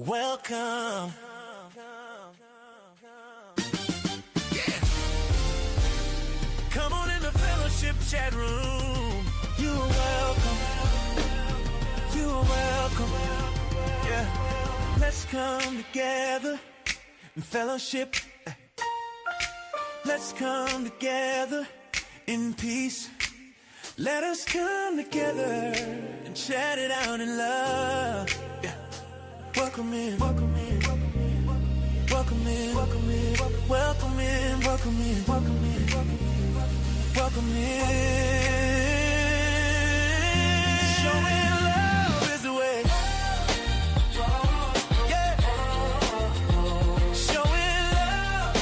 Welcome. Yeah. Come on in the fellowship chat room. You are welcome. You are welcome. Yeah. Let's come together in fellowship. Let's come together in peace. Let us come together and chat it out in love. Yeah. Welcome in, welcome in, welcome in, welcome in, welcome in, welcome in, welcome in, welcome in, welcome in. Showing love is the way. Yeah. Showing love.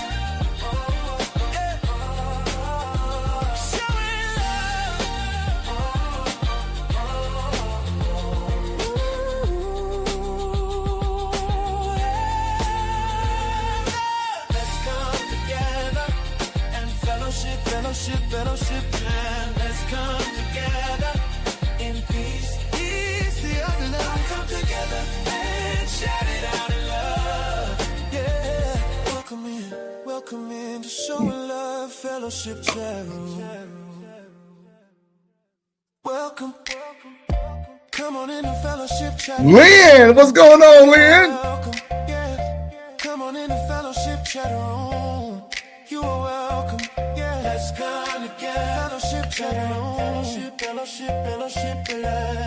Yeah. Showing fellowship, man. Let's come together in peace. Peace, the other love. Come together and shout it out in love. Yeah. Welcome in to Showing Love Fellowship Chat Room. Welcome. Come on in the fellowship chat room. Lynn, what's going on, Lynn? Welcome. Yeah. Come on in the fellowship chat room. You are welcome. Yeah. Let's come together. Fellowship chat room. Fellowship.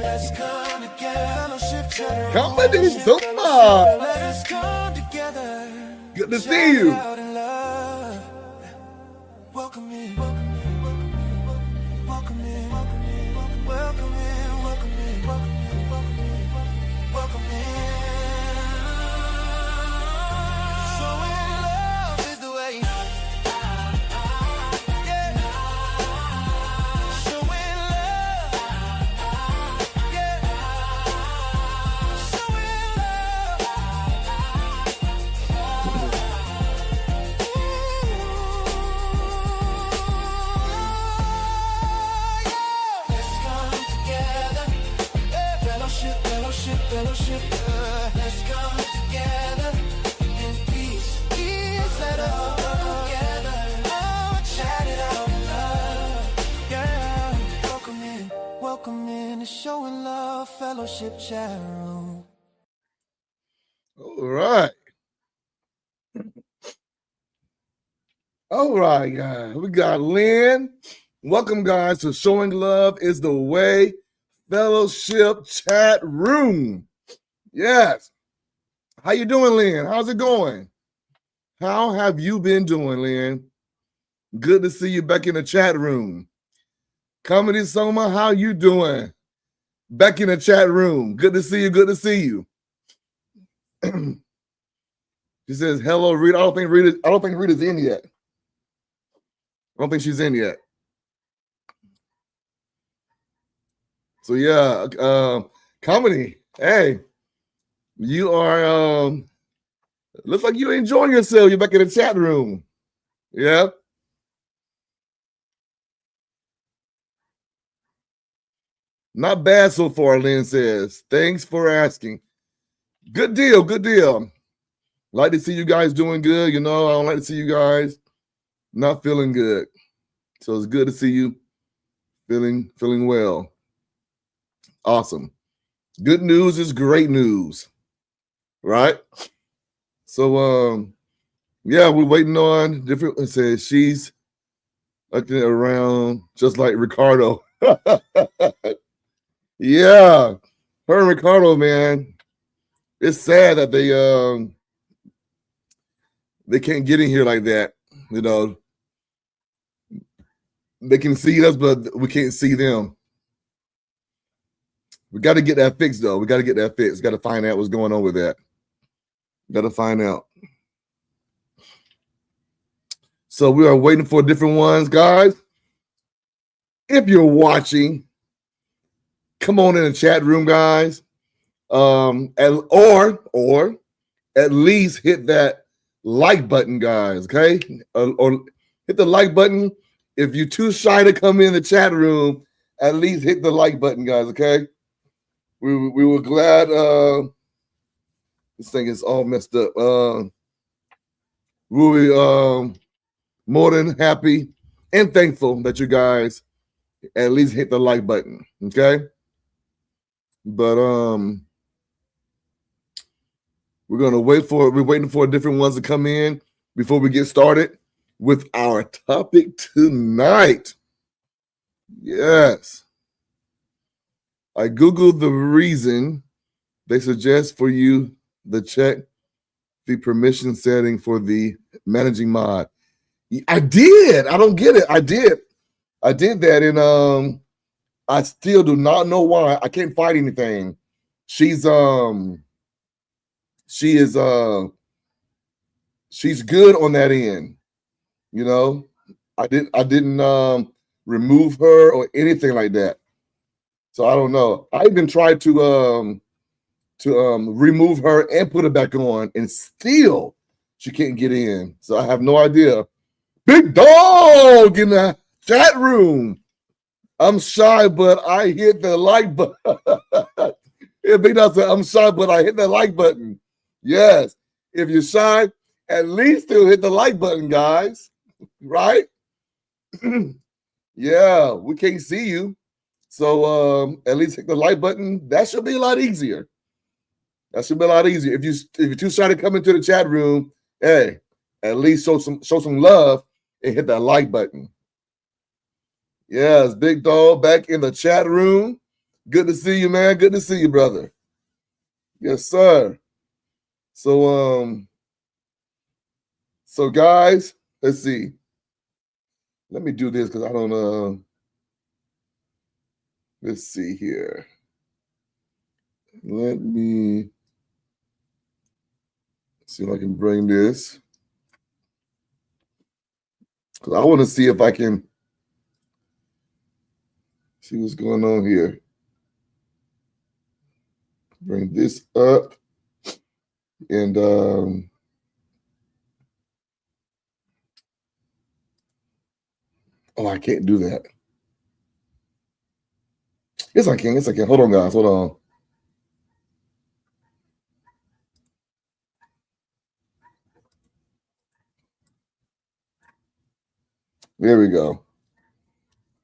Let's come together. Fellowship chat room. Comedy super. Let us come together. Good to see you. Out in love. Welcome in. Welcome in. Welcome in. Welcome in. Welcome in. Welcome in. Welcome in. Welcome in. Showing love is the way. Yeah. Showing love. Yeah. Showing love. Let's come together. Fellowship. Let's come together in peace. Let us come together. Oh, chat it out in love. Yeah. Welcome in to Showing Love Fellowship Chat Room. All right, guys. We got Lynn. Welcome, guys, to Showing Love is the Way Fellowship Chat Room. Yes. How you doing, Lynn? How's it going? How have you been doing, Lynn? Good to see you back in the chat room. Comedy Soma, how you doing? Back in the chat room. Good to see you. Good to see you. She says, hello, Rita. I don't think Rita's in yet. I don't think she's in yet. So yeah, Comedy. Hey, you are looks like you're enjoying yourself. You're back in the chat room. Yeah. Not bad so far, Lynn says. Thanks for asking. Good deal. Like to see you guys doing good. You know, I don't like to see you guys not feeling good. So it's good to see you feeling well. Awesome. Good news is great news. Right? So yeah, we're waiting on different. It says she's looking around just like Ricardo. Yeah, her and Ricardo, man. It's sad that they can't get in here like that. You know, they can see us, but we can't see them. We got to get that fixed, though. We got to get that fixed. Got to find out what's going on with that. Got to find out. So we are waiting for different ones, guys. If you're watching, come on in the chat room, guys. Or at least hit that like button, guys. Okay, or hit the like button. If you're too shy to come in the chat room, at least hit the like button, guys. Okay, we were glad to This thing is all messed up. Really more than happy and thankful that you guys at least hit the like button. Okay. But we're waiting for different ones to come in before we get started with our topic tonight. Yes. I Googled the reason they suggest for you to check the permission setting for the managing mod. I did. I don't get it. I did that, and I still do not know why. I can't find anything. She's good on that end. You know, I didn't remove her or anything like that. So I don't know. I even tried to remove her and put it back on, and still she can't get in. So I have no idea. Big dog in the chat room. I'm shy, but I hit the like button. Yeah, Big Dog said, I'm shy, but I hit the like button. Yes. If you're shy, at least still hit the like button, guys. Right? Yeah, we can't see you. So at least hit the like button. That should be a lot easier. That should be a lot easier. If you're too shy to come into the chat room, hey, at least show some love and hit that like button. Yes, Big Dog back in the chat room. Good to see you, man. Good to see you, brother. Yes, sir. So guys, let's see. Let me do this because I don't let's see here. Let me see if I can bring this. Because I want to see if I can see what's going on here. Bring this up. And oh, I can't do that. Yes, I can. Yes, I can. Hold on, guys. Hold on. There we go.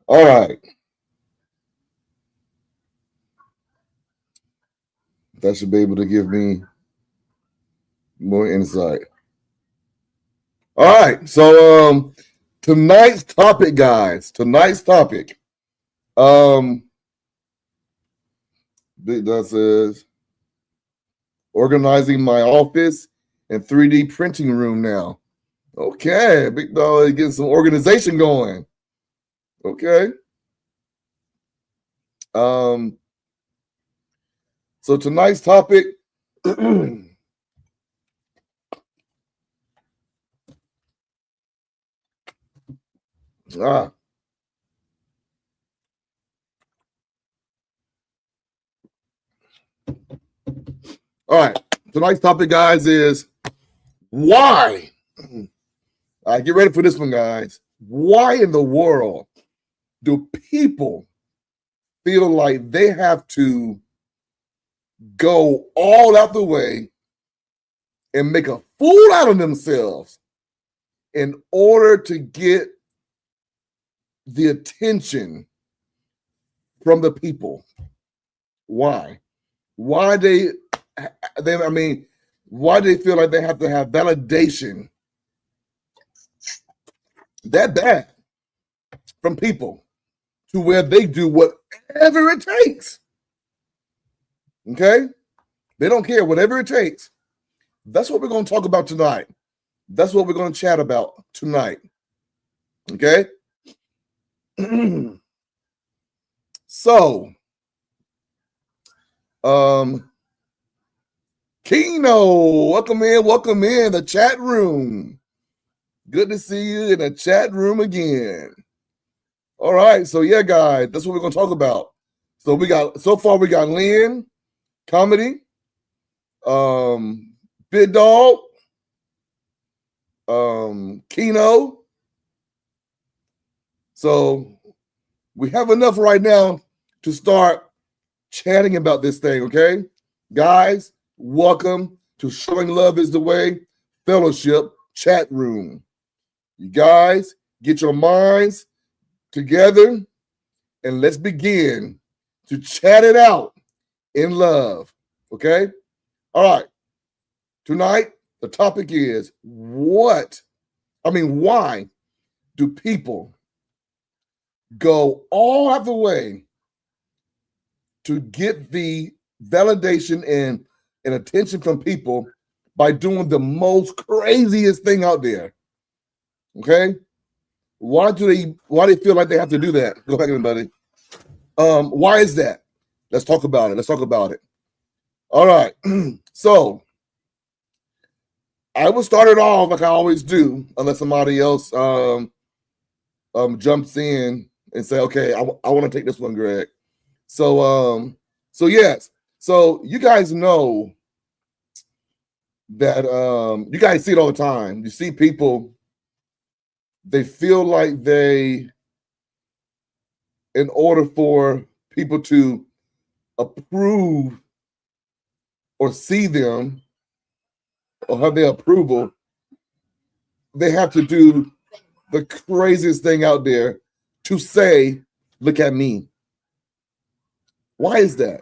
All right. That should be able to give me more insight. All right. So tonight's topic, guys. Tonight's topic. Big Dot says organizing my office and 3D printing room now. Okay, Big Dog getting some organization going. Okay. So tonight's topic. All right. Tonight's topic, guys, is why. Get ready for this one, guys. Why in the world do people feel like they have to go all out the way and make a fool out of themselves in order to get the attention from the people? Why? Why they why do they feel like they have to have validation that bad from people to where they do whatever it takes? Okay? They don't care, whatever it takes. That's what we're going to talk about tonight. That's what we're going to chat about tonight. Okay? So, Keno, welcome in the chat room. Good to see you in the chat room again. All right, so yeah, guys, that's what we're gonna talk about. So we got Lynn, comedy, Big Dog, Keno. So we have enough right now to start chatting about this thing, okay? Guys, welcome to Showing Love is the Way Fellowship chat room. You guys, get your minds together and let's begin to chat it out in love. Okay? All right. Tonight, the topic is why do people go all out the way to get the validation and attention from people by doing the most craziest thing out there? Okay? Why do they feel like they have to do that? Go ahead, everybody. Why is that? Let's talk about it. All right. So I will start it off like I always do, unless somebody else jumps in and say, okay, I want to take this one, Greg. So yes. So you guys know that you guys see it all the time. You see people, they feel like in order for people to approve or see them or have their approval, they have to do the craziest thing out there to say, look at me. Why is that?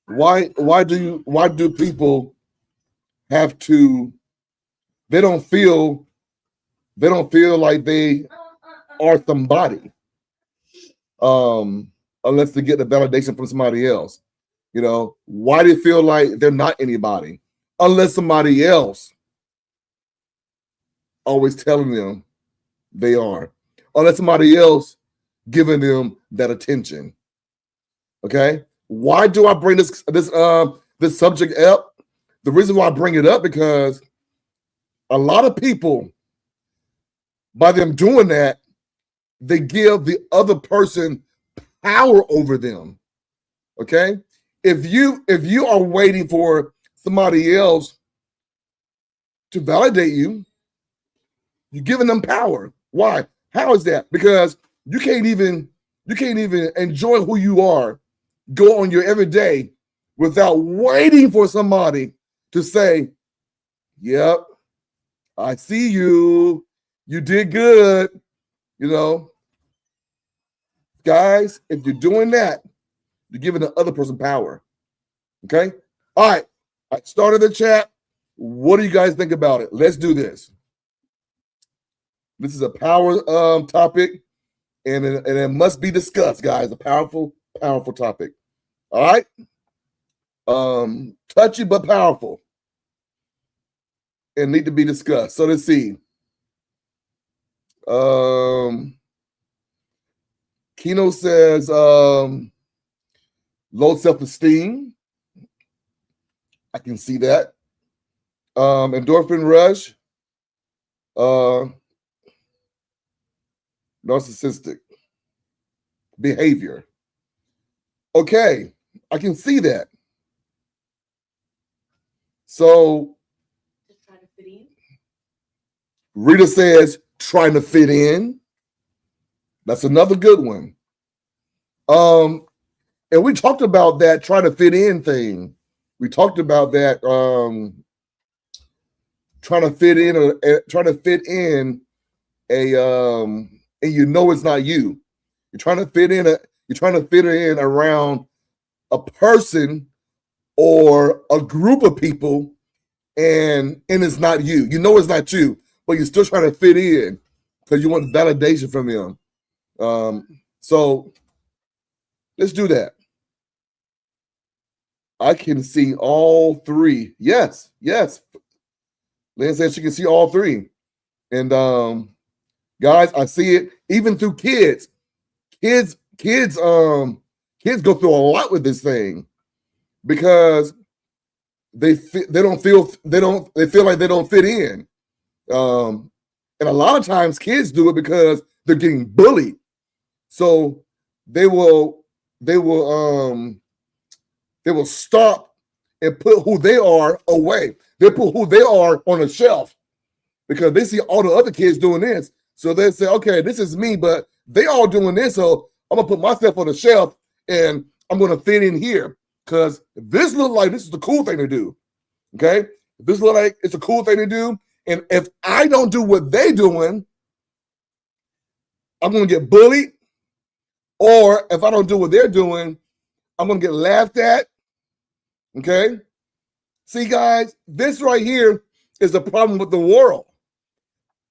Why do people have to, they don't feel like they are somebody unless they get the validation from somebody else? You know, why do they feel like they're not anybody unless somebody else always telling them they are, unless somebody else giving them that attention? Okay, why do I bring this subject up? The reason why I bring it up because a lot of people, by them doing that, they give the other person power over them. Okay, if you are waiting for somebody else to validate you, you're giving them power. Why? How is that? Because you can't even enjoy who you are, go on your everyday without waiting for somebody to say, yep, I see you. You did good. You know, guys, if you're doing that, you're giving the other person power. Okay? All right. I started the chat. What do you guys think about it? Let's do this. This is a power topic, and it must be discussed, guys. A powerful topic. All right? Touchy but powerful. And need to be discussed. So let's see. Kino says low self-esteem. I can see that. Endorphin rush. Narcissistic behavior. Okay, I can see that. So just trying to fit in. Rita says trying to fit in. That's another good one. And we talked about that trying to fit in thing. We talked about that trying to fit in and you know it's not you. You're trying to fit in around a person or a group of people, and it's not you. You know it's not you, but you're still trying to fit in because you want validation from them. So let's do that. I can see all three. Yes. Lynn said she can see all three. And guys, I see it even through kids. Kids go through a lot with this thing because they feel like they don't fit in. And a lot of times kids do it because they're getting bullied. So they will stop and put who they are away. They put who they are on a shelf because they see all the other kids doing this. So they say, okay, this is me, but they all doing this. So I'm going to put myself on the shelf and I'm going to fit in here Because this look like this is the cool thing to do. Okay? This look like it's a cool thing to do. And if I don't do what they're doing, I'm going to get bullied. Or if I don't do what they're doing, I'm going to get laughed at. Okay? See, guys, this right here is the problem with the world.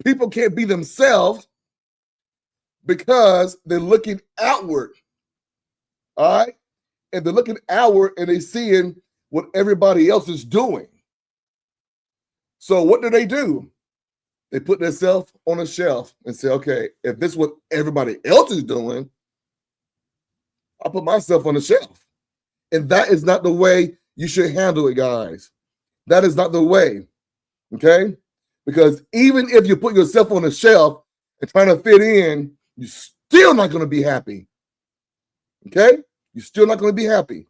People can't be themselves because they're looking outward. All right? And they're looking outward and they're seeing what everybody else is doing. So what do? They put themselves on a shelf and say, okay, if this is what everybody else is doing, I'll put myself on the shelf. And that is not the way you should handle it, guys. That is not the way, okay? Because even if you put yourself on the shelf and trying to fit in, you're still not going to be happy, okay? You're still not going to be happy.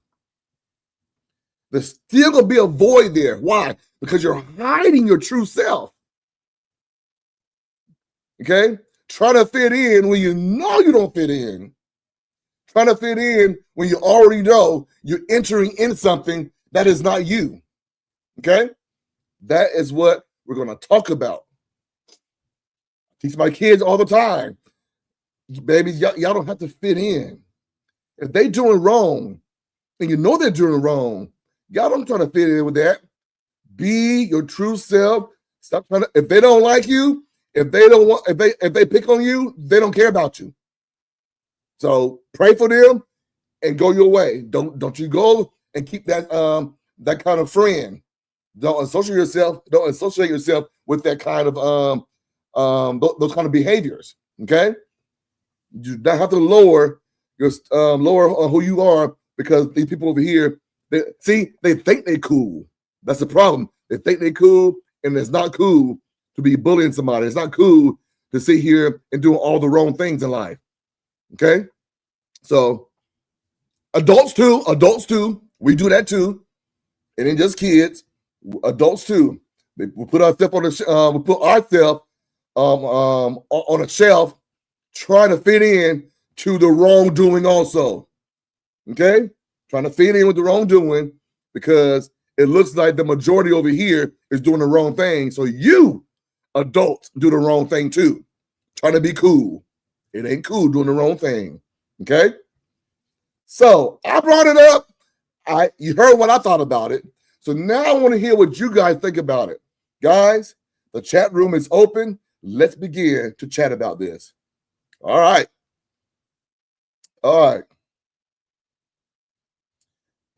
There's still going to be a void there. Why? Because you're hiding your true self. Okay? Trying to fit in when you know you don't fit in. Trying to fit in when you already know you're entering in something that is not you. Okay? That is what we're going to talk about. I teach my kids all the time. Babies, y'all don't have to fit in. If they doing wrong, and you know they're doing wrong, y'all don't try to fit in with that. Be your true self. Stop trying to. If they don't like you, if they pick on you, they don't care about you. So pray for them and go your way. Don't you go and keep that that kind of friend. Don't associate yourself with that kind of those kind of behaviors. Okay, you don't have to lower your who you are because these people over here. They think they're cool. That's the problem. They think they're cool, and it's not cool to be bullying somebody. It's not cool to sit here and do all the wrong things in life. Okay? So adults too, we do that too. It ain't just kids. Adults too. We put ourselves on a shelf, trying to fit in to the wrongdoing also. Okay? Trying to fit in with the wrongdoing because it looks like the majority over here is doing the wrong thing. So you, adults, do the wrong thing too. Trying to be cool. It ain't cool doing the wrong thing. Okay? So I brought it up. You heard what I thought about it. So now I want to hear what you guys think about it. Guys, the chat room is open. Let's begin to chat about this. All right. All right.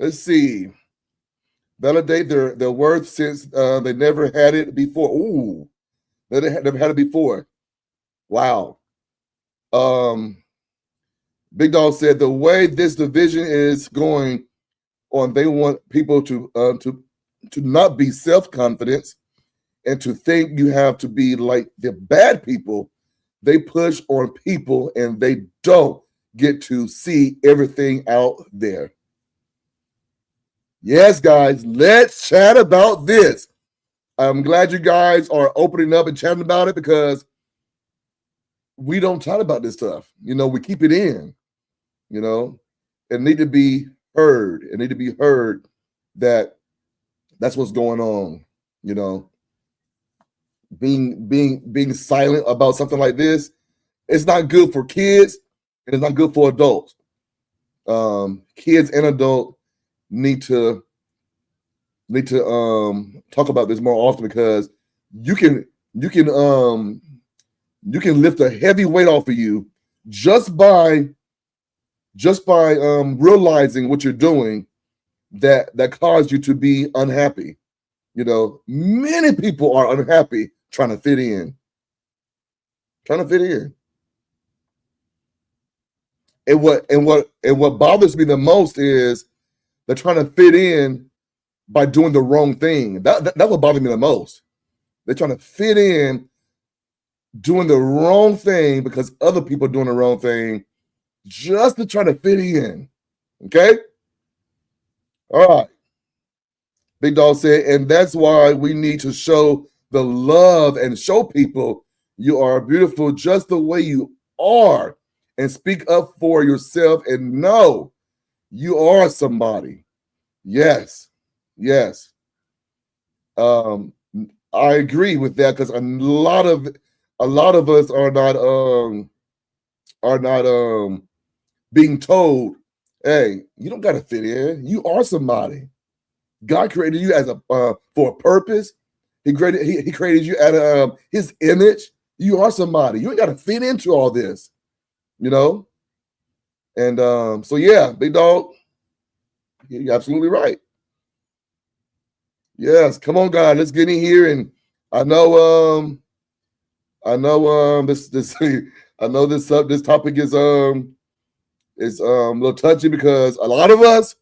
Let's see. Validate their worth since they never had it before. Ooh, they never had it before. Wow. Big Dog said the way this division is going on, they want people to not be self-confident and to think you have to be like the bad people. They push on people and they don't get to see everything out there. Yes, guys, let's chat about this. I'm glad you guys are opening up and chatting about it because we don't chat about this stuff. You know, we keep it in. You know, it need to be heard. It need to be heard that that's what's going on. You know, being silent about something like this, it's not good for kids and it's not good for adults. Kids and adults need to talk about this more often because you can lift a heavy weight off of you just by realizing what you're doing that caused you to be unhappy. You know, many people are unhappy trying to fit in. And what bothers me the most is they're trying to fit in by doing the wrong thing. That's what bothers me the most. They're trying to fit in doing the wrong thing because other people are doing the wrong thing just to try to fit in. Okay? All right. Big Dog said, and that's why we need to show the love and show people you are beautiful just the way you are and speak up for yourself and know you are somebody. Yes, yes. I agree with that because a lot of us are not being told, hey, you don't got to fit in. You are somebody. God created you as a for a purpose. He created you at His image. You are somebody. You ain't got to fit into all this, you know. And so yeah, big dog, you're absolutely right. Yes, come on, God, let's get in here. And I know this I know this topic is a little touchy because a lot of us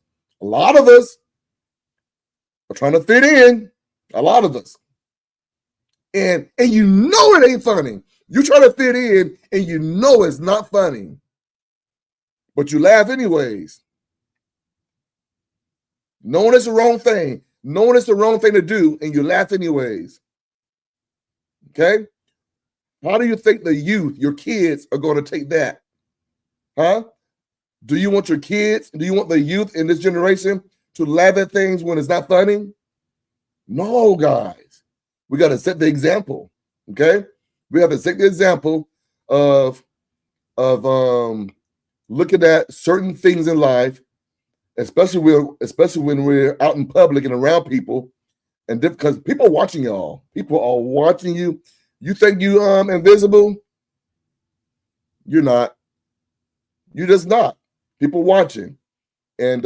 are trying to fit in. A lot of us. And you know it ain't funny. You try to fit in and you know it's not funny. But you laugh anyways. Knowing it's the wrong thing. Knowing it's the wrong thing to do, and you laugh anyways. Okay? How do you think the youth, your kids, are going to take that? Huh? Do you want your kids, do you want the youth in this generation to laugh at things when it's not funny? No, guys. We got to set the example. Okay? We have to set the example of looking at certain things in life, especially when we're out in public and around people, and because people are watching y'all. People are watching you. You think you invisible? You're not. You're just not. People watching. And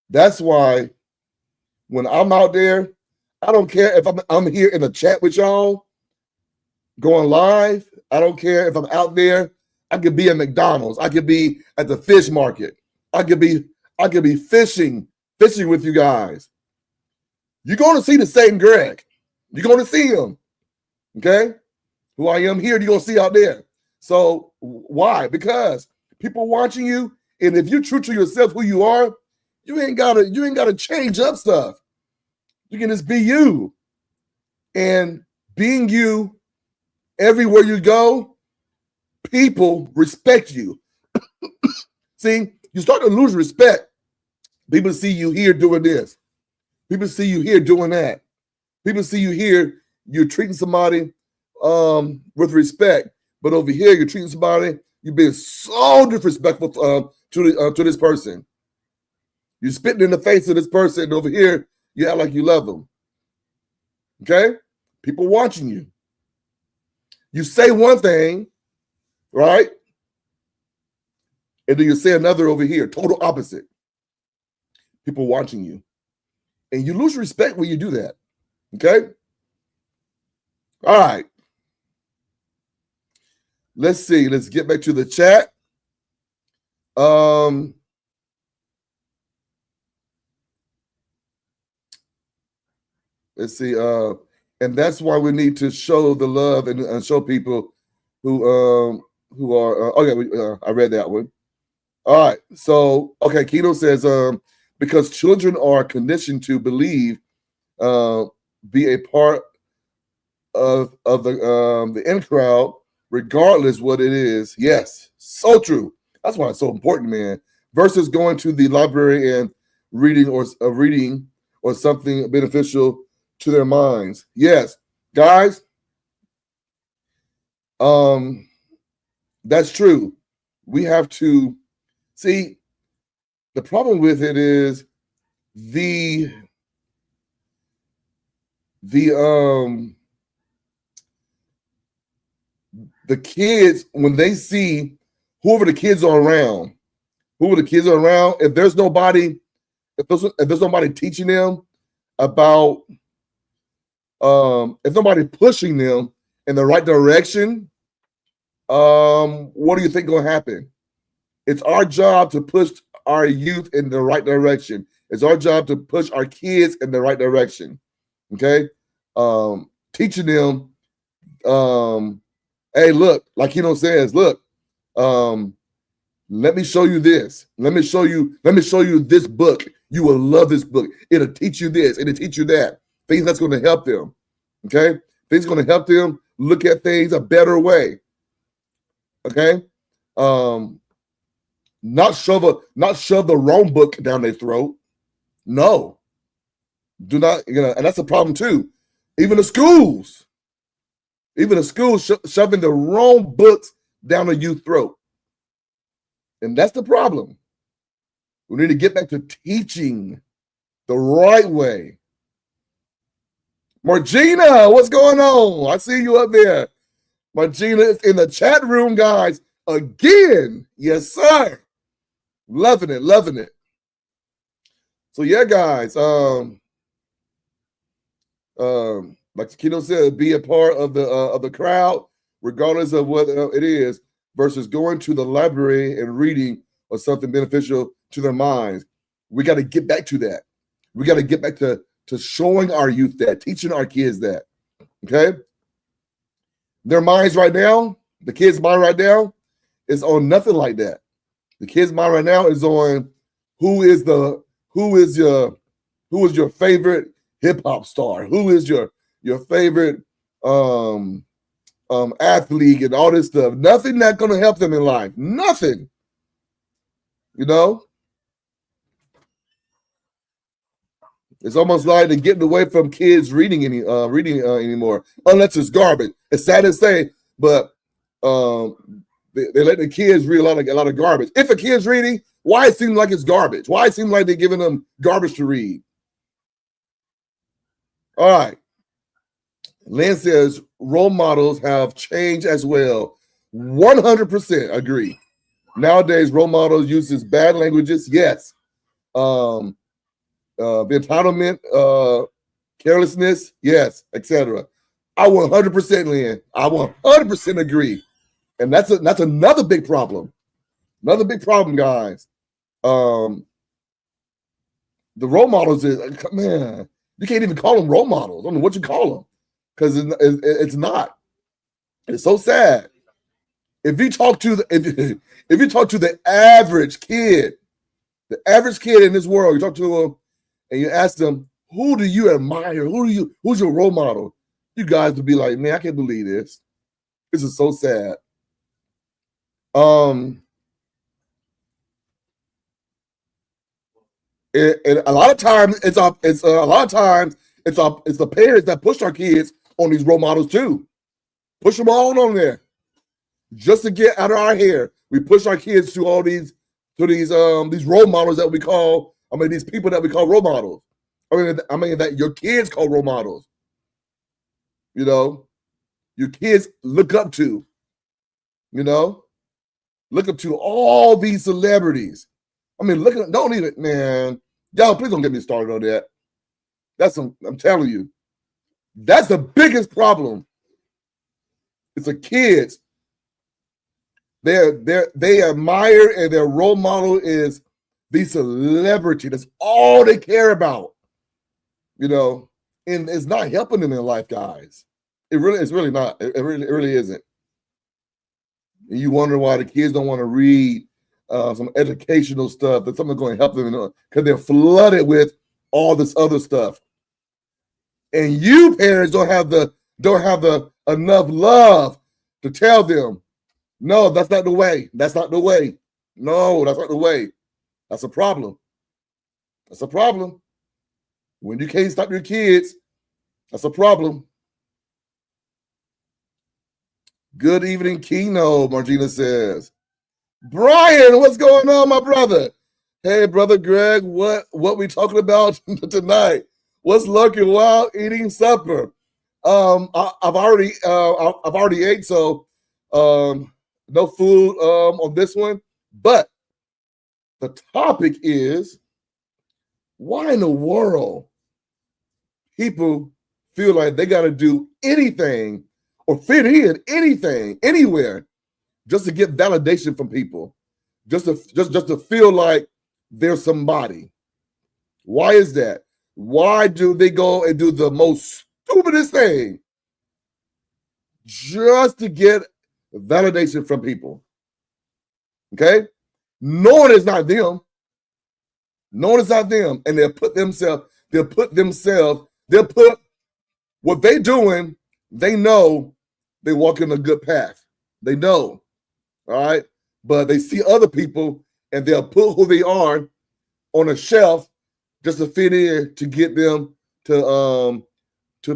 that's why when I'm out there, I don't care if I'm here in a chat with y'all, going live. I don't care if I'm out there. I could be at McDonald's. I could be at the fish market. I could be fishing with you guys. You're going to see the same Greg. You're going to see him. Okay? Who I am here, you're going to see out there. So why? Because people watching you, and if you're true to yourself, who you are, you ain't gotta change up stuff. You can just be you. And being you, everywhere you go, people respect you. See, you start to lose respect. People see you here doing this. People see you here doing that. People see you here, you're treating somebody with respect. But over here, you're treating somebody, you're being so disrespectful to this person. You're spitting in the face of this person, and over here, you act like you love them. Okay? People watching you. You say one thing, right? And then you say another over here, total opposite. People watching you. And you lose respect when you do that. Okay? All right. Let's see. Let's get back to the chat. Let's see. And that's why we need to show the love and show people who are. I read that one. All right. So okay, Keno says because children are conditioned to believe, be a part of the in crowd, regardless what it is. Yes, so true. That's why it's so important, man. Versus going to the library and reading or something beneficial to their minds. Yes, guys. That's true. We have to see. The problem with it is the kids, when they see whoever the kids are around, if there's nobody teaching them about, if nobody pushing them in the right direction, what do you think going to happen? It's our job to push our youth in the right direction. It's our job to push our kids in the right direction. Okay? Teaching them, hey, look, like says, look, let me show you this. Let me show you this book. You will love this book. It'll teach you this. It'll teach you that. Things that's going to help them. Okay? Things going to help them look at things a better way. Okay? not shove the wrong book down their throat. No, do not. And that's a problem too. Even the schools shoving the wrong books down the youth throat, and that's the problem. We need to get back to teaching the right way. Margina, what's going on? I see you up there. Margina is in the chat room, guys. Again, yes, sir. Loving it. So yeah, guys. Like Kino said, be a part of the crowd, regardless of what it is, versus going to the library and reading or something beneficial to their minds. We got to get back to that. We got to get back to showing our youth that, teaching our kids that. Okay, their minds right now, the kids' mind right now, is on nothing like that. The kids' mind right now is on who is your favorite hip hop star, who is your favorite athlete, and all this stuff. Nothing that's gonna help them in life. Nothing. It's almost like they're getting away from kids reading anymore, unless it's garbage. It's sad to say, but they let the kids read a lot of garbage. If a kid's reading, why it seems like it's garbage? Why it seems like they're giving them garbage to read? All right. Lynn says role models have changed as well. 100% agree. Nowadays, role models uses bad languages. Yes. The entitlement, carelessness, yes, etc. I 100%, Lynn. I 100% agree. And that's another big problem. Another big problem, guys. The role models is, man, you can't even call them role models. I don't know what you call them, because it's not. It's so sad. If you talk to the average kid in this world, you talk to them and you ask them, who do you admire? Who's your role model? You guys would be like, man, I can't believe this. This is so sad. And a lot of times it's the parents that push our kids on these role models too. Push them all on there just to get out of our hair. We push our kids to all these role models that we call. I mean, these people that we call role models. I mean that your kids call role models. Your kids look up to. Look up to all these celebrities. I mean, don't even, man. Y'all, please don't get me started on that. I'm telling you, that's the biggest problem. It's the kids. They admire, and their role model is the celebrity. That's all they care about. And it's not helping them in life, guys. It's really not. It really isn't. And you wonder why the kids don't want to read some educational stuff that's something going to help them, because they're flooded with all this other stuff. And you parents don't have the enough love to tell them, no, that's not the way. That's not the way. No, that's not the way. That's a problem. That's a problem. When you can't stop your kids, that's a problem. Good evening, Kino, Margina says. Brian, what's going on, my brother? Hey, brother Greg, what we talking about tonight? What's lurking while eating supper? I've already ate, so no food on this one. But the topic is, why in the world people feel like they got to do anything or fit in anything, anywhere, just to get validation from people, just to feel like they're somebody. Why is that? Why do they go and do the most stupidest thing just to get validation from people? Okay? Knowing it's not them. Knowing it's not them. And they'll put what they doing, they know they walk in a good path. They know. All right. But they see other people and they'll put who they are on a shelf just to fit in, to get them to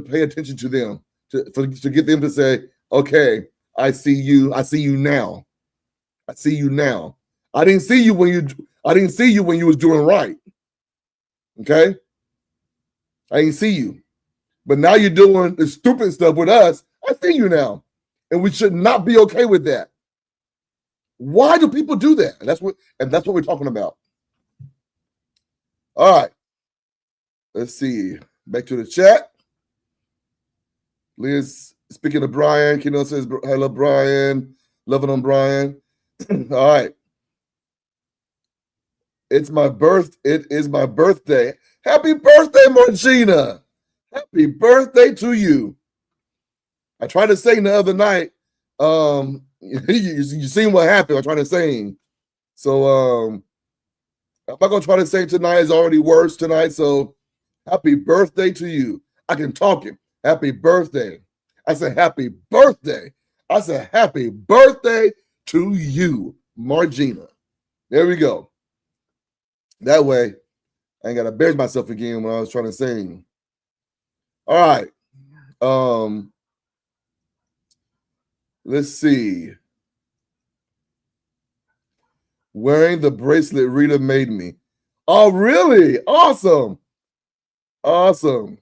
pay attention to them, to get them to say, okay, I see you now. I see you now. I didn't see you when you was doing right. Okay? I didn't see you. But now you're doing the stupid stuff with us. I see you now. And we should not be okay with that. Why do people do that? And that's what we're talking about. All right. Let's see. Back to the chat. Liz, speaking of Brian, Kino says, hello, Brian. Loving on Brian. All right. It is my birthday. Happy birthday, Margina. Happy birthday to you. I tried to sing the other night. You seen what happened. I tried to sing. So I'm not gonna try to sing tonight. It's already worse tonight. So happy birthday to you. I can talk it. Happy birthday. I said happy birthday. I said happy birthday to you, Margina. There we go. That way, I ain't gotta embarrass myself again when I was trying to sing. All right. Let's see. Wearing the bracelet Rita made me. Oh, really? Awesome. Awesome.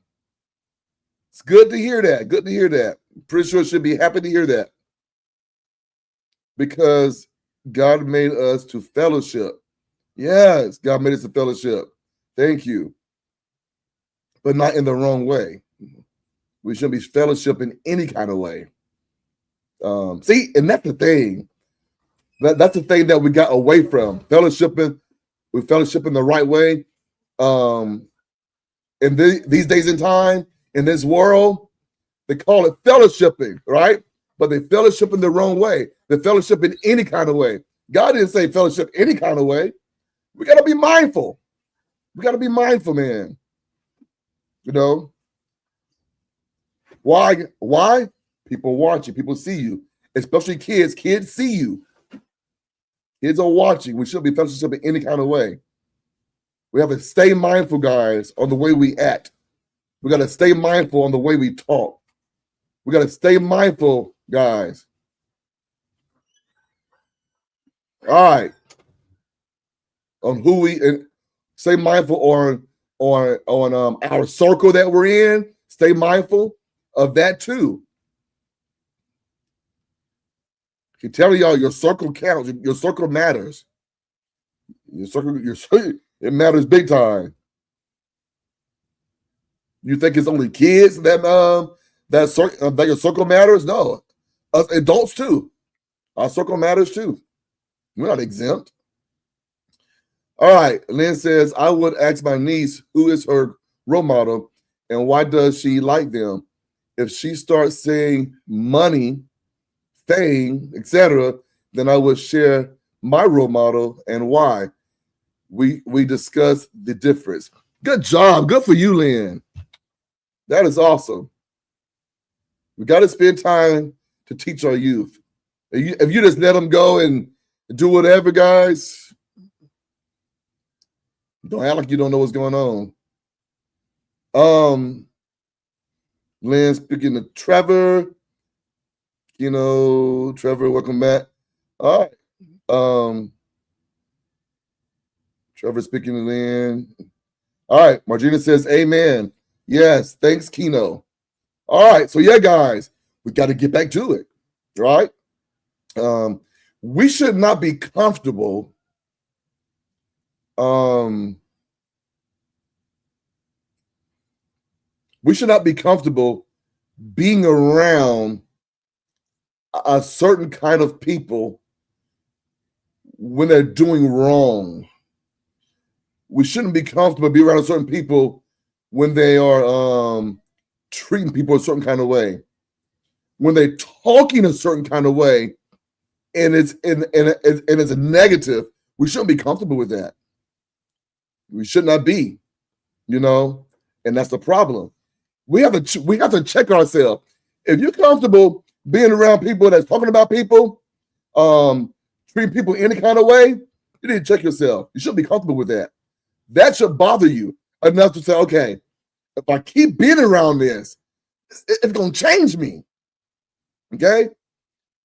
It's good to hear that. Good to hear that. Pretty sure she'll be happy to hear that. Because God made us to fellowship. Yes, God made us to fellowship. Thank you. But not in the wrong way. We shouldn't be fellowship in any kind of way. See, and that's the thing. That's the thing that we got away from. Fellowshipping, we fellowship in the right way. In these days and time, in this world, they call it fellowshipping, right? But they fellowship in the wrong way. They fellowship in any kind of way. God didn't say fellowship any kind of way. We got to be mindful. We got to be mindful, man. You know? Why? Why? People watch you. People see you. Especially kids. Kids see you. Kids are watching. We shouldn't be fellowship in any kind of way. We have to stay mindful, guys, on the way we act. We got to stay mindful on the way we talk. We got to stay mindful, guys. All right. On who we stay mindful on our circle that we're in. Stay mindful of that too. I can tell y'all your circle counts. Your circle matters. Your circle, it matters big time. You think it's only kids that your circle matters? No, us adults too. Our circle matters too. We're not exempt. All right, Lynn says, I would ask my niece who is her role model and why does she like them. If she starts saying money, fame, etc., then I would share my role model and why. We discuss the difference. Good job. Good for you, Lynn. That is awesome. We got to spend time to teach our youth. If you just let them go and do whatever, guys, don't act like you don't know what's going on. Lynn speaking to Trevor. You know, Trevor, welcome back. All right. Trevor speaking to Lynn. All right. Margina says, amen. Yes. Thanks, Kino. All right. So, yeah, guys, we got to get back to it. Right? We should not be comfortable. We should not be comfortable being around a certain kind of people when they're doing wrong. We shouldn't be comfortable being around certain people when they are treating people a certain kind of way. When they're talking a certain kind of way, and it's a negative, we shouldn't be comfortable with that. We should not be, you know, and that's the problem. We have to check ourselves. If you're comfortable being around people that's talking about people, treating people any kind of way, You need to check yourself. You shouldn't be comfortable with that. That should bother you enough to say, okay, if I keep being around this, it's going to change me. Okay?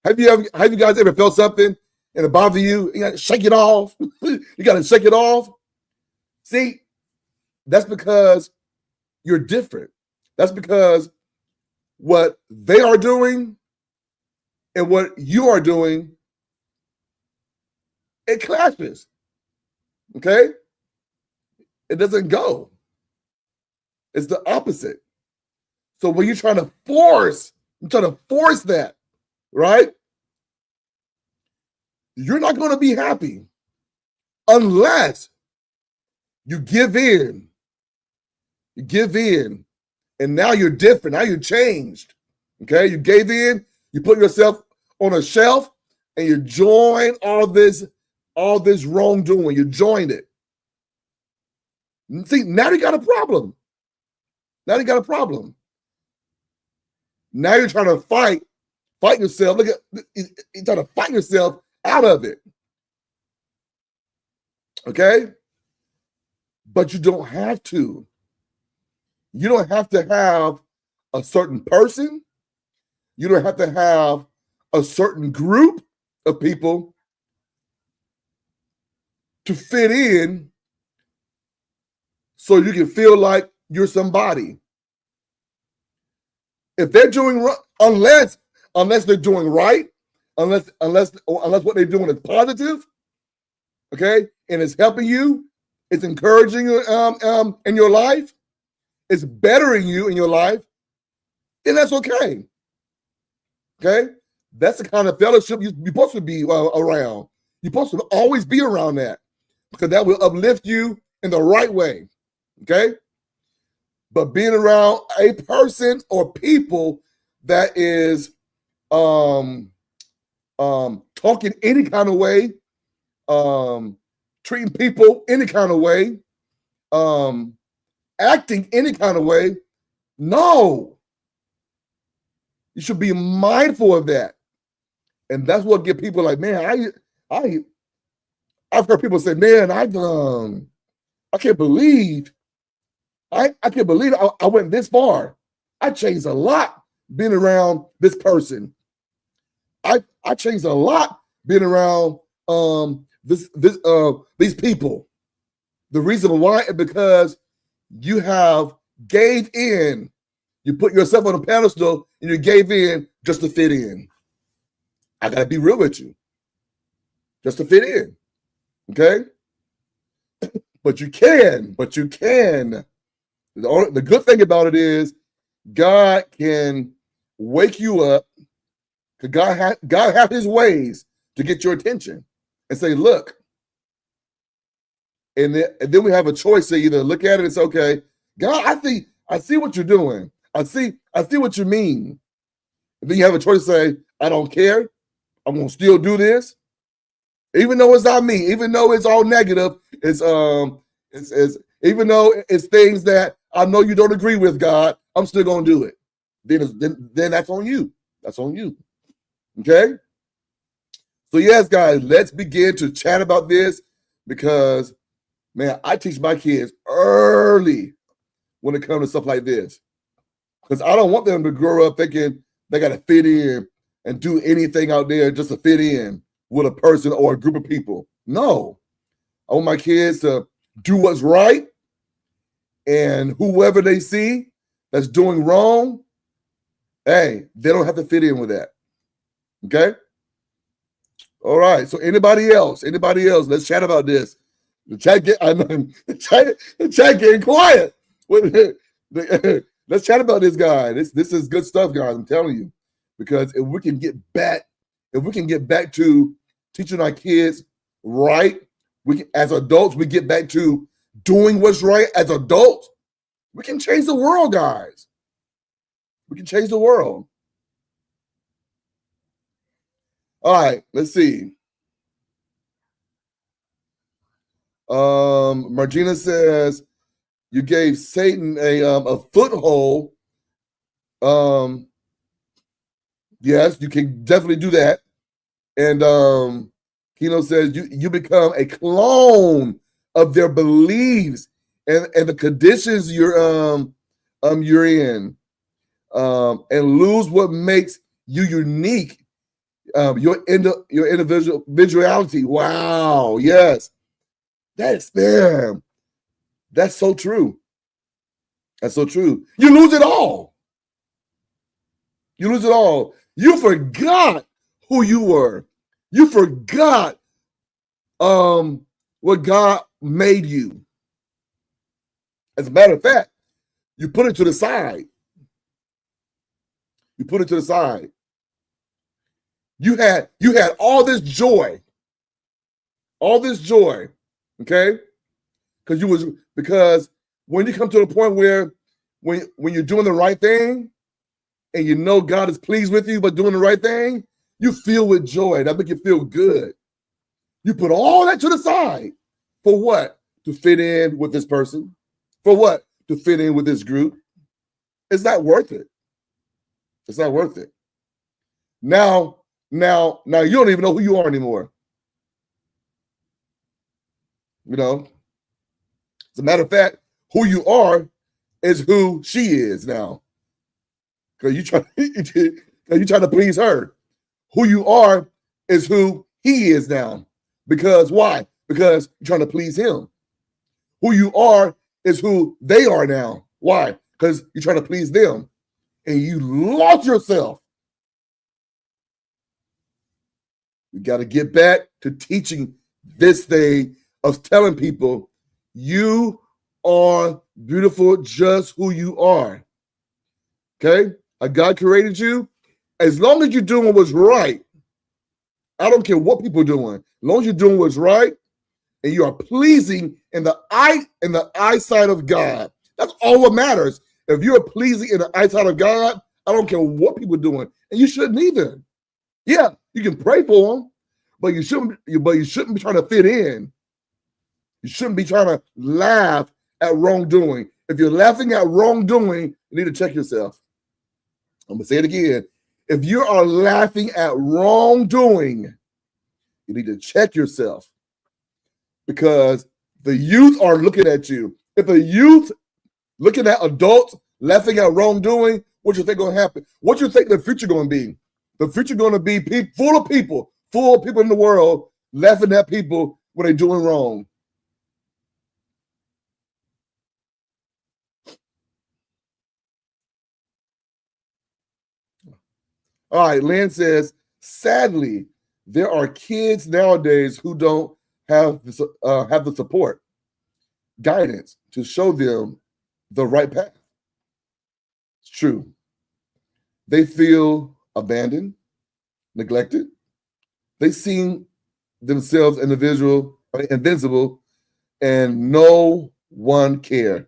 Have you guys ever felt something and it bothers you? You got to shake it off. You got to shake it off. See, that's because you're different. That's because what they are doing and what you are doing, it clashes. Okay? It doesn't go. It's the opposite. So when you're trying to force that, right? You're not going to be happy unless you give in. You give in. And now you're different. Now you're changed. Okay? You gave in, you put yourself on a shelf, and you join all this wrongdoing. You joined it. See, now you got a problem. Now you got a problem. Now you're trying to fight yourself. Look at you're trying to fight yourself out of it. Okay? But you don't have to. You don't have to have a certain person. You don't have to have a certain group of people to fit in so you can feel like you're somebody. If they're doing unless they're doing right, unless what they're doing is positive, okay, and it's helping you, it's encouraging you in your life, it's bettering you in your life, then that's okay. Okay, that's the kind of fellowship you're supposed to be around. You're supposed to always be around that because that will uplift you in the right way. Okay. But being around a person or people that is talking any kind of way, treating people any kind of way, acting any kind of way, no. You should be mindful of that. And that's what get people like, man, I've heard people say, man, I can't believe I went this far. I changed a lot being around this person. I changed a lot being around these people. The reason why is because you have gave in. You put yourself on a pedestal and you gave in just to fit in. I gotta be real with you. Just to fit in. Okay? But you can. The good thing about it is God can wake you up. God have his ways to get your attention and say, look. And then we have a choice to either look at it and say, okay, God, I see what you're doing. I see what you mean. And then you have a choice to say, I don't care. I'm gonna still do this. Even though it's not me, even though it's all negative, it's even though it's things that I know you don't agree with, God, I'm still gonna do it. Then that's on you. That's on you. Okay? So yes, guys, let's begin to chat about this because, man, I teach my kids early when it comes to stuff like this. Because I don't want them to grow up thinking they got to fit in and do anything out there just to fit in with a person or a group of people. No. I want my kids to do what's right, and whoever they see that's doing wrong, hey, they don't have to fit in with that. Okay? All right. So anybody else? Let's chat about this. The chat getting quiet. Let's chat about this guy. This is good stuff, guys. I'm telling you, because if we can get back to teaching our kids right, as adults, we get back to doing what's right as adults. We can change the world, guys. We can change the world. All right, let's see. Margina says you gave Satan a foothold. Yes, you can definitely do that. And Keno says you become a clone of their beliefs and the conditions you're in, and lose what makes you unique, your individuality. Wow, yes, that's man, that's so true. That's so true. You lose it all. You lose it all. You forgot who you were. You forgot what God made you. As a matter of fact, you put it to the side. You put it to the side. You had all this joy. All this joy. Okay? Because when you come to the point where when you're doing the right thing and you know God is pleased with you by doing the right thing, you feel with joy. That makes you feel good. You put all that to the side. For what? To fit in with this person. For what? To fit in with this group. It's not worth it. It's not worth it. Now you don't even know who you are anymore. You know? As a matter of fact, who you are is who she is now. Because you try to please her. Who you are is who he is now. Because why? Because you're trying to please him. Who you are is who they are now. Why? Because you're trying to please them. And you lost yourself. You got to get back to teaching this thing of telling people you are beautiful just who you are. Okay? God created you. As long as you're doing what's right, I don't care what people are doing. As long as you're doing what's right and you are pleasing in the eyesight of God, that's all that matters. If you're pleasing in the eyesight of God, I don't care what people are doing, and you shouldn't either. Yeah, you can pray for them, but you shouldn't be trying to fit in. You shouldn't be trying to laugh at wrongdoing. If you're laughing at wrongdoing, you need to check yourself. I'm gonna say it again. If you are laughing at wrongdoing, you need to check yourself, because the youth are looking at you. If the youth looking at adults laughing at wrongdoing, what do you think going to happen? What do you think the future going to be? The future going to be full of people in the world laughing at people when they're doing wrong. All right, Lynn says, sadly, there are kids nowadays who don't have the support, guidance to show them the right path. It's true. They feel abandoned, neglected. They see themselves invincible, and no one cares.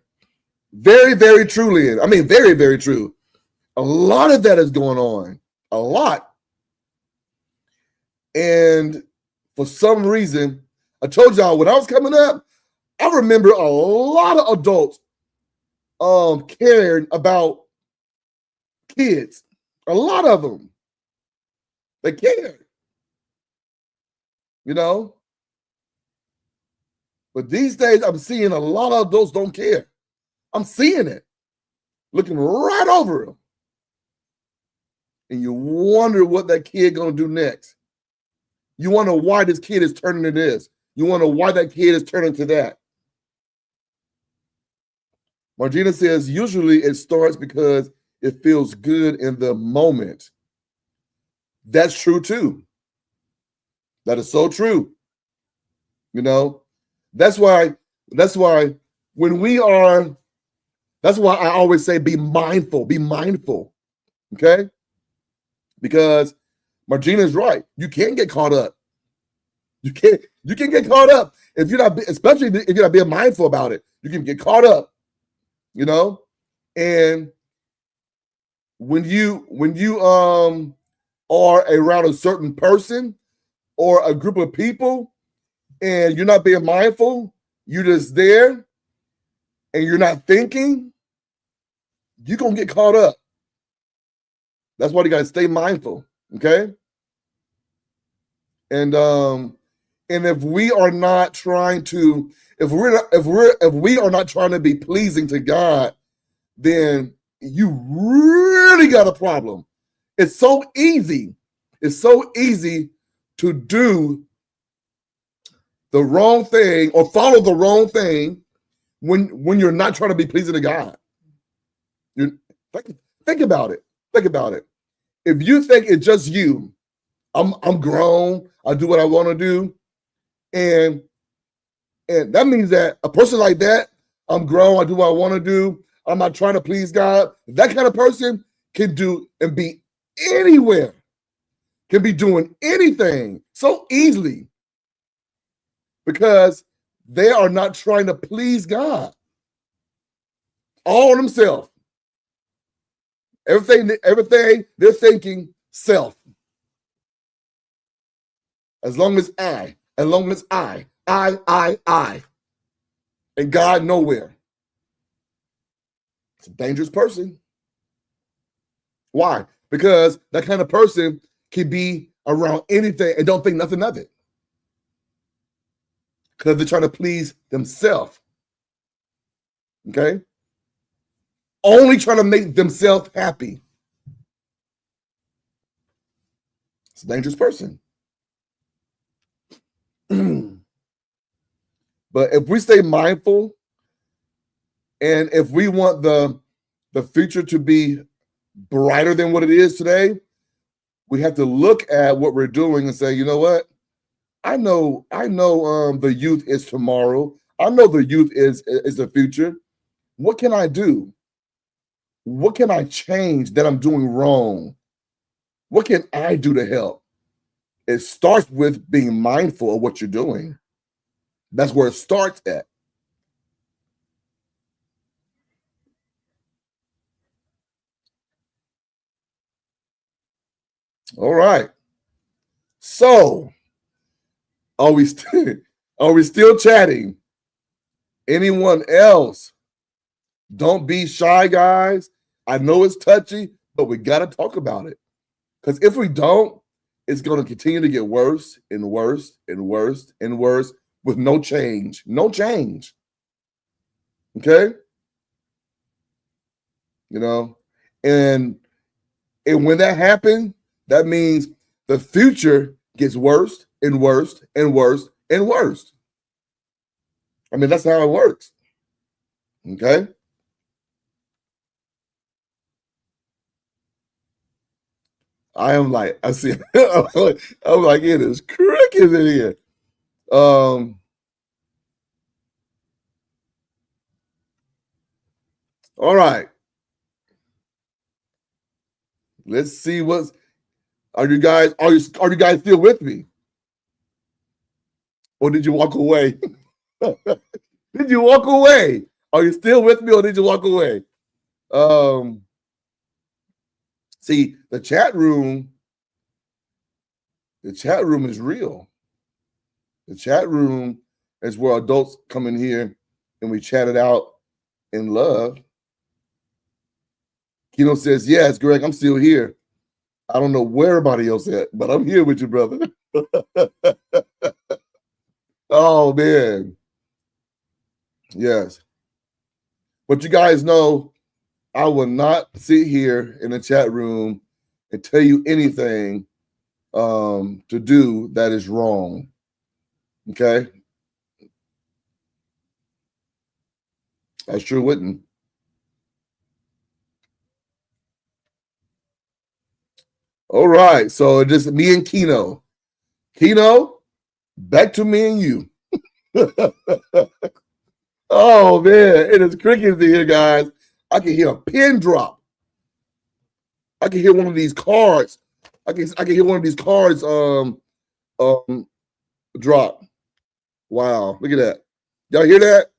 Very, very true, Lynn. I mean, very, very true. A lot of that is going on. A lot. And for some reason, I told y'all when I was coming up, I remember a lot of adults caring about kids. A lot of them. They cared. You know? But these days, I'm seeing a lot of adults don't care. I'm seeing it. Looking right over them. And you wonder what that kid gonna do next. You wonder why this kid is turning to this. You wonder why that kid is turning to that. Margina says, usually it starts because it feels good in the moment. That's true too. That is so true. You know, that's why when we are, that's why I always say be mindful. Okay? Because Margina is right. You can get caught up. You can get caught up if you're not, especially if you're not being mindful about it. You can get caught up, you know. And when you are around a certain person or a group of people, and you're not being mindful, you're just there, and you're not thinking, you're gonna get caught up. That's why you gotta stay mindful, okay? And And if we are not trying to, if we are not trying to be pleasing to God, then you really got a problem. It's so easy. It's so easy to do the wrong thing or follow the wrong thing when you're not trying to be pleasing to God. Think about it. Think about it. If you think it's just you, I'm grown, I do what I want to do, and that means that a person like that, I'm grown, I do what I want to do, I'm not trying to please God. That kind of person can do and be anywhere, can be doing anything so easily because they are not trying to please God. All themselves. Everything they're thinking self. As long as I. And God nowhere. It's a dangerous person. Why? Because that kind of person can be around anything and don't think nothing of it. Because they're trying to please themselves. Okay? Only trying to make themselves happy. It's a dangerous person. But if we stay mindful and if we want the future to be brighter than what it is today, we have to look at what we're doing and say, you know what? I know the youth is tomorrow. I know the youth is the future. What can I do? What can I change that I'm doing wrong? What can I do to help? It starts with being mindful of what you're doing. That's where it starts at. All right. So, are we still chatting? Anyone else? Don't be shy, guys. I know it's touchy, but we got to talk about it. Because if we don't, it's going to continue to get worse and worse and worse and worse with no change. No change. Okay? You know? And when that happens, that means the future gets worse and worse and worse and worse. I mean, that's how it works. Okay? I am like, I see, I'm like, it is crickets in here. All right. Let's see are you guys still with me? Or did you walk away? Did you walk away? Are you still with me or did you walk away? See, the chat room is real. The chat room is where adults come in here and we chat it out in love. Keno says, yes, Greg, I'm still here. I don't know where everybody else at, but I'm here with you, brother. Oh, man. Yes. But you guys know, I will not sit here in the chat room and tell you anything to do that is wrong. Okay? I sure wouldn't. All right. So just me and Keno. Keno, back to me and you. Oh, man. It is crickets in here, guys. I can hear a pin drop. I can hear one of these cards. I can hear one of these cards drop. Wow, look at that. Y'all hear that?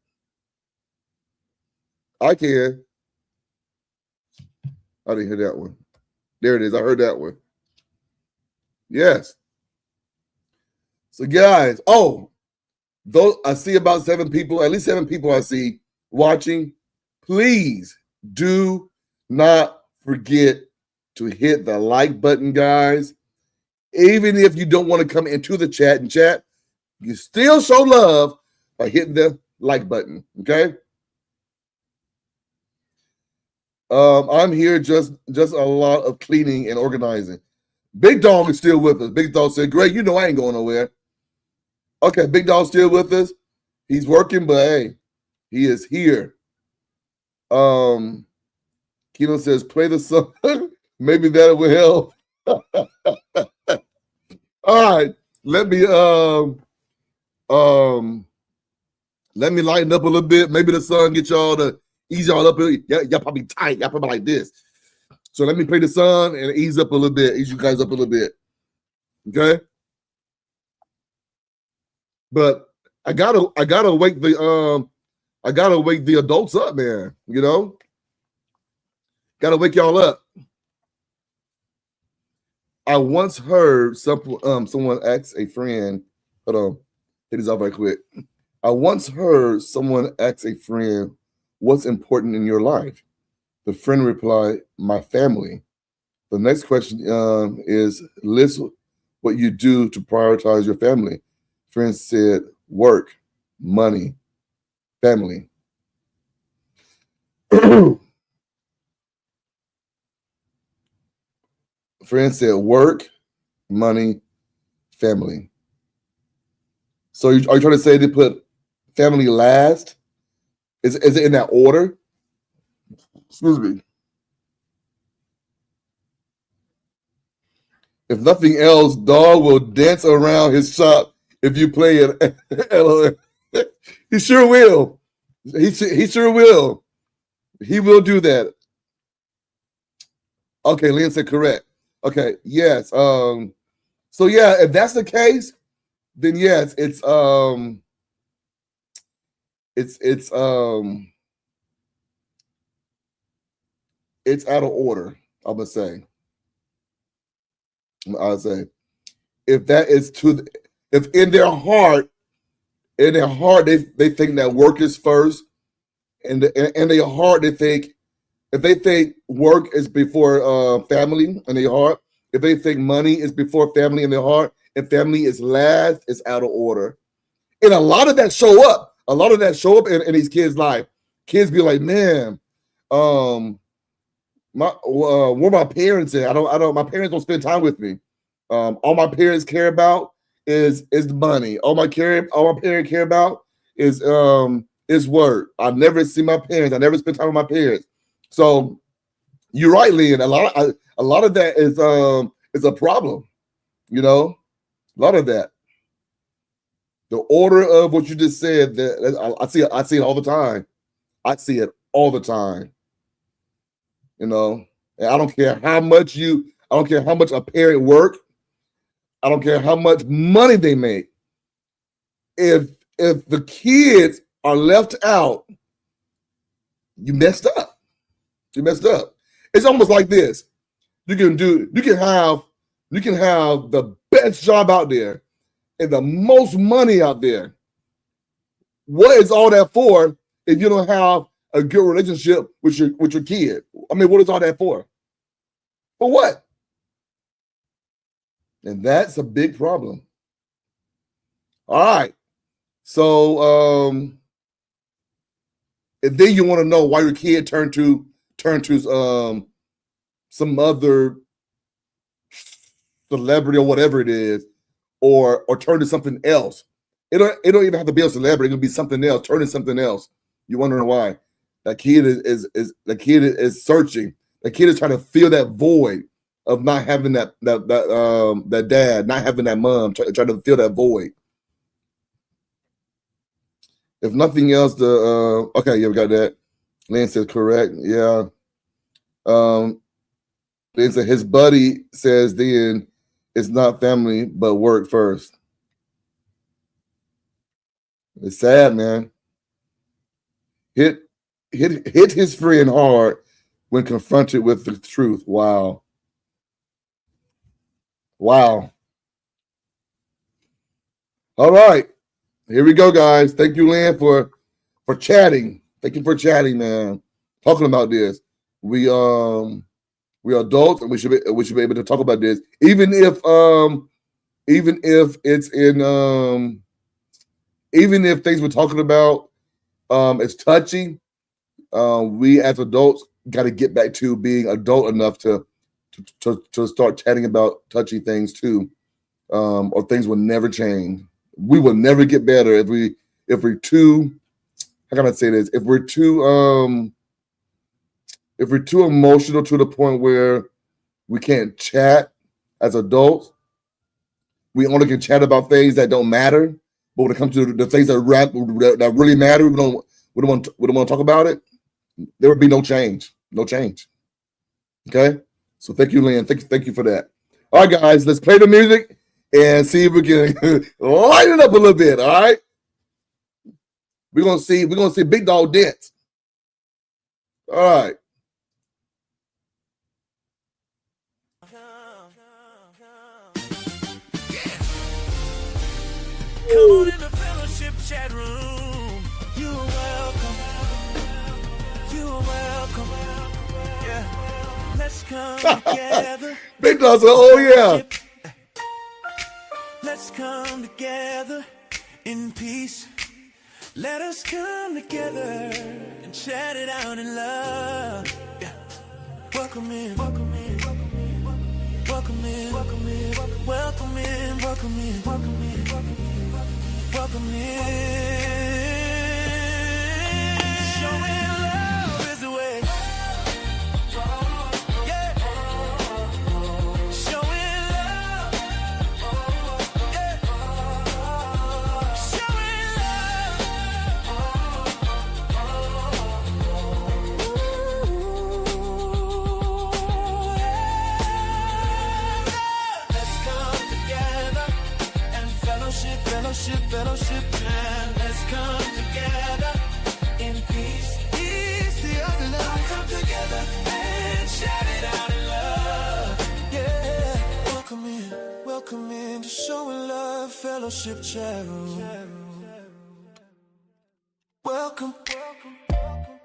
I can. I didn't hear that one. There it is. I heard that one. Yes. So guys, though I see about 7 people, at least 7 people I see watching. Please do not forget to hit the like button, guys. Even if you don't want to come into the chat and chat, You still show love by hitting the like button, okay? I'm here just a lot of cleaning and organizing. Big Dog is still with us. Big Dog said, Greg, you know I ain't going nowhere. Okay, Big Dog's still with us. He's working, but hey, he is here. Keno says, play the song. Maybe that will help. All right, let me lighten up a little bit. Maybe the sun get y'all to ease y'all up. Y'all probably tight. Y'all probably like this. So let me play the sun and ease up a little bit. Ease you guys up a little bit. Okay. But I gotta wake the adults up, man. You know, gotta wake y'all up. I once heard someone ask a friend. Hold on, hit this off right quick. I once heard someone ask a friend, "What's important in your life?" The friend replied, "My family." The next question is, list what you do to prioritize your family. Friend said, work, money, family. Friend said, work, money, family. So are you trying to say they put family last? Is it in that order? Excuse me. If nothing else, Dog will dance around his shop if you play it. He sure will. He sure will. He will do that. Okay, Lynn said correct. Okay, yes. So yeah, if that's the case, then yes, it's out of order, I'm gonna say. I'll say, if that is if in their heart they think that work is first, and in their heart they think, if they think work is before family in their heart, if they think money is before family in their heart, and family is last, it's out of order. And a lot of that show up. A lot of that show up in these kids' life. Kids be like, man, where my parents at? My parents don't spend time with me. All my parents care about is the money. All my parents care about is work. I never see my parents. I never spend time with my parents. So you're right, Lynn. A lot of that is a problem. You know, a lot of that. The order of what you just said, I see it all the time. I see it all the time. You know, and I don't care how much a parent work. I don't care how much money they make. If the kids are left out, you messed up. You messed up. It's almost like this. You can have the best job out there and the most money out there. What is all that for if you don't have a good relationship with your kid? I mean, what is all that for? For what? And that's a big problem. All right. So and then you want to know why your kid turned to some other celebrity or whatever it is, or turn to something else. It don't even have to be a celebrity. It could be something else. Turn to something else. You're wondering why. That kid is searching. The kid is trying to fill that void of not having that dad, not having that mom, trying to fill that void. If nothing else, okay, yeah, we got that. Lynn says correct. Yeah. Lynn said his buddy says then it's not family but work first. It's sad, man. Hit his friend hard when confronted with the truth. Wow. Wow. All right. Here we go, guys. Thank you, Lynn, for chatting. Thank you for chatting, man. Talking about this. We are adults and we should be able to talk about this. Even if it's in even if things we're talking about is touchy, we as adults got to get back to being adult enough to start chatting about touchy things too, or things will never change. We will never get better if we're too. How can I say this? If we're too emotional to the point where we can't chat as adults, we only can chat about things that don't matter. But when it comes to the things that really matter, we don't want to talk about it. There would be no change. No change. Okay. So thank you, Lynn. Thank you for that. All right, guys, let's play the music and see if we can light it up a little bit. All right. We're gonna see Big Dog dance. All right. Come on in the fellowship chat room. You are welcome. You are welcome. Yeah. Let's come together. Big Dog said, oh yeah. Let's come together in peace. Let us come together and chat it out in love. Yeah. Welcome in. Welcome in. Welcome in. Welcome in. Welcome in. Welcome in. Welcome in. Welcome in. Welcome in. Showing love is the way. Yeah. Showing love. Yeah. Showing love. Ooh, yeah. Let's come together and fellowship, man. Let's come together in peace. Peace, the other love. Come together and shout it out in love. Yeah. Welcome in to Showing Love Fellowship Chat Room. Welcome.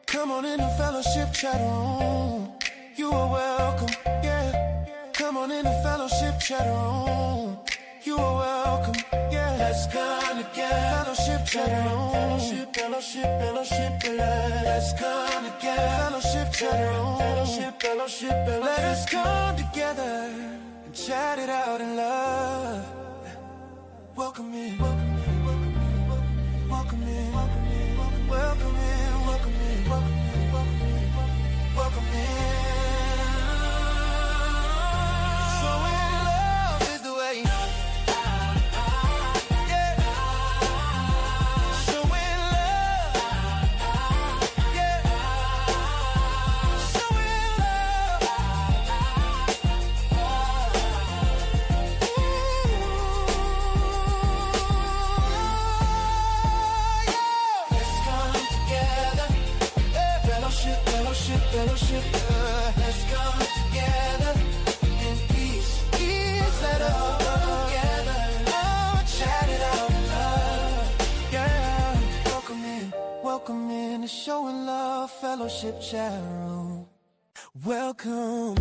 Come on in the fellowship chat room. You are welcome. Yeah. Come on in the fellowship chat room. You are welcome. Yeah. Let's come together. Fellowship chat room. Fellowship. Let's come together. Fellowship chat room. Fellowship. Let us come together and chat it out in love. Welcome in. Welcome in. Welcome in. Welcome in. Welcome in. Welcome in. Welcome in. Welcome in. Showing love is the way. Yeah. Showing love. Yeah. Showing love. Let's come together. Fellowship. Let's come together in peace. Let us come together. Chat it out in love. Yeah. Welcome in to Showing Love Fellowship Chat Room. Welcome.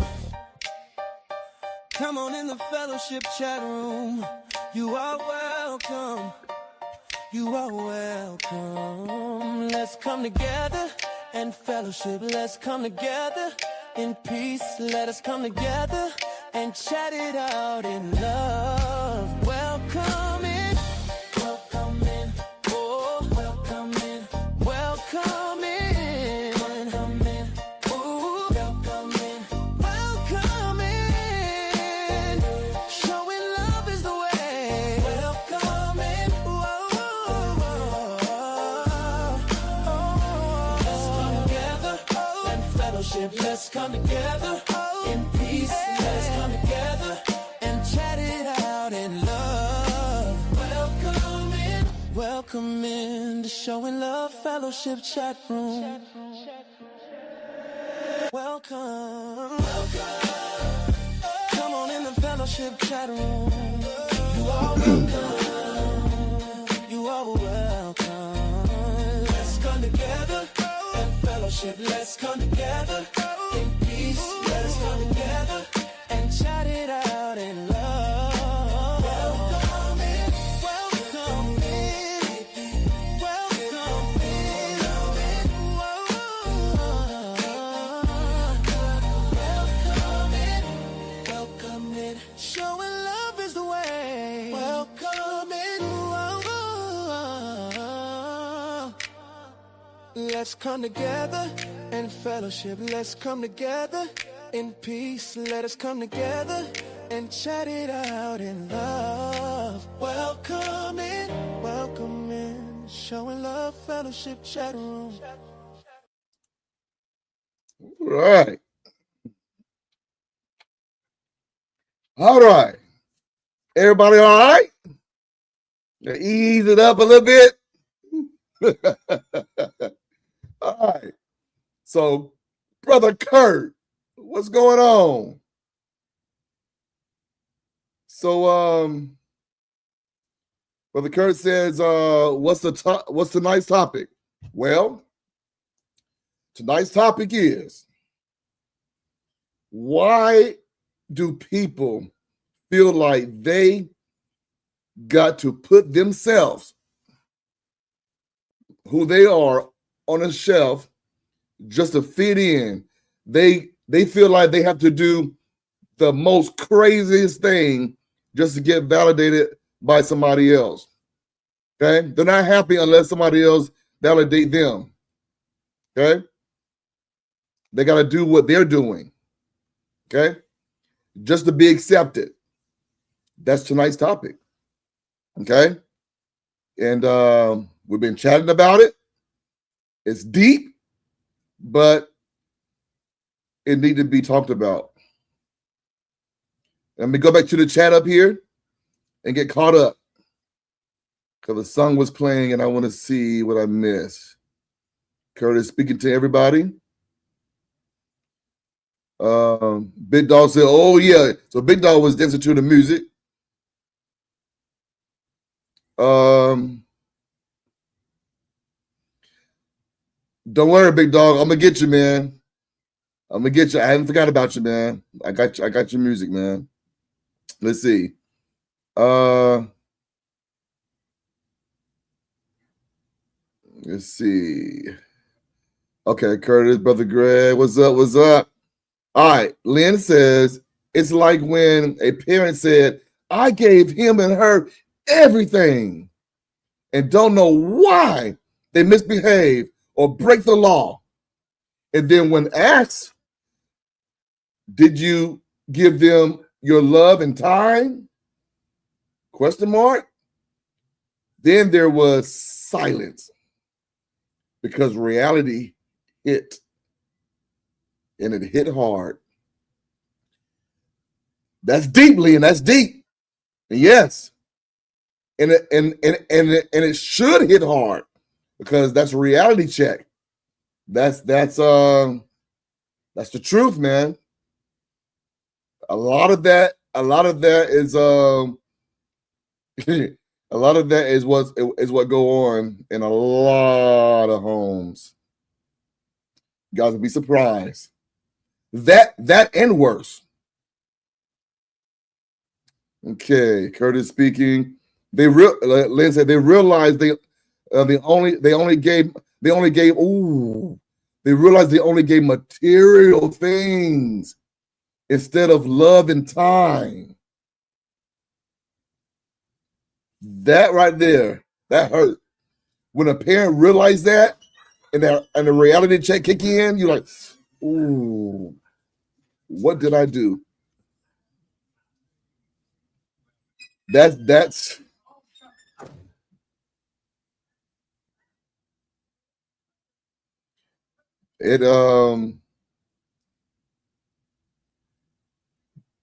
Come on in the fellowship chat room. You are welcome. You are welcome. Let's come together and fellowship. Let's come together in peace. Let us come together and chat it out in love. Welcome in. Welcome in. Oh, welcome in. Welcome in. Welcome in. Ooh, welcome in. Welcome in. Showing love is the way. Welcome in. Whoa, whoa, whoa. Let's come together and fellowship. Let's come together in peace. Let's come together and chat it out in love. Welcome in. Welcome in to Showing Love Fellowship Chat Room. Welcome. Come on in the fellowship chat room. You are welcome. You are welcome. Let's come together and fellowship. Let's come together in peace. Let's come together and chat it out in love. Welcome in. Welcome in. Let's come together in fellowship. Let's come together in peace. Let us come together and chat it out in love. Welcome in, showing love, fellowship, chat room. Right. All right. Everybody all right? Ease it up a little bit. All right. So, Brother Kurt, what's going on? So, Brother Kurt says, what's tonight's topic? Well, tonight's topic is, why do people feel like they got to put themselves, who they are, on a shelf just to fit in? They feel like they have to do the most craziest thing just to get validated by somebody else. Okay? They're not happy unless somebody else validate them. Okay? They got to do what they're doing. Okay? Just to be accepted. That's tonight's topic. Okay? And we've been chatting about it. It's deep, but it needs to be talked about. Let me go back to the chat up here and get caught up, because the song was playing and I want to see what I missed. Curtis speaking to everybody. Big Dog said, oh yeah. So Big Dog was dancing to the music. Don't worry, Big Dog. I'm gonna get you, man. I'm gonna get you. I haven't forgot about you, man. I got your music, man. Let's see. Let's see. Okay, Curtis, Brother Greg, what's up? What's up? All right. Lynn says, it's like when a parent said, I gave him and her everything and don't know why they misbehave or break the law. And then when asked, did you give them your love and time? Question mark. Then there was silence, because reality hit, and it hit hard. That's deeply, and that's deep. And yes. And it should hit hard, because that's a reality check. That's the truth, man. A lot of that is a lot of that is what go on in a lot of homes. You guys will be surprised. That and worse. Okay, Curtis speaking. Lynn said they realized they only gave material things instead of love and time. That right there, that hurt. When a parent realized that, and the reality check kick in, you're like, ooh, what did I do? That's it.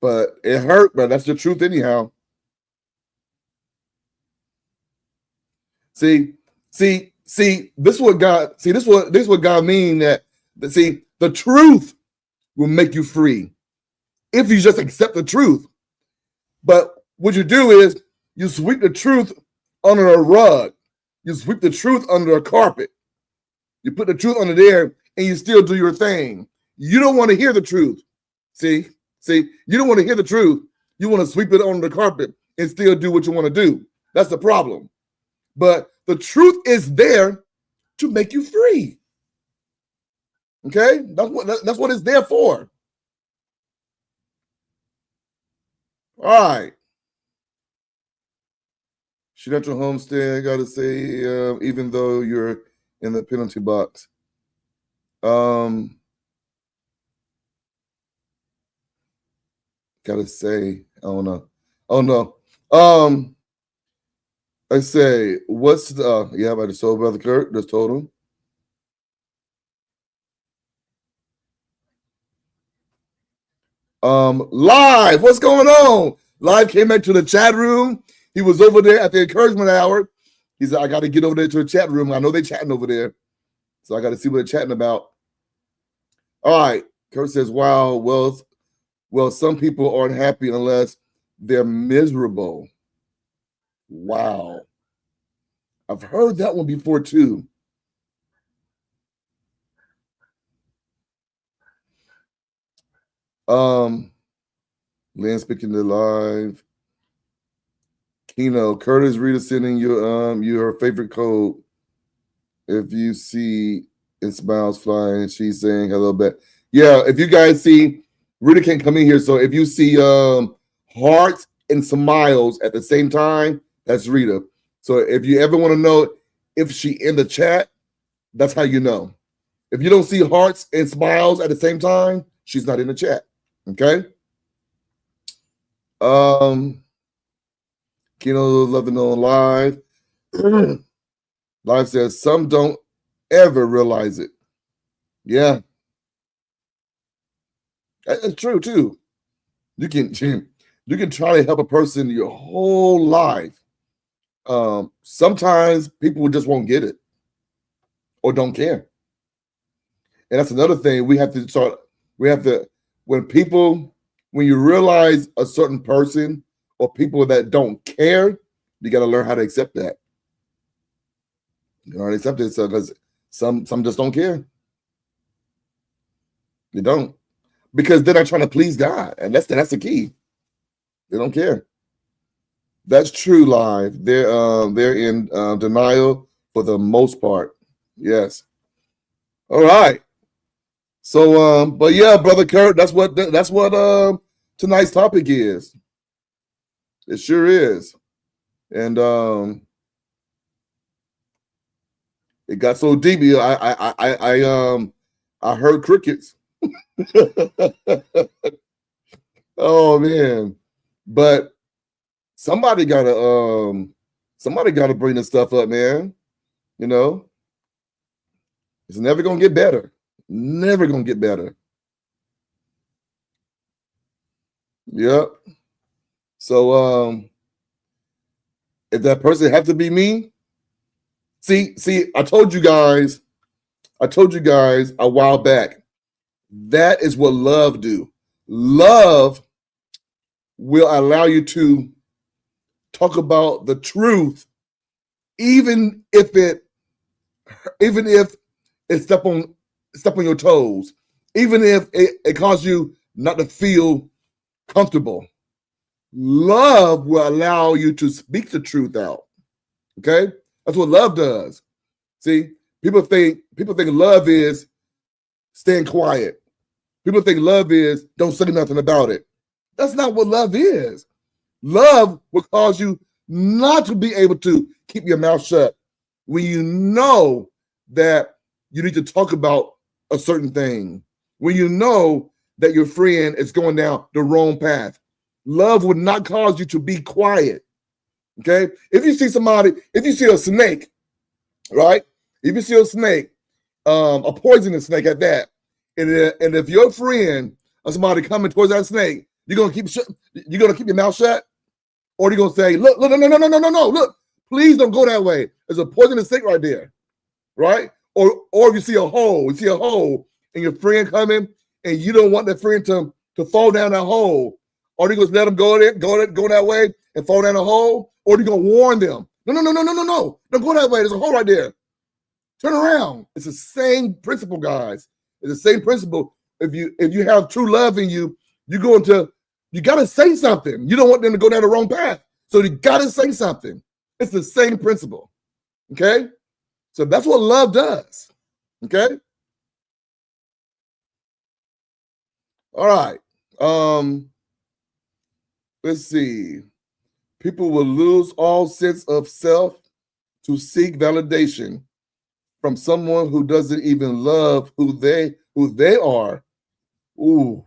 But it hurt, but that's the truth anyhow. See, this is what God mean that the truth will make you free if you just accept the truth. But what you do is you sweep the truth under a rug. You sweep the truth under a carpet. You put the truth under there and you still do your thing. You don't want to hear the truth. See, you don't want to hear the truth. You want to sweep it under the carpet and still do what you want to do. That's the problem. But the truth is there to make you free. Okay? That's what it's there for. All right. Shinacho Homestead, I got to say, even though you're in the penalty box. Gotta say, I don't know. Oh no. I say, what's the yeah, I just told Brother Kurt, just told him. Live, what's going on? Live came back to the chat room. He was over there at the encouragement hour. He said, I got to get over there to the chat room. I know they're chatting over there. So I got to see what they're chatting about. All right. Kurt says, wow, well, some people aren't happy unless they're miserable. Wow. I've heard that one before too. Lynn speaking to live. Keno, Curtis Rita sending you her favorite code. If you see and smiles flying, she's saying hello back. Yeah, if you guys see, Rita can't come in here. So if you see hearts and smiles at the same time, that's Rita. So if you ever want to know if she in the chat, that's how you know. If you don't see hearts and smiles at the same time, she's not in the chat. Okay. Keno love to know live. Live says some don't ever realize it. Yeah. That's true too. You can try to help a person your whole life. Sometimes people just won't get it or don't care. And that's another thing we have to start. We have to, when you realize a certain person or people that don't care, you got to learn how to accept that. You know, accept it because some just don't care. They don't, because they're not trying to please God, and that's the key. They don't care. That's true. Live, they're in denial for the most part. Yes. All right. So, but yeah, Brother Kurt, that's what tonight's topic is. It sure is, and it got so deep. I heard crickets. Oh man, but somebody gotta bring this stuff up, man. You know, it's never gonna get better. Never gonna get better. Yep. So if that person have to be me, see, I told you guys a while back. That is what love do. Love will allow you to talk about the truth, even if it step on your toes, even if it causes you not to feel comfortable. Love will allow you to speak the truth out. Okay, that's what love does. See, people think love is staying quiet. People think love is don't say nothing about it. That's not what love is. Love will cause you not to be able to keep your mouth shut when you know that you need to talk about a certain thing, when you know that your friend is going down the wrong path. Love would not cause you to be quiet. Okay? If you see a snake, right? If you see a snake, a poisonous snake at that, and if your friend or somebody coming towards that snake, you're gonna keep your mouth shut, or you're gonna say, look, no, look, please don't go that way. There's a poisonous snake right there, right? Or if you see a hole, and your friend coming, and you don't want that friend to fall down that hole, or you gonna let them go that way and fall down the hole, or you gonna warn them, no, don't go that way. There's a hole right there. Turn around. It's the same principle, guys. It's the same principle. If you have true love in you, you gotta say something. You don't want them to go down the wrong path, so you gotta say something. It's the same principle. Okay, so that's what love does. Okay. All right. Let's see. People will lose all sense of self to seek validation from someone who doesn't even love who they are. Ooh,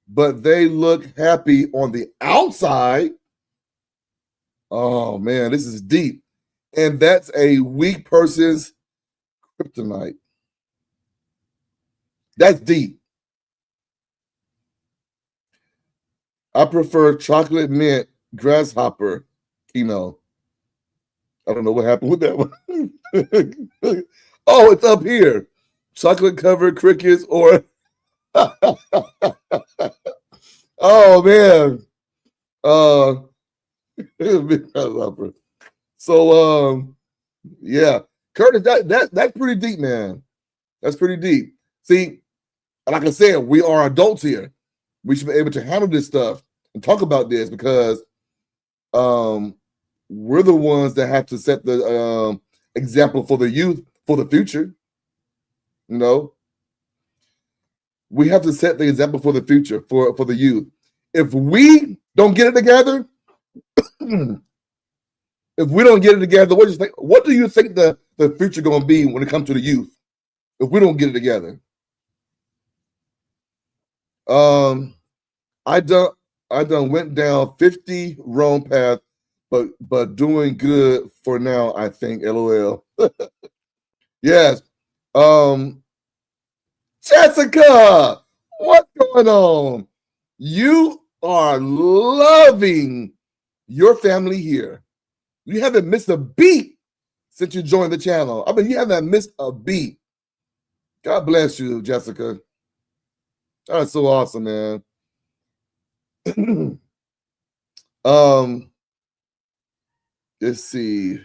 but they look happy on the outside. Oh man, this is deep. And that's a weak person's kryptonite. That's deep. I prefer chocolate mint grasshopper chemo. I don't know what happened with that one. Oh, it's up here. Chocolate covered crickets or oh man. Grasshopper. So yeah. Curtis, that's pretty deep, man. That's pretty deep. See, like I said, we are adults here. We should be able to handle this stuff and talk about this because we're the ones that have to set the example for the youth for the future. You know, we have to set the example for the future for the youth. If we don't get it together, if we don't get it together, what do you think the future going to be when it comes to the youth? If we don't get it together, I done went down 50 wrong path, but doing good for now, I think. LOL. Yes. Jessica, what's going on? You are loving your family here. You haven't missed a beat since you joined the channel. I mean, you haven't missed a beat. God bless you, Jessica. That's so awesome, man. Let's see.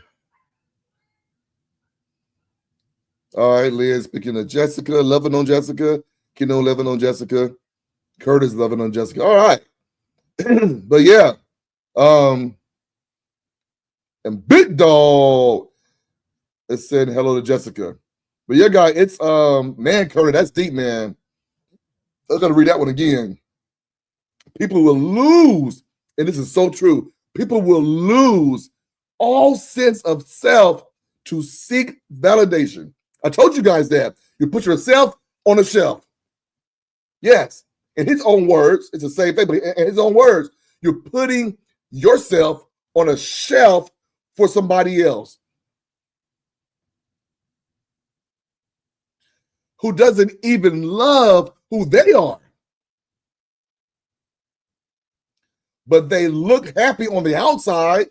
All right, Liz, speaking of Jessica, loving on Jessica, Kino loving on Jessica, Curtis loving on Jessica. All right. But yeah. And Big Dog is saying hello to Jessica. But yeah, guy, it's man, Curtis, that's deep, man. I gotta read that one again. People will lose, and this is so true. People will lose all sense of self to seek validation. I told you guys that. You put yourself on a shelf. Yes, in his own words, it's the same thing, but in his own words, you're putting yourself on a shelf for somebody else who doesn't even love who they are. But they look happy on the outside.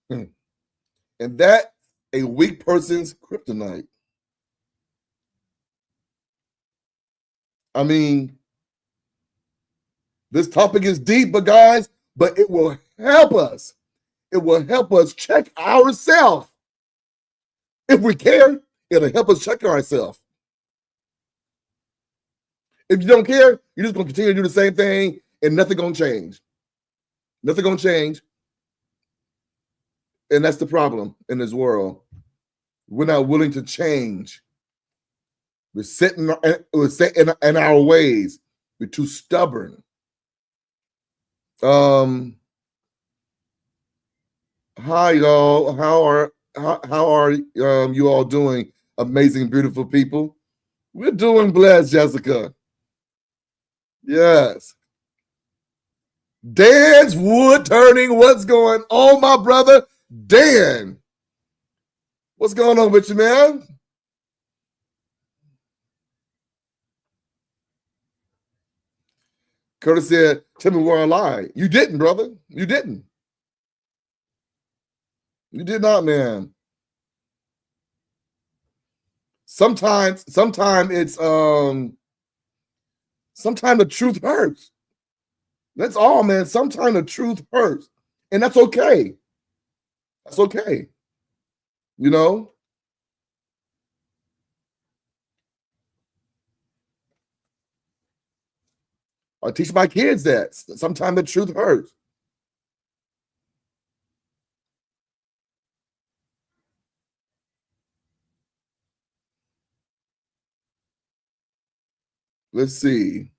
And that's a weak person's kryptonite. I mean, this topic is deep, but guys, it will help us. It will help us check ourselves. If we care, it'll help us check ourselves. If you don't care, you're just going to continue to do the same thing and nothing going to change. Nothing going to change. And that's the problem in this world. We're not willing to change. We're set in our ways. We're too stubborn. Hi y'all. How are you all doing? Amazing, beautiful people. We're doing blessed, Jessica. Yes. Dan's wood turning. What's going on, my brother? Dan. What's going on with you, man? Curtis said, tell me where I lied. You didn't, brother. You didn't. You did not, man. Sometimes it's sometimes the truth hurts. That's all, man. Sometimes the truth hurts. And that's okay. That's okay. You know? I teach my kids that. Sometimes the truth hurts. Let's see.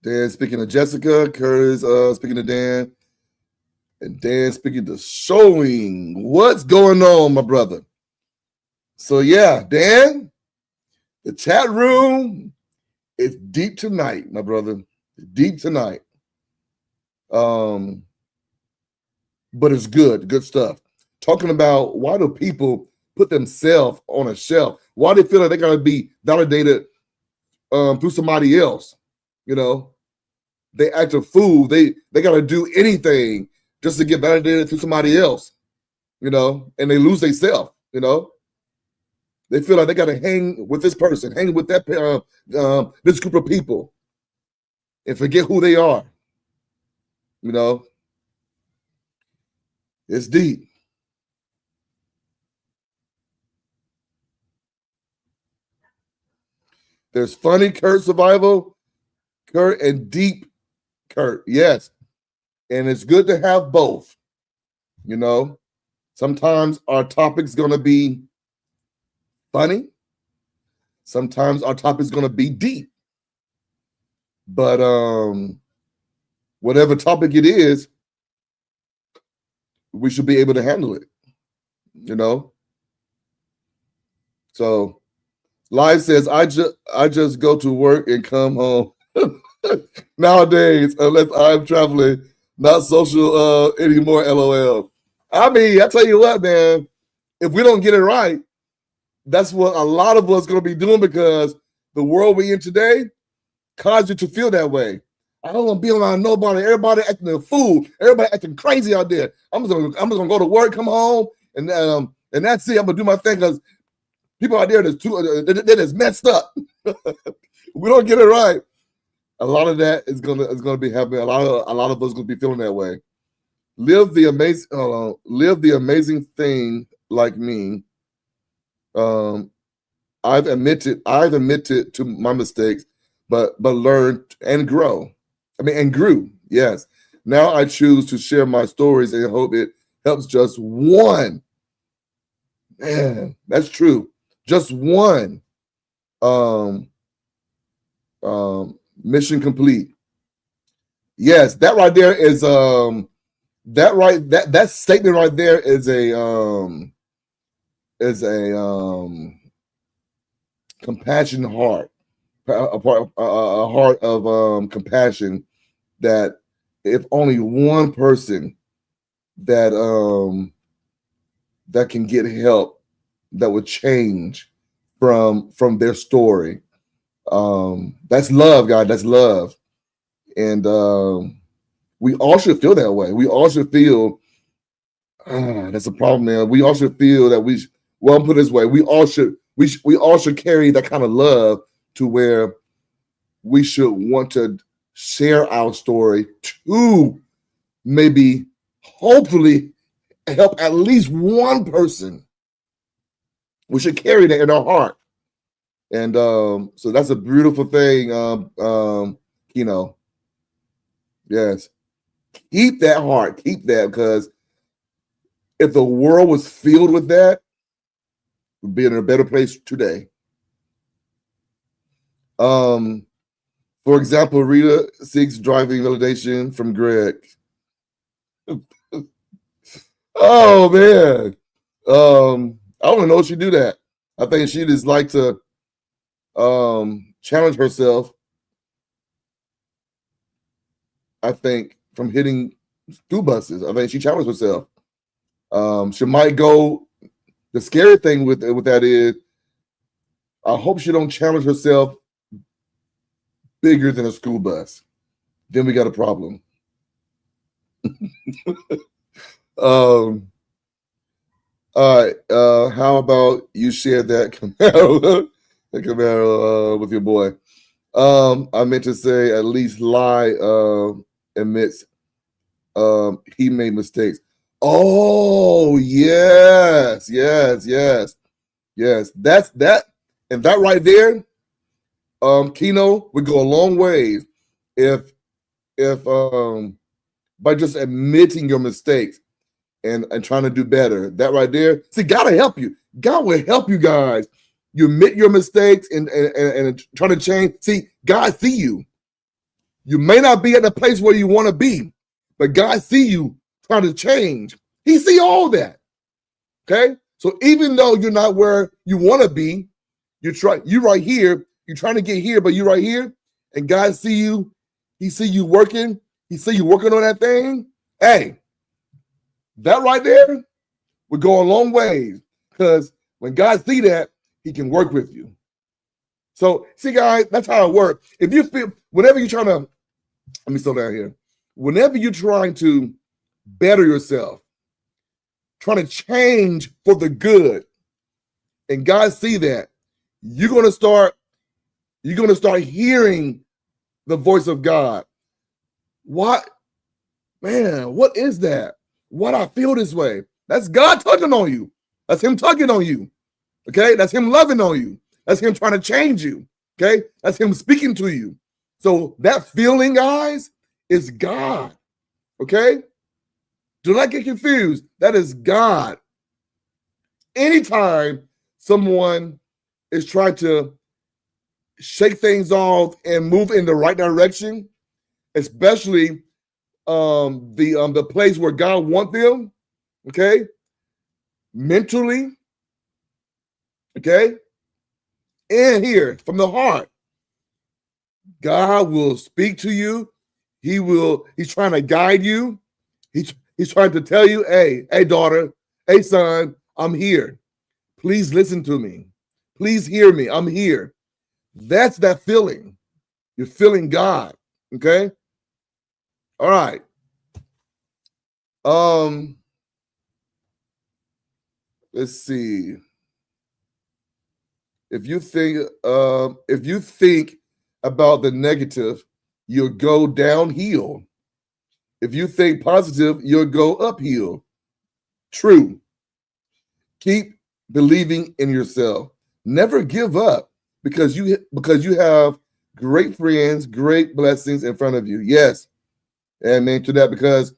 Dan speaking to Jessica, Curtis speaking to Dan. And Dan speaking to showing what's going on, my brother. So yeah, Dan, the chat room is deep tonight, my brother. Deep tonight. But it's good stuff. Talking about why do people put themselves on a shelf? Why they feel like they gotta be validated through somebody else? You know, they act a fool. They gotta do anything just to get validated through somebody else. You know, and they lose themselves. You know, they feel like they gotta hang with this person, hang with that this group of people, and forget who they are. You know, it's deep. There's funny Kurt survival, Kurt, and deep Kurt. Yes. And it's good to have both. You know, sometimes our topic's going to be funny. Sometimes our topic's going to be deep. But whatever topic it is, we should be able to handle it. You know? So Live says, I just go to work and come home. Nowadays, unless I'm traveling, not social anymore, LOL. I mean, I tell you what, man, if we don't get it right, that's what a lot of us going to be doing, because the world we in today causes you to feel that way. I don't want to be around nobody. Everybody acting a fool. Everybody acting crazy out there. I'm just gonna go to work, come home, and that's it. I'm gonna do my thing, because people out there that is messed up. We don't get it right. A lot of that is gonna be happening. A lot of us gonna be feeling that way. Live the amazing thing like me. I've admitted to my mistakes, but learned and grow. And grew. Yes. Now I choose to share my stories and hope it helps just one. Man, that's true. Just one. Mission complete. Yes, that right there is that statement right there is a compassion heart, a heart of compassion, that if only one person that can get help, that would change from their story. That's love, God. That's love. And we all should feel that way. We all should feel that's a problem, man. We all should feel that I'll put it this way. We all should carry that kind of love to where we should want to share our story to maybe, hopefully, help at least one person. We should carry that in our heart. And so that's a beautiful thing, Kino. Yes. Keep that heart. Keep that, because if the world was filled with that, we'd be in a better place today. For example, Rita seeks driving validation from Greg. Oh, man. I don't know if she'd do that. I think she'd just like to challenge herself, I think, from hitting school buses. I think she challenged herself. She might go. The scary thing with that is, I hope she don't challenge herself bigger than a school bus. Then we got a problem. All right. How about you share that Camaro with your boy? I meant to say, at least Lie admits he made mistakes. Oh, yes. That's that, and that right there, Kino, would go a long ways if by just admitting your mistakes and trying to do better. That right there. See, God will help you. God will help you guys. You admit your mistakes and try to change. See, God see you. You may not be at the place where you want to be, but God see you trying to change. He see all that. Okay? So even though you're not where you want to be, you right here, you're trying to get here, but you right here, and God see you, he see you working, he see you working on that thing. Hey, that right there would go a long way, because when God see that, he can work with you. So see, guys, that's how it works. If you feel, whenever you're trying to, let me slow down here. Whenever you're trying to better yourself, trying to change for the good, and God see that, you're gonna start hearing the voice of God. What, man, what is that? Why do I feel this way? That's God tugging on you. That's him tugging on you. Okay, that's him loving on you. That's him trying to change you. Okay, that's him speaking to you. So that feeling, guys, is God. Okay, do not get confused. That is God. Anytime someone is trying to shake things off and move in the right direction, especially the place where God wants them, okay, mentally, okay, and here from the heart, God will speak to you. He's trying to guide you. He's trying to tell you, hey, daughter, hey, son, I'm here. Please listen to me. Please hear me. I'm here. That's that feeling. You're feeling God. Okay. All right. Let's see. If you think about the negative, you'll go downhill. If you think positive, you'll go uphill. True. Keep believing in yourself. Never give up, because you have great friends, great blessings in front of you. Yes. Amen to that, because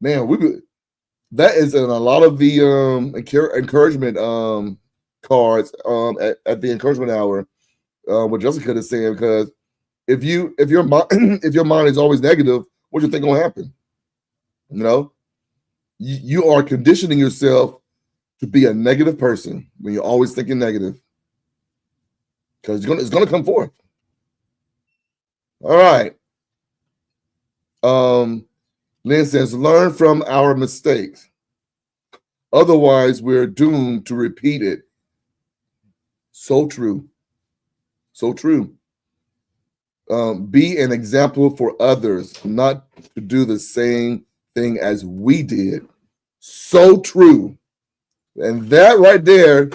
man, that is in a lot of the encouragement cards at the encouragement hour, what Jessica is saying, because if your mind is always negative, what do you think gonna happen? You know, you are conditioning yourself to be a negative person when you're always thinking negative, because it's gonna come forth. All right. Lynn says, learn from our mistakes. Otherwise, we're doomed to repeat it. So true. So true. Be an example for others, not to do the same thing as we did. So true. And that right there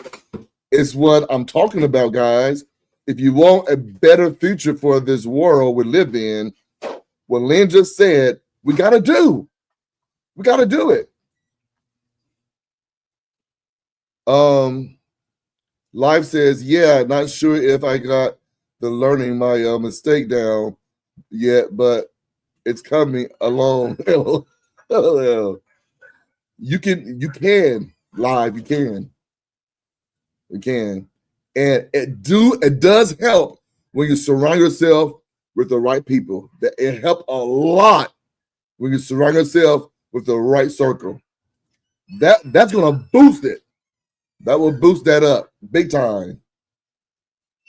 is what I'm talking about, guys. If you want a better future for this world we live in, what Lynn just said, we got to do. We got to do it. Life says, yeah, not sure if I got the learning my mistake down yet, but it's coming along. You can live, you can. And it does help when you surround yourself with the right people. That it helps a lot when you surround yourself with the right circle. That's gonna boost it. That will boost that up big time.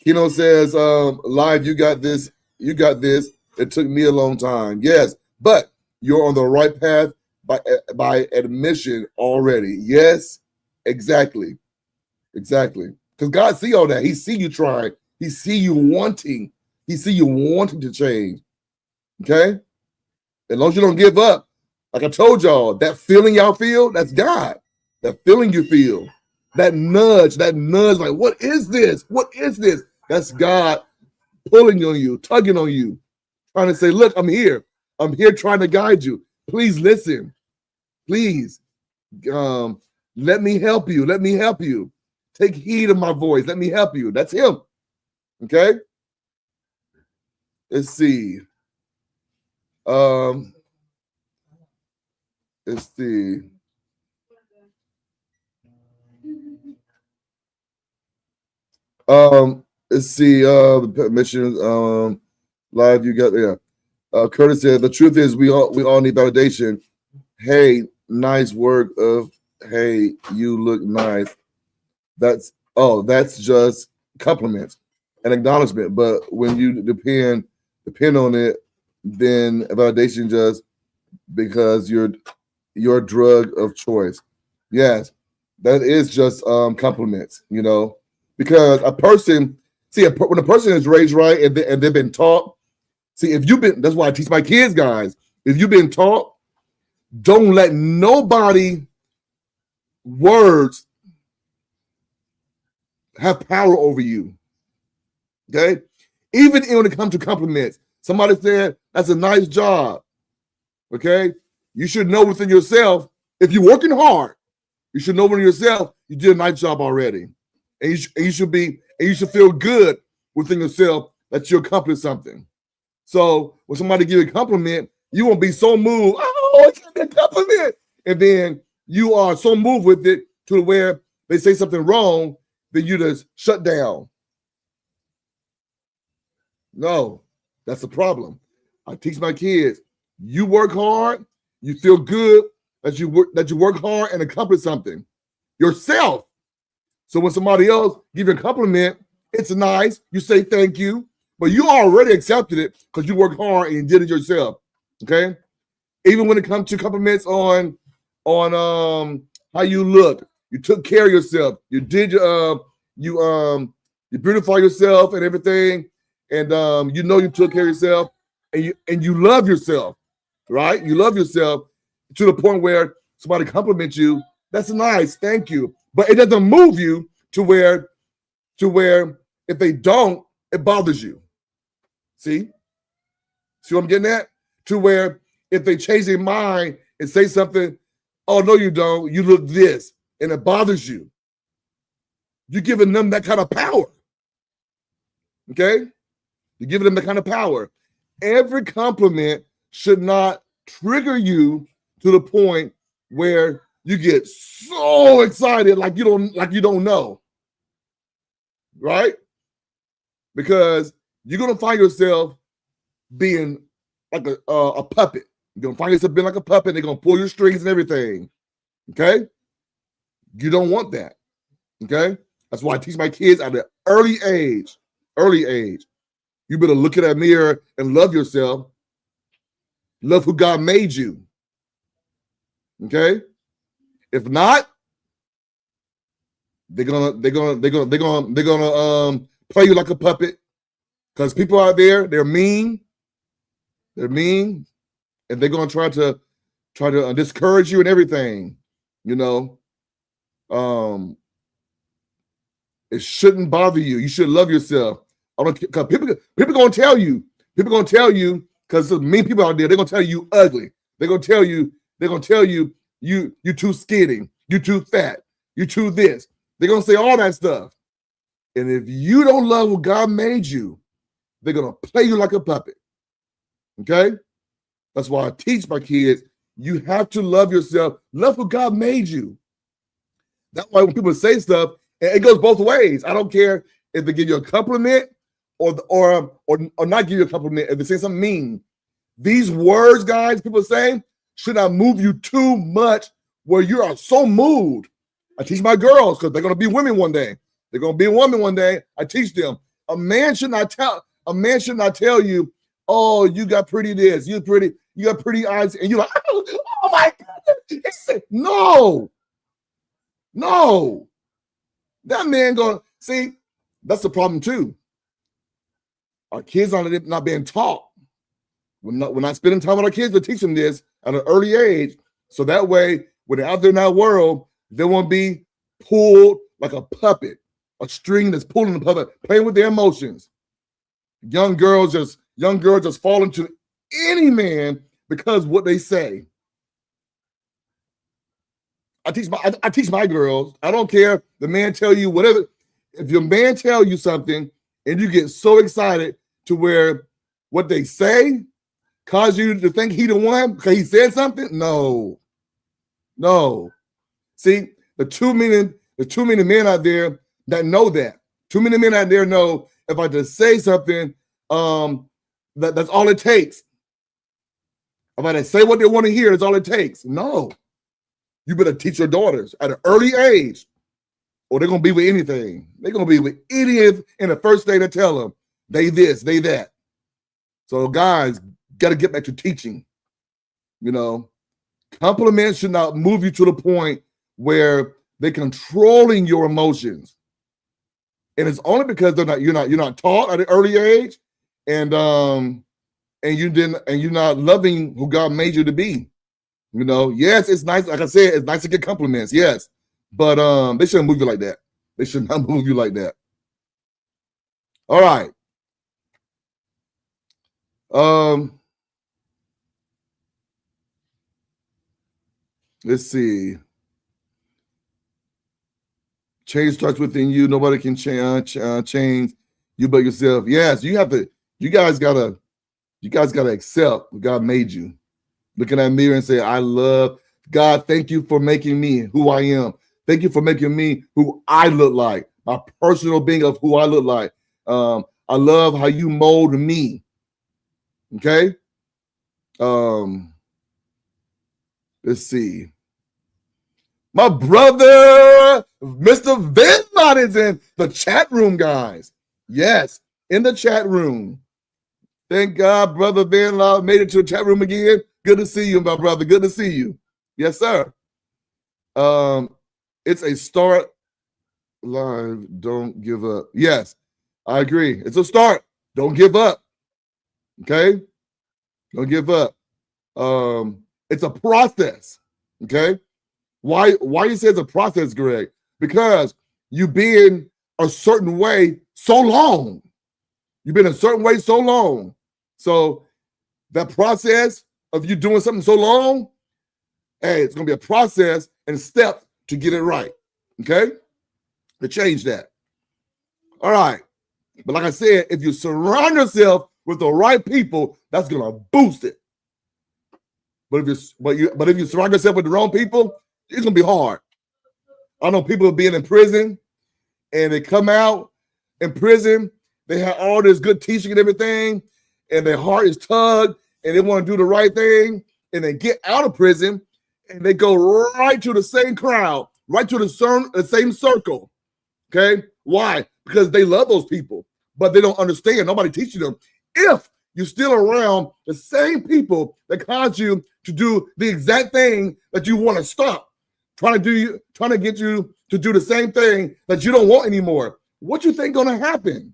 Keno says, live, you got this. You got this. It took me a long time. Yes, but you're on the right path by admission already. Yes, exactly. Because God see all that. He see you trying. He see you wanting. He see you wanting to change. Okay? As long as you don't give up, like I told y'all, that feeling y'all feel, that's God. That feeling you feel, that nudge, like, what is this? What is this? That's God pulling on you, tugging on you, trying to say, look, I'm here. I'm here trying to guide you. Please listen. Please. Let me help you. Let me help you. Take heed of my voice. Let me help you. That's him. Okay? Let's see. Let's see. Let's see. The permission. Live. You got, yeah. Curtis said the truth is we all need validation. hey, nice work of, hey, you look nice. That's just compliments and acknowledgement. But when you depend on it, then validation just because you're your drug of choice. Yes, that is just compliments, because a person, when a person is raised right and they've been taught, if you've been, that's why I teach my kids, guys, if you've been taught, don't let nobody words have power over you. Okay? Even when it comes to compliments, somebody said, that's a nice job. Okay? You should know within yourself, if you're working hard, you should know within yourself, you did a nice job already. And you should feel good within yourself that you accomplished something. So when somebody give you a compliment, you won't be so moved, oh, it's a compliment. And then you are so moved with it to where they say something wrong, then you just shut down. No, that's the problem. I teach my kids, you work hard, you feel good that you work hard and accomplish something yourself. So when somebody else give you a compliment, it's nice, you say thank you, but you already accepted it because you worked hard and you did it yourself. Okay? Even when it comes to compliments on how you look, you took care of yourself, you did you beautify yourself and everything, and you took care of yourself, and you love yourself, right? You love yourself to the point where somebody compliments you. That's nice, thank you. But it doesn't move you to where if they don't, it bothers you. See what I'm getting at? To where if they change their mind and say something, oh no, you don't. You look this, and it bothers you. You're giving them that kind of power. Okay? You're giving them that kind of power. Every compliment should not trigger you to the point where you get so excited like you don't know. Right? Because you're gonna find yourself being like a puppet. You're gonna find yourself being like a puppet. They're gonna pull your strings and everything. Okay? You don't want that. Okay? That's why I teach my kids at an early age. You better look in that mirror and love yourself. Love who God made you. Okay? If not, they're gonna play you like a puppet. Because people out there, they're mean. They're mean, and they're gonna try to discourage you and everything. It shouldn't bother you. You should love yourself. Because people gonna tell you. People gonna tell you because mean people out there. They're gonna tell you ugly. They're gonna tell you you too skinny. You too fat. You too this. They're gonna say all that stuff. And if you don't love what God made you, they're gonna play you like a puppet. Okay? That's why I teach my kids, you have to love yourself. Love who God made you. That's why when people say stuff, and it goes both ways. I don't care if they give you a compliment or not give you a compliment, if they say something mean. These words, guys, people say, should not move you too much where you are so moved. I teach my girls because they're going to be women one day. They're going to be a woman one day. I teach them. A man should not tell you, oh, you got pretty this, you got pretty eyes, and you're like, oh my God. No. That man gonna see, that's the problem too. Our kids are not being taught. We're not spending time with our kids to teach them this at an early age. So that way, when they're out there in that world, they won't be pulled like a puppet, a string that's pulling the puppet, playing with their emotions. Young girls just fall into any man because what they say. I teach my girls. I don't care. The man tell you whatever. If your man tell you something and you get so excited to where what they say cause you to think he the one because he said something, no. See, the too many men out there that know that. Too many men out there know if I just say something, that's all it takes. If they say what they want to hear, that's all it takes. No. You better teach your daughters at an early age, or they're going to be with anything. They're going to be with idiots in the first day to tell them they this, they that. So guys, got to get back to teaching. You know, compliments should not move you to the point where they're controlling your emotions. And it's only because you're not taught at an early age, and you're not loving who God made you to be. You know, yes, it's nice. Like I said, it's nice to get compliments, yes, but they shouldn't move you like that. They should not move you like that. All right. Let's see. Change starts within you. Nobody can change you but yourself. Yes, you have to. You guys gotta accept what God made you. Look in that mirror and say, I love God. Thank you for making me who I am. Thank you for making me who I look like, my personal being of who I look like. I love how you mold me. Okay. Let's see. My brother, Mr. Venlot, is in the chat room, guys. Yes, in the chat room. Thank God, Brother Venlot made it to the chat room again. Good to see you, my brother. Good to see you. Yes, sir. It's a start live. Don't give up. Yes, I agree. It's a start. Don't give up. Okay? Don't give up. It's a process. Okay? Why you say it's a process, Greg? Because you've been a certain way so long. You've been a certain way so long. So that process of you doing something so long, hey, it's going to be a process and steps to get it right. Okay? To change that. All right. But like I said, if you surround yourself with the right people, that's going to boost it. But if you surround yourself with the wrong people, it's going to be hard. I know people being in prison and they come out in prison, they have all this good teaching and everything, and their heart is tugged and they want to do the right thing, and they get out of prison and they go right to the same crowd, right to the same circle. Okay? Why? Because they love those people, but they don't understand. Nobody teaches them. If you're still around the same people that cause you to do the exact thing that you want to stop, trying to get you to do the same thing that you don't want anymore, what you think gonna happen?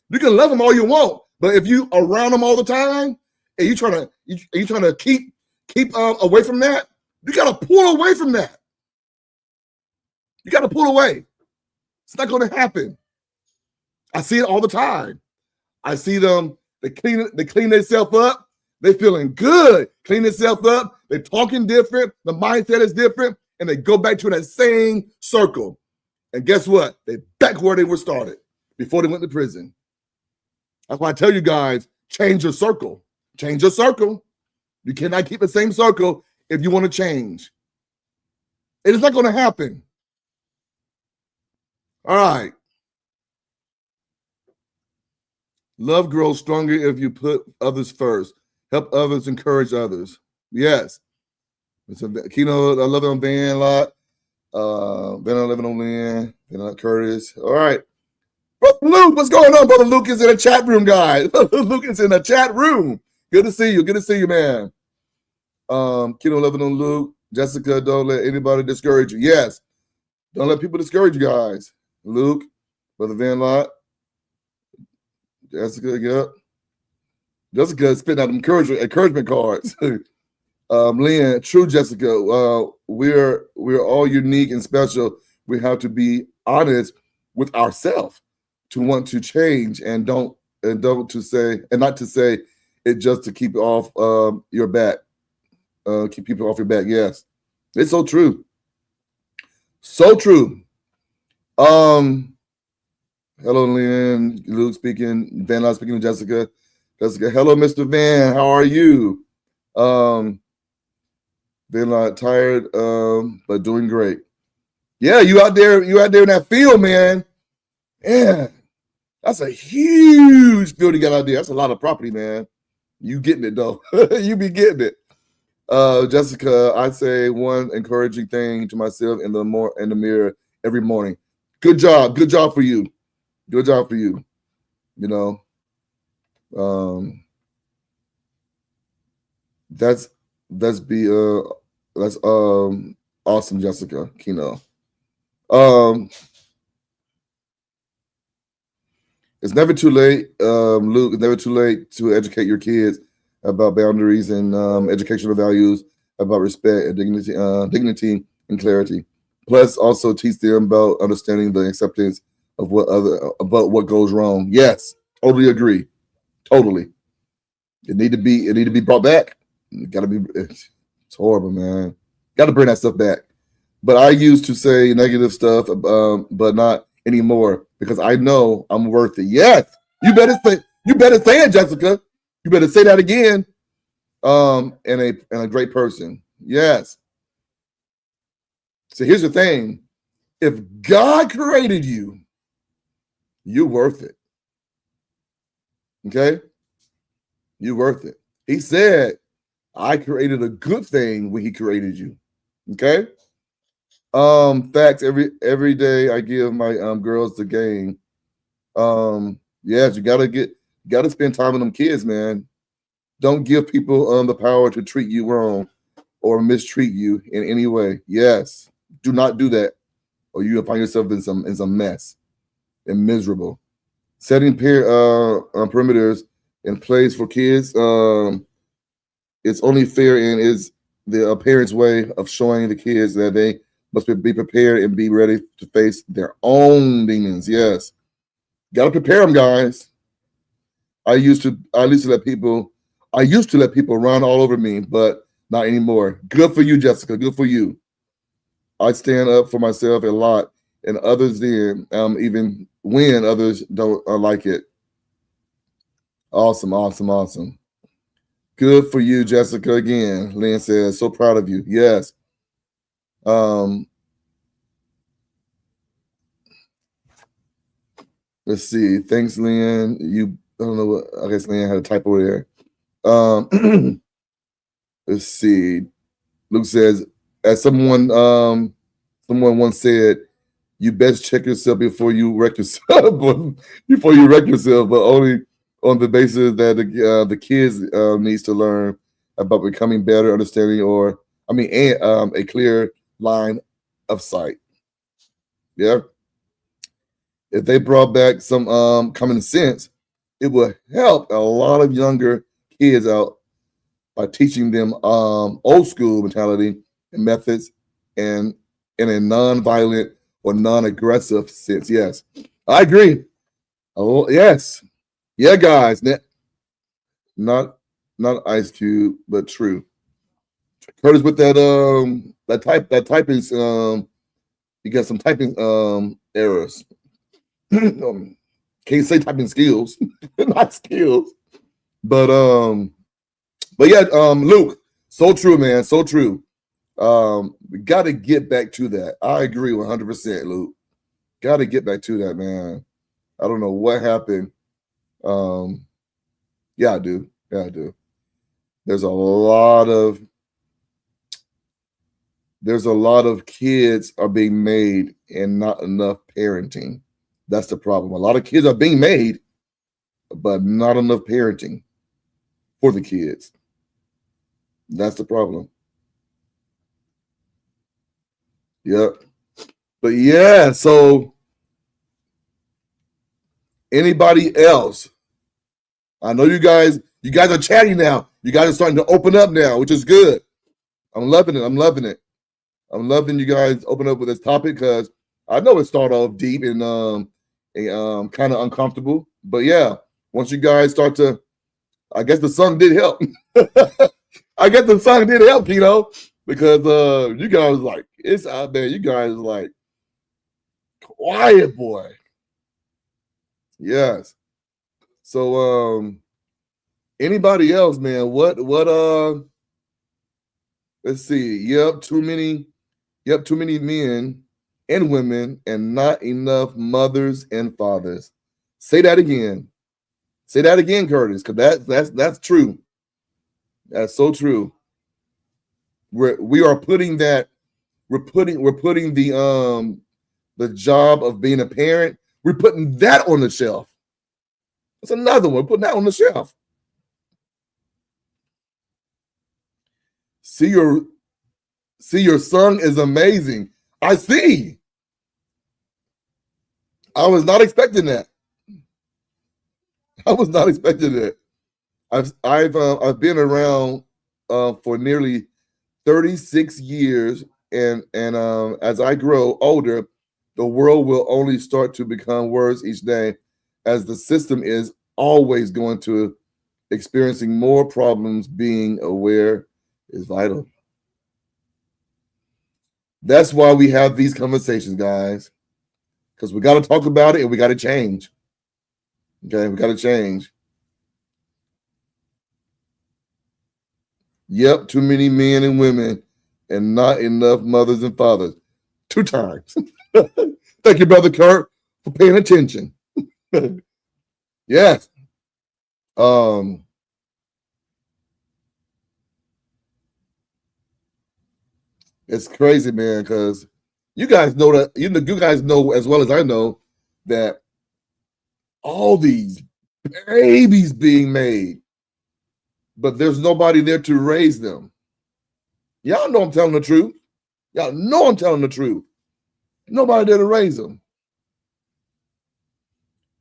You can love them all you want, but if you around them all the time and you trying to keep away from that, you gotta pull away from that. You gotta pull away. It's not gonna happen. I see it all the time. I see them. They clean themselves up. They feeling good. Clean themselves up. They're talking different. The mindset is different, and they go back to that same circle. And guess what? They back where they were started before they went to prison. That's why I tell you guys, change your circle. Change your circle. You cannot keep the same circle if you want to change. It is not going to happen. All right. Love grows stronger if you put others first. Help others, encourage others. Yes. It's a Keno, I love it on Van a lot. Van I living on Lynn, Van Curtis. All right. Brother Luke, what's going on? Brother Luke is in the chat room, guys. Luke is in the chat room. Good to see you. Good to see you, man. Keno living on Luke. Jessica, don't let anybody discourage you. Yes. Don't let people discourage you guys. Luke, Brother Van Lot. Jessica, yep. Jessica spitting out encouragement cards. Lynn, true, Jessica. We're all unique and special. We have to be honest with ourselves to want to change and not to say it just to keep off your back. Keep people off your back. Yes, it's so true. So true. Hello, Lynn. Luke speaking. Van Lot speaking to Jessica. Jessica, hello, Mr. Van. How are you? Van Lot, tired, but doing great. Yeah, you out there in that field, man. Yeah, that's a huge field you got out there. That's a lot of property, man. You getting it though. You be getting it. Jessica, I say one encouraging thing to myself in the mirror every morning. Good job for you. Good job for you. You know, that's awesome, Jessica Kino. It's never too late, Luke. It's never too late to educate your kids about boundaries and educational values, about respect and dignity and clarity. Plus, also teach them about understanding the acceptance of about what goes wrong. Yes, totally agree. Totally, it need to be brought back. It gotta be. It's horrible, man. Got to bring that stuff back. But I used to say negative stuff, but not anymore because I know I'm worth it. Yes, you better say it, Jessica. You better say that again. And a great person. Yes. So here's the thing: if God created you, you're worth it. Okay, you're worth it. He said, "I created a good thing when He created you." Okay. Facts. Every day I give my girls the game. Yes, you gotta spend time with them kids, man. Don't give people the power to treat you wrong or mistreat you in any way. Yes, do not do that, or you'll find yourself in some mess and miserable. Setting perimeters in place for kids, it's only fair and is the parents' way of showing the kids that they must be prepared and be ready to face their own demons. Yes, gotta prepare them, guys. I used to let people run all over me, but not anymore. Good for you, Jessica. Good for you. I stand up for myself a lot, and others then, even when others don't like it. Awesome. Good for you, Jessica. Again, Lynn says, so proud of you. Yes. Let's see. Thanks, Lynn. I don't know what, I guess Lynn had a typo there. Let's see. Luke says, as someone once said, you best check yourself before you wreck yourself, but only on the basis that the kids needs to learn about becoming better, understanding, a clear line of sight. Yeah. If they brought back some common sense, it would help a lot of younger kids out by teaching them old school mentality and methods and in a non-violent or non-aggressive sense. Yes, I agree. Oh, yes. Yeah, guys. Not Ice Cube, but true. Curtis, with that typing you got some typing errors. Can't say typing skills, not skills. But yeah, Luke, so true, man, so true. We got to get back to that. I agree 100%, Luke. Got to get back to that, man. I don't know what happened. Yeah, I do. There's a lot of kids are being made and not enough parenting. That's the problem. A lot of kids are being made, but not enough parenting for the kids. That's the problem. Yep. But yeah, so anybody else? I know you guys are chatting now. You guys are starting to open up now, which is good. I'm loving it. I'm loving you guys open up with this topic because I know it started off deep and kind of uncomfortable. But yeah, once you guys start to, I guess the song did help. I guess the song did help, because you guys like, it's out there. You guys like, quiet boy. Yes. So anybody else, man? What let's see. Too many men and women and not enough mothers and fathers. Say that again. Say that again, Curtis, because that's true. That's so true. We are putting that we're putting the job of being a parent, we're putting that on the shelf. That's another one. Putting that on the shelf. See your son is amazing. I see. I was not expecting that. I was not expecting that. I've been around for nearly 36 years, and as I grow older, the world will only start to become worse each day, as the system is always going to experiencing more problems. Being aware is vital. That's why we have these conversations, guys, because we got to talk about it and we got to change. Okay, we got to change. Yep, too many men and women and not enough mothers and fathers. 2 times. Thank you, Brother Kurt, for paying attention. Yes. It's crazy, man, because you guys know that you guys know as well as I know that all these babies being made, but there's nobody there to raise them. Y'all know I'm telling the truth. Y'all know I'm telling the truth. Nobody there to raise them.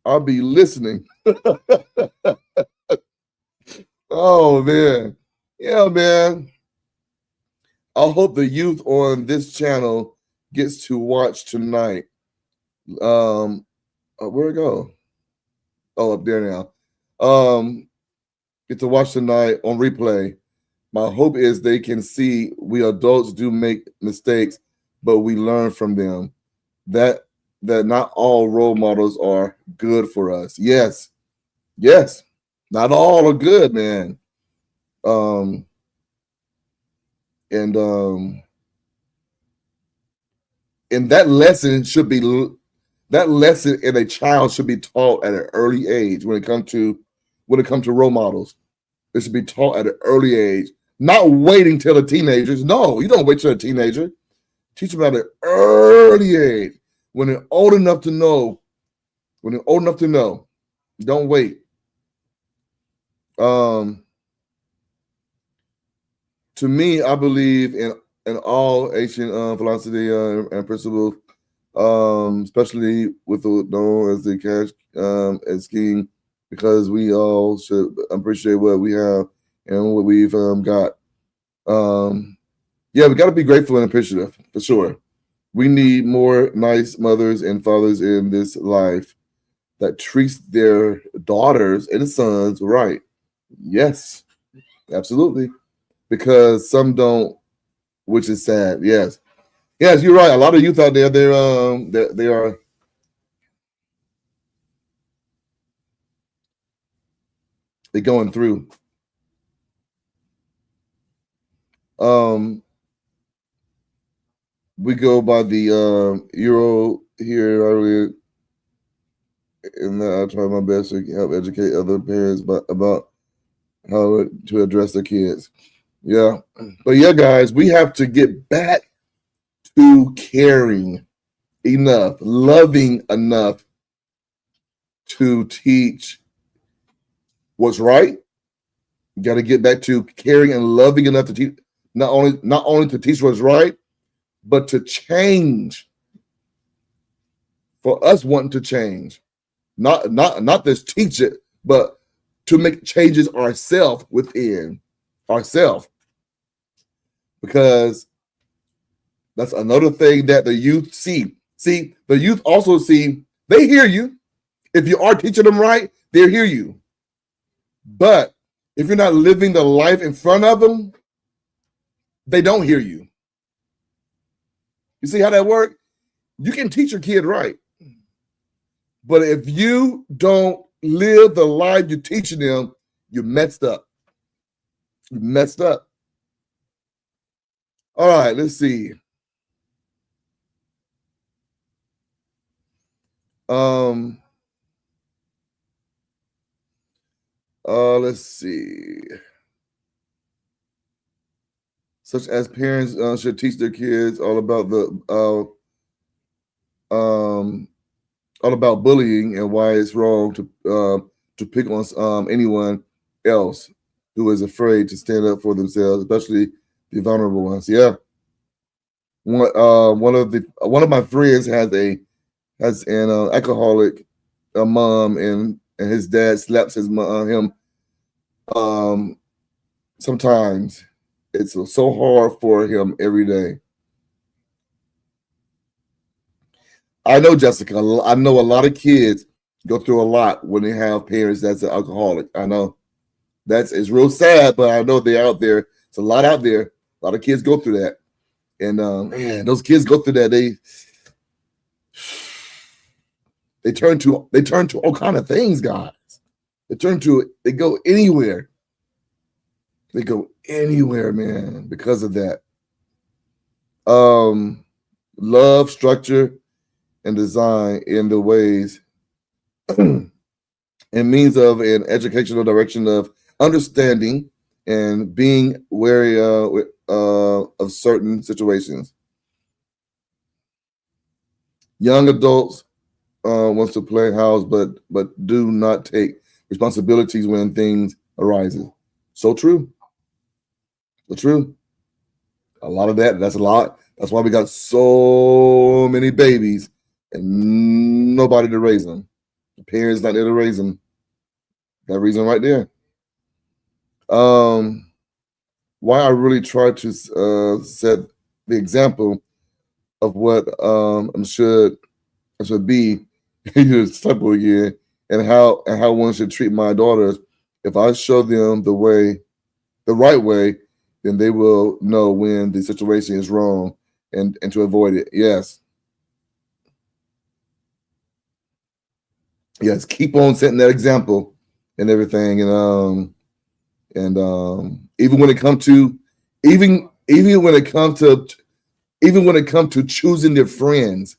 I'll be listening. Oh, man. Yeah, man. I hope the youth on this channel gets to watch tonight. Where'd it go? Oh, up there now. Get to watch tonight on replay. My hope is they can see we adults do make mistakes, but we learn from them. That not all role models are good for us. Yes. Not all are good, man. And that lesson in a child should be taught at an early age when it comes to role models. It should be taught at an early age, not waiting till the teenagers. No, you don't wait till a teenager. Teach them at an early age when they're old enough to know. Don't wait. To me, I believe in all ancient philosophy and principles, especially with the known as the cash as king, because we all should appreciate what we have and what we've got. Yeah, we got to be grateful and appreciative for sure. We need more nice mothers and fathers in this life that treats their daughters and sons right. Yes, absolutely. Because some don't, which is sad. Yes, you're right. A lot of youth out there, they're going through. We go by the Euro here earlier, and I try my best to help educate other parents about how to address their kids. Yeah, but yeah, guys, we have to get back to caring enough, loving enough to teach what's right. You got to get back to caring and loving enough to teach, not only to teach what's right, but to change. For us wanting to change, not just teach it, but to make changes ourselves within ourselves. Because that's another thing that the youth see. See, the youth also see, they hear you. If you are teaching them right, they hear you. But if you're not living the life in front of them, they don't hear you. You see how that works? You can teach your kid right. But if you don't live the life you're teaching them, you're messed up. You messed up. All right, let's see. Let's see. such as parents should teach their kids all about all about bullying and why it's wrong to pick on anyone else who is afraid to stand up for themselves, especially the vulnerable ones. Yeah. One of my friends has an alcoholic mom, and his dad slaps him. Sometimes it's so hard for him every day. I know, Jessica. I know a lot of kids go through a lot when they have parents that's an alcoholic. I know it's real sad, but I know they're out there. It's a lot out there. A lot of kids go through that, and man, those kids go through that. They turn to all kind of things, guys. They go anywhere. They go anywhere, man, because of that. Love, structure, and design in the ways and means of an educational direction of understanding and being wary of certain situations. Young adults wants to play house, but do not take responsibilities when things arises. So true. So true. A lot of that. That's a lot. That's why we got so many babies and nobody to raise them. The parents not there to raise them. That reason right there. Why I really try to set the example of what I should be typo again, and how one should treat my daughters. If I show them the right way, then they will know when the situation is wrong and to avoid it. Yes. Yes, keep on setting that example and everything. And even when it comes to choosing their friends,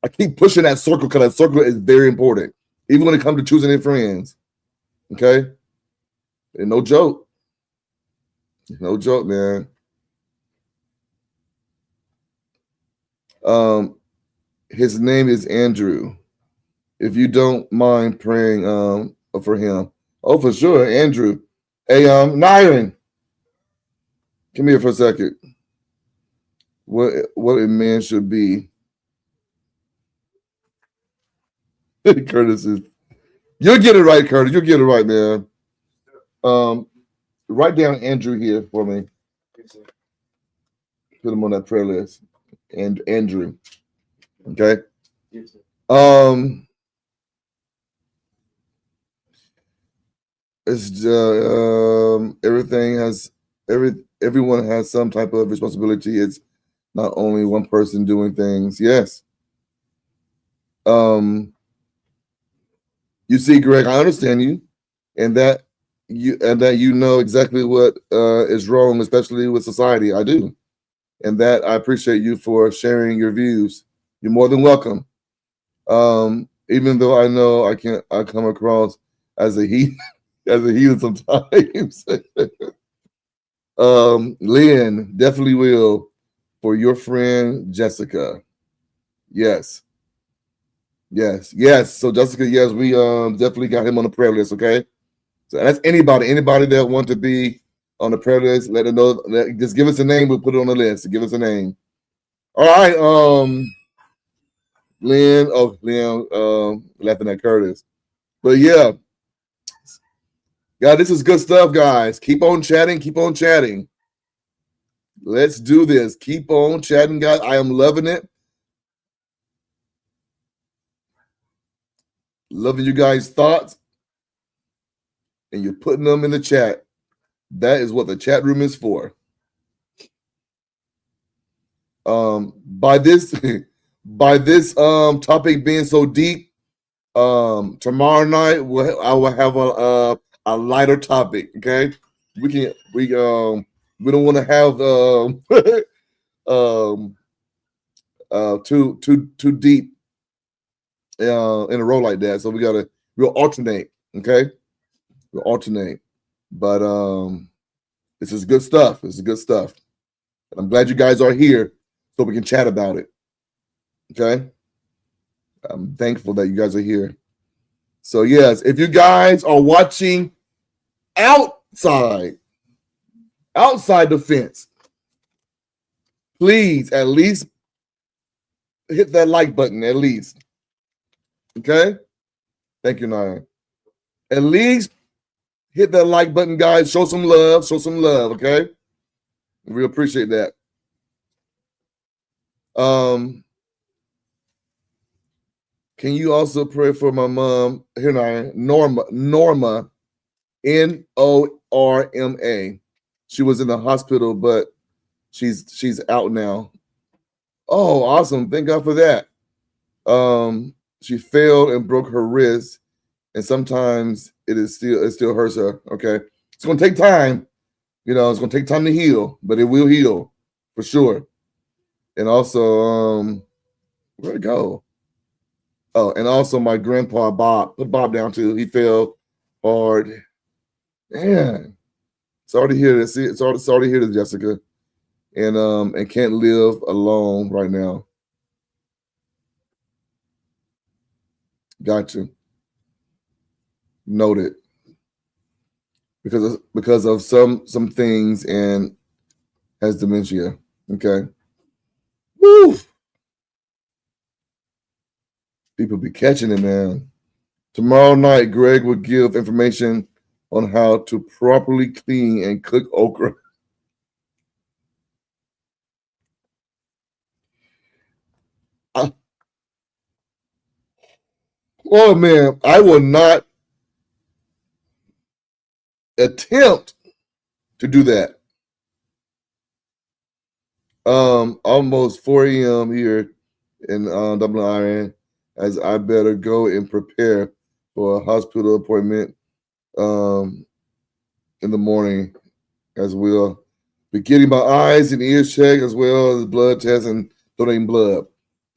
I keep pushing that circle because that circle is very important. Even when it comes to choosing their friends. Okay? And no joke. No joke, man. His name is Andrew. If you don't mind praying for him. Oh, for sure, Andrew. Hey, Nyron. Come here for a second. What a man should be. Curtis is. You'll get it right, Curtis. You'll get it right, man. Write down Andrew here for me. Put him on that prayer list. And Andrew. Okay. It's everyone has some type of responsibility. It's not only one person doing things. Yes. You see, Greg, I understand you, and that you know exactly what is wrong, especially with society. I do, and that I appreciate you for sharing your views. You're more than welcome. Even though I know I come across as a heathen sometimes. Lynn, definitely will, for your friend Jessica. Yes. So Jessica, yes, we definitely got him on the prayer list. Okay, so that's anybody that want to be on the prayer list. Let them know. Just give us a name. We'll put it on the list. Give us a name. All right, Lynn. Oh, Lynn, laughing at Curtis, but yeah. This is good stuff, guys. Keep on chatting. Let's do this. Keep on chatting, guys. I am loving it. Loving you guys' thoughts. And you're putting them in the chat. That is what the chat room is for. By this topic being so deep, tomorrow night I will have a lighter topic. Okay, we don't want to have too deep in a row like that. So we'll alternate. Okay, we'll alternate. But this is good stuff. And I'm glad you guys are here so we can chat about it. Okay? I'm thankful that you guys are here. So, yes, if you guys are watching outside the fence, please at least hit that like button, at least. Okay? Thank you, Naya. At least hit that like button, guys. Show some love. Okay? We appreciate that. Can you also pray for my mom? Here, Naya. Norma, Norma. She was in the hospital, but she's out now. Oh, awesome. Thank God for that. She fell and broke her wrist, and sometimes it still hurts her. Okay. It's gonna take time. It's gonna take time to heal, but it will heal for sure. And also, where'd it go? Oh, and also my grandpa Bob, put Bob down too. He fell hard. Man, sorry to hear this. Sorry to hear this, Jessica. And can't live alone right now. Got you. Noted. Because of some things and has dementia. Okay. Woo. People be catching it, man. Tomorrow night, Greg will give information on how to properly clean and cook okra. Oh man, I will not attempt to do that. Almost 4 a.m. here in Dublin, Ireland, as I better go and prepare for a hospital appointment in the morning, as we'll be getting my eyes and ears checked, as well as blood tests and donating blood.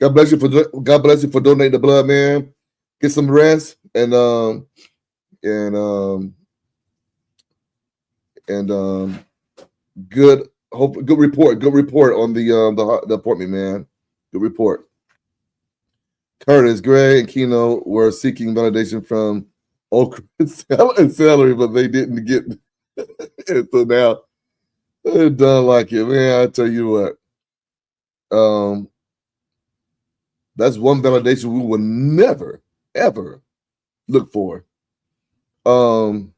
God bless you for donating the blood, man. Get some rest and good report on the appointment, man. Good report. Curtis, Gray, and Keno were seeking validation from okra and celery, but they didn't get it. So now they're done like it, man. I tell you what. That's one validation we will never, ever look for. Keno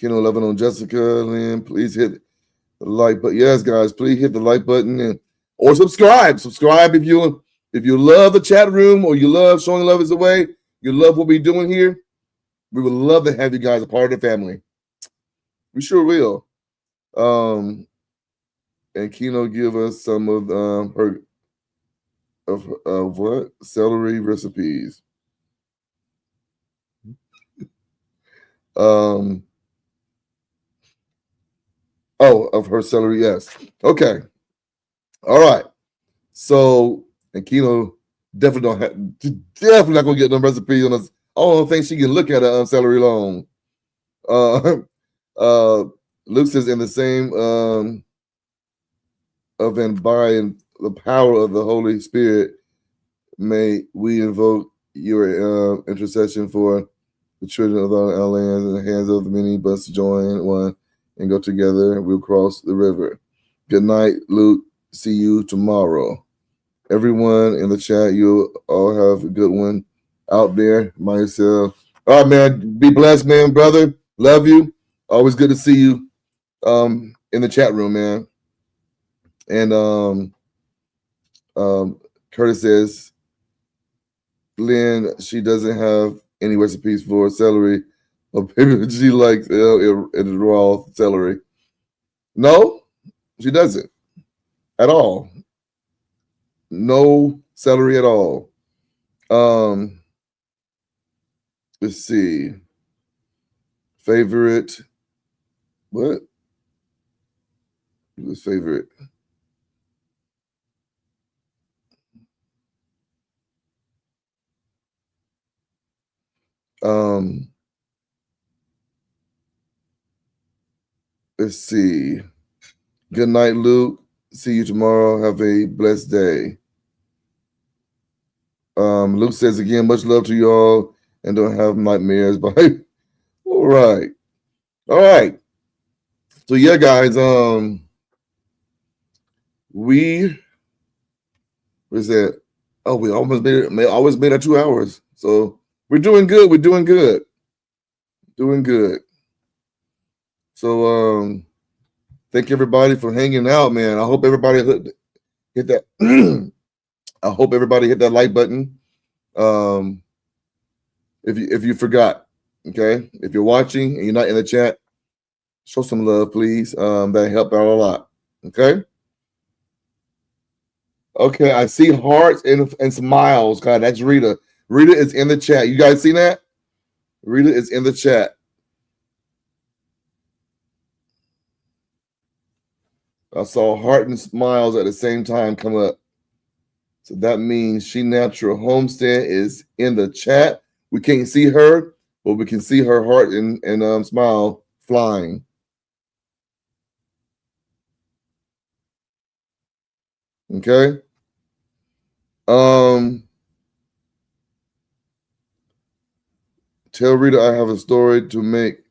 11 on Jessica, Lynn, please hit the like button. Yes, guys, please hit the like button or subscribe. Subscribe if you love the chat room or you love showing love is the way. You love what we're doing here. We would love to have you guys a part of the family. We sure will. And Keno give us some of her what celery recipes. Of her celery, yes. Okay. All right. So, and Keno definitely not gonna get no recipe on us. I don't think she can look at a celery long. Luke says in the same of and by the power of the Holy Spirit, may we invoke your intercession for the children of our lands in the hands of the many, but join one and go together. We'll cross the river. Good night, Luke. See you tomorrow. Everyone in the chat, you all have a good one out there. Myself. All right, man. Be blessed, man, brother. Love you. Always good to see you in the chat room, man. And Curtis says, Lynn, she doesn't have any recipes for celery. She likes raw celery. No, she doesn't at all. No celery at all. Let's see. Favorite. What? Who's favorite? Let's see. Good night, Luke. See you tomorrow. Have a blessed day. Luke says again, much love to you all, and don't have nightmares. Bye. All right. All right. So yeah, guys, we was that? Oh, we almost made our 2 hours. So we're doing good. We're doing good. Doing good. So thank everybody for hanging out, man. I hope everybody hit that. I hope everybody hit that like button. If you forgot, okay. If you're watching and you're not in the chat, show some love, please. That help out a lot. Okay. Okay, I see hearts and smiles. God, that's Rita. Rita is in the chat. You guys see that? Rita is in the chat. I saw heart and smiles at the same time come up. So that means She Natural Homestead is in the chat. We can't see her, but we can see her heart and smile flying. Okay. Tell Rita I have a story to make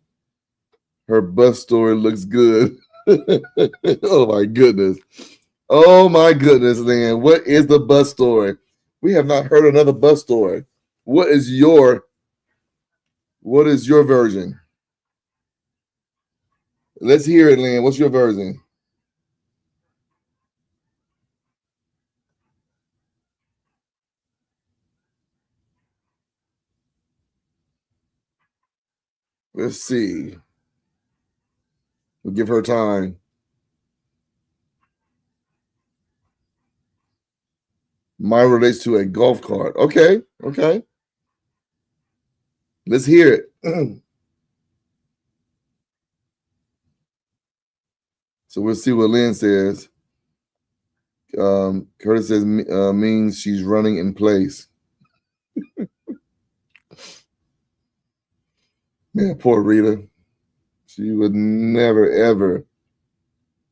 her bus story looks good. Oh my goodness. Oh my goodness, man. What is the bus story? We have not heard another bus story. What is your version? Let's hear it, Lynn. What's your version? Let's see. We'll give her time. Mine relates to a golf cart. Okay. Okay. Let's hear it. So we'll see what Lynn says. Curtis says means she's running in place. Man, poor Rita. She would never, ever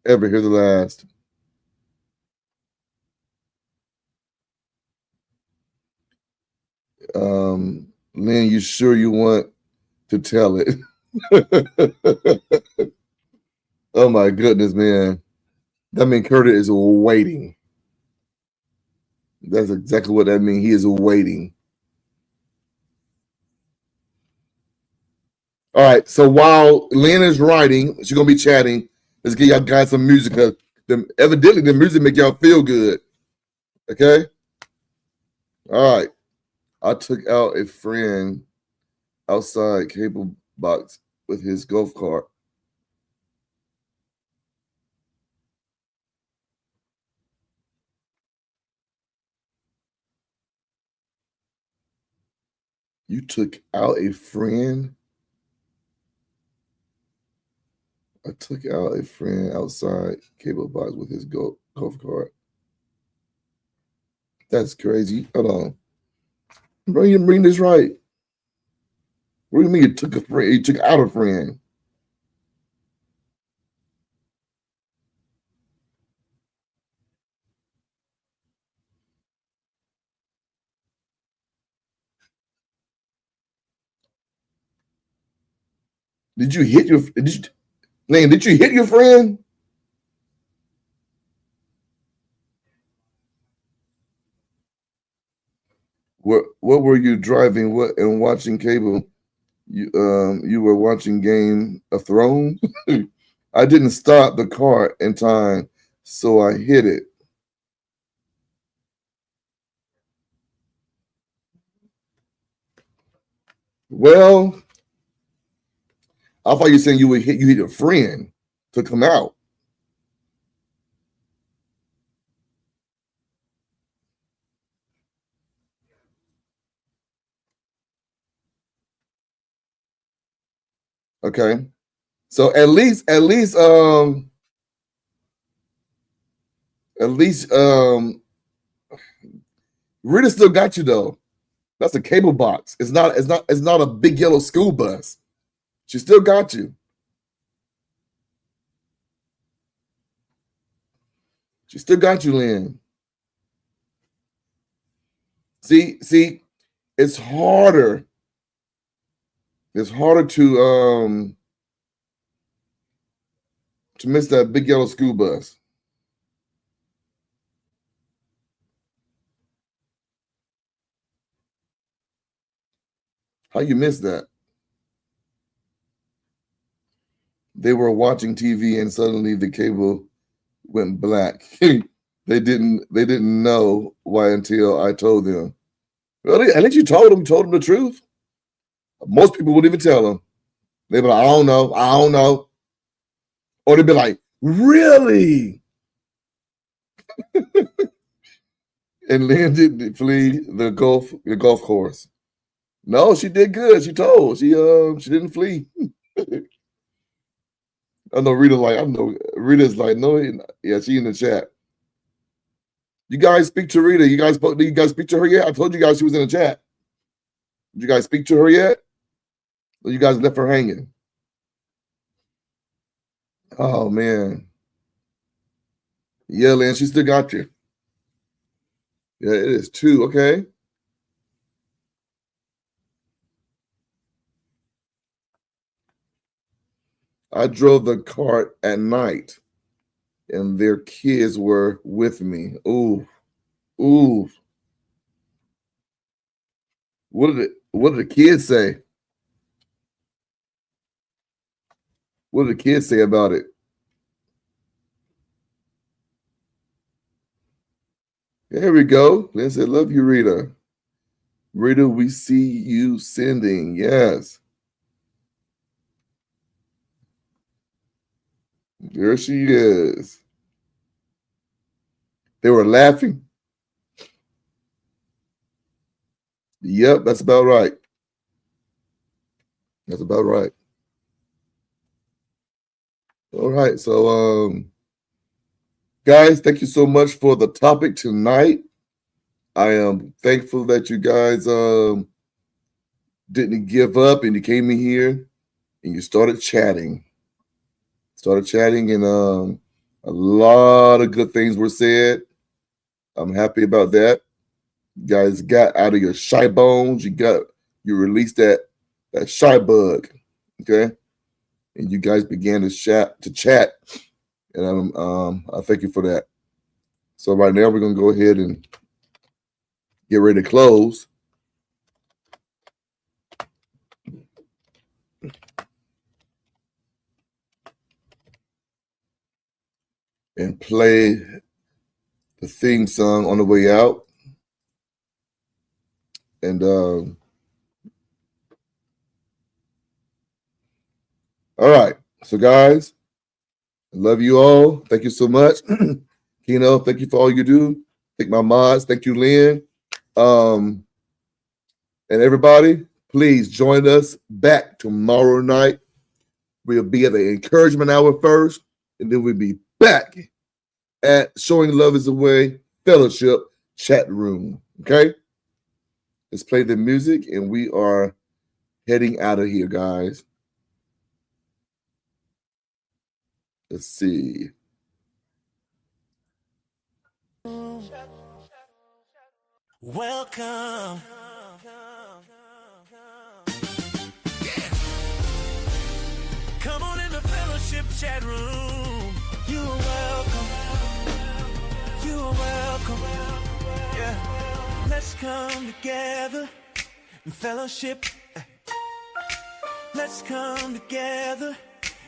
hear the last. Lynn, you sure you want to tell it? Oh my goodness, man. That means Curtis is waiting. That's exactly what that means. He is waiting. All right. So while Lynn is writing, she's gonna be chatting. Let's get y'all guys some music. Evidently, the music make y'all feel good. Okay. All right. I took out a friend outside cable box with his golf cart. You took out a friend? I took out a friend outside cable box with his golf cart. That's crazy. Hold on. Bring this right. What do you mean you took a friend? You took out a friend? Did you hit your? Did you hit your friend? What were you driving? What and watching cable? You were watching Game of Thrones. I didn't stop the car in time, so I hit it. Well, I thought you were saying you hit your friend to come out. Okay. So at least Rita still got you though. That's a cable box. It's not a big yellow school bus. She still got you. She still got you, Lynn. See, it's harder. It's harder to miss that big yellow school bus. How you miss that? They were watching TV and suddenly the cable went black. They didn't know why until I told them. Really? At least you told them the truth. Most people wouldn't even tell them. They'd be like, I don't know. Or they'd be like, really? And Lynn didn't flee the golf course. No, she did good. She told. She didn't flee. I know Rita's like, no, yeah, she in the chat. You guys speak to Rita. Do you guys speak to her yet? I told you guys she was in the chat. Did you guys speak to her yet? Or you guys left her hanging? Oh man. Yeah, Lynn, she still got you. Yeah, it is 2. Okay. I drove the cart at night and their kids were with me. Ooh. What did the kids say? What did the kids say about it? There we go. Lynn said, love you, Rita. Rita, we see you sending. Yes. There she is. They were laughing. Yep, that's about right. That's about right. All right, so guys, thank you so much for the topic tonight. I am thankful that you guys didn't give up and you came in here and you started chatting. And a lot of good things were said. I'm happy about that. You guys got out of your shy bones. You released that shy bug, okay? And you guys began to chat, and I thank you for that. So right now we're gonna go ahead and get ready to close. And play the theme song on the way out. And all right, so guys, I love you all. Thank you so much. Keno, thank you for all you do. Thank my mods. Thank you, Lynn. And everybody, please join us back tomorrow night. We'll be at the encouragement hour first, and then we'll be back at Showing Love is the Way Fellowship chat room. Okay? Let's play the music, and we are heading out of here, guys. Let's see. Welcome. Come on in the fellowship chat room. You are welcome. You are welcome. Yeah. Let's come together in fellowship. Let's come together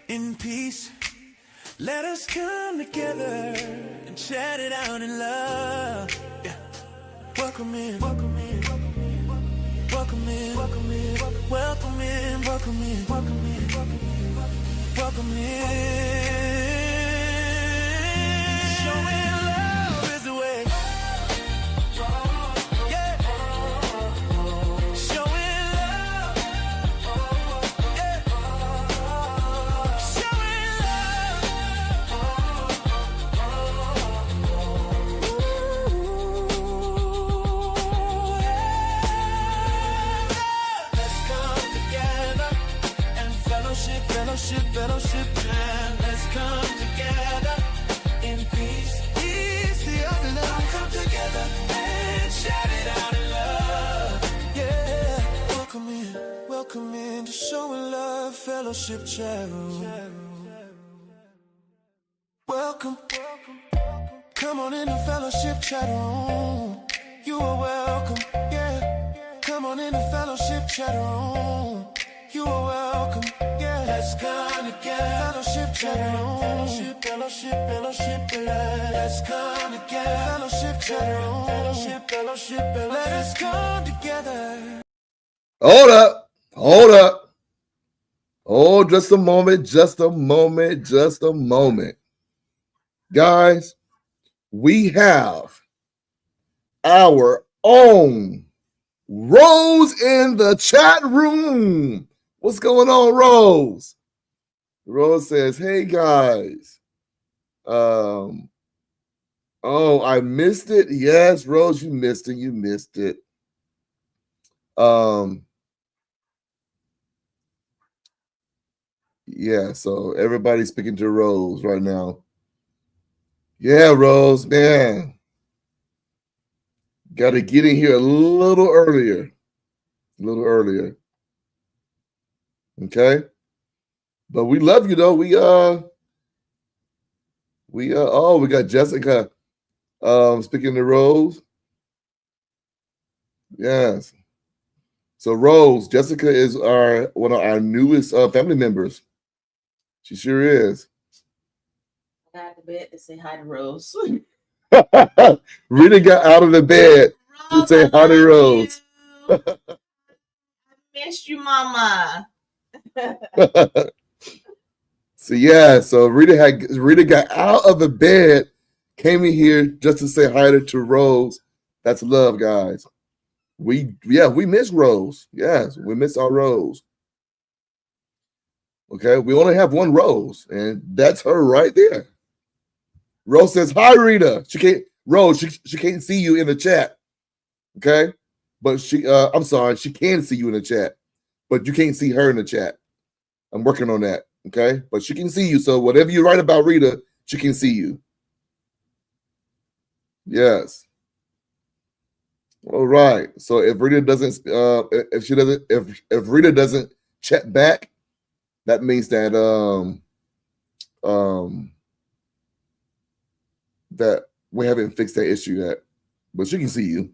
in peace. Let us come together and chat it out in love. Yeah. Welcome in, welcome in, welcome in, welcome in, welcome in, welcome in, welcome in, welcome in, welcome in. Showing love is the way. Yeah. Showing love. Yeah. Showing love. Fellowship, and let's come fellowship chat room. Welcome. Come on in the fellowship chat room. You are welcome. Yeah. Come on in the fellowship chat room. You are welcome. Yeah. Let's come together. Fellowship chat room. Fellowship. Let's come together. Fellowship chat room. Fellowship. Let us come together. Hold up. Oh, just a moment. Guys, we have our own Rose in the chat room. What's going on, Rose? Rose says, hey guys. Oh, I missed it. Yes, Rose, you missed it. Yeah, so everybody's speaking to Rose right now. Yeah, Rose, man. Got to get in here a little earlier. Okay? But we love you though. We got Jessica speaking to Rose. Yes. So Rose, Jessica is one of our newest family members. She sure is. I got out of bed to say hi to Rose. Rita got out of the bed to say hi to Rose. I missed you, Mama. So Rita got out of the bed, came in here just to say hi to Rose. That's love, guys. We miss Rose. Yes, we miss our Rose. Okay, we only have one Rose, and that's her right there. Rose says, hi, Rita. She can't see you in the chat. Okay. But I'm sorry, she can see you in the chat, but you can't see her in the chat. I'm working on that. Okay. But she can see you. So whatever you write about Rita, she can see you. Yes. All right. So if Rita doesn't, if Rita doesn't chat back, that means that that we haven't fixed that issue yet, but she can see you.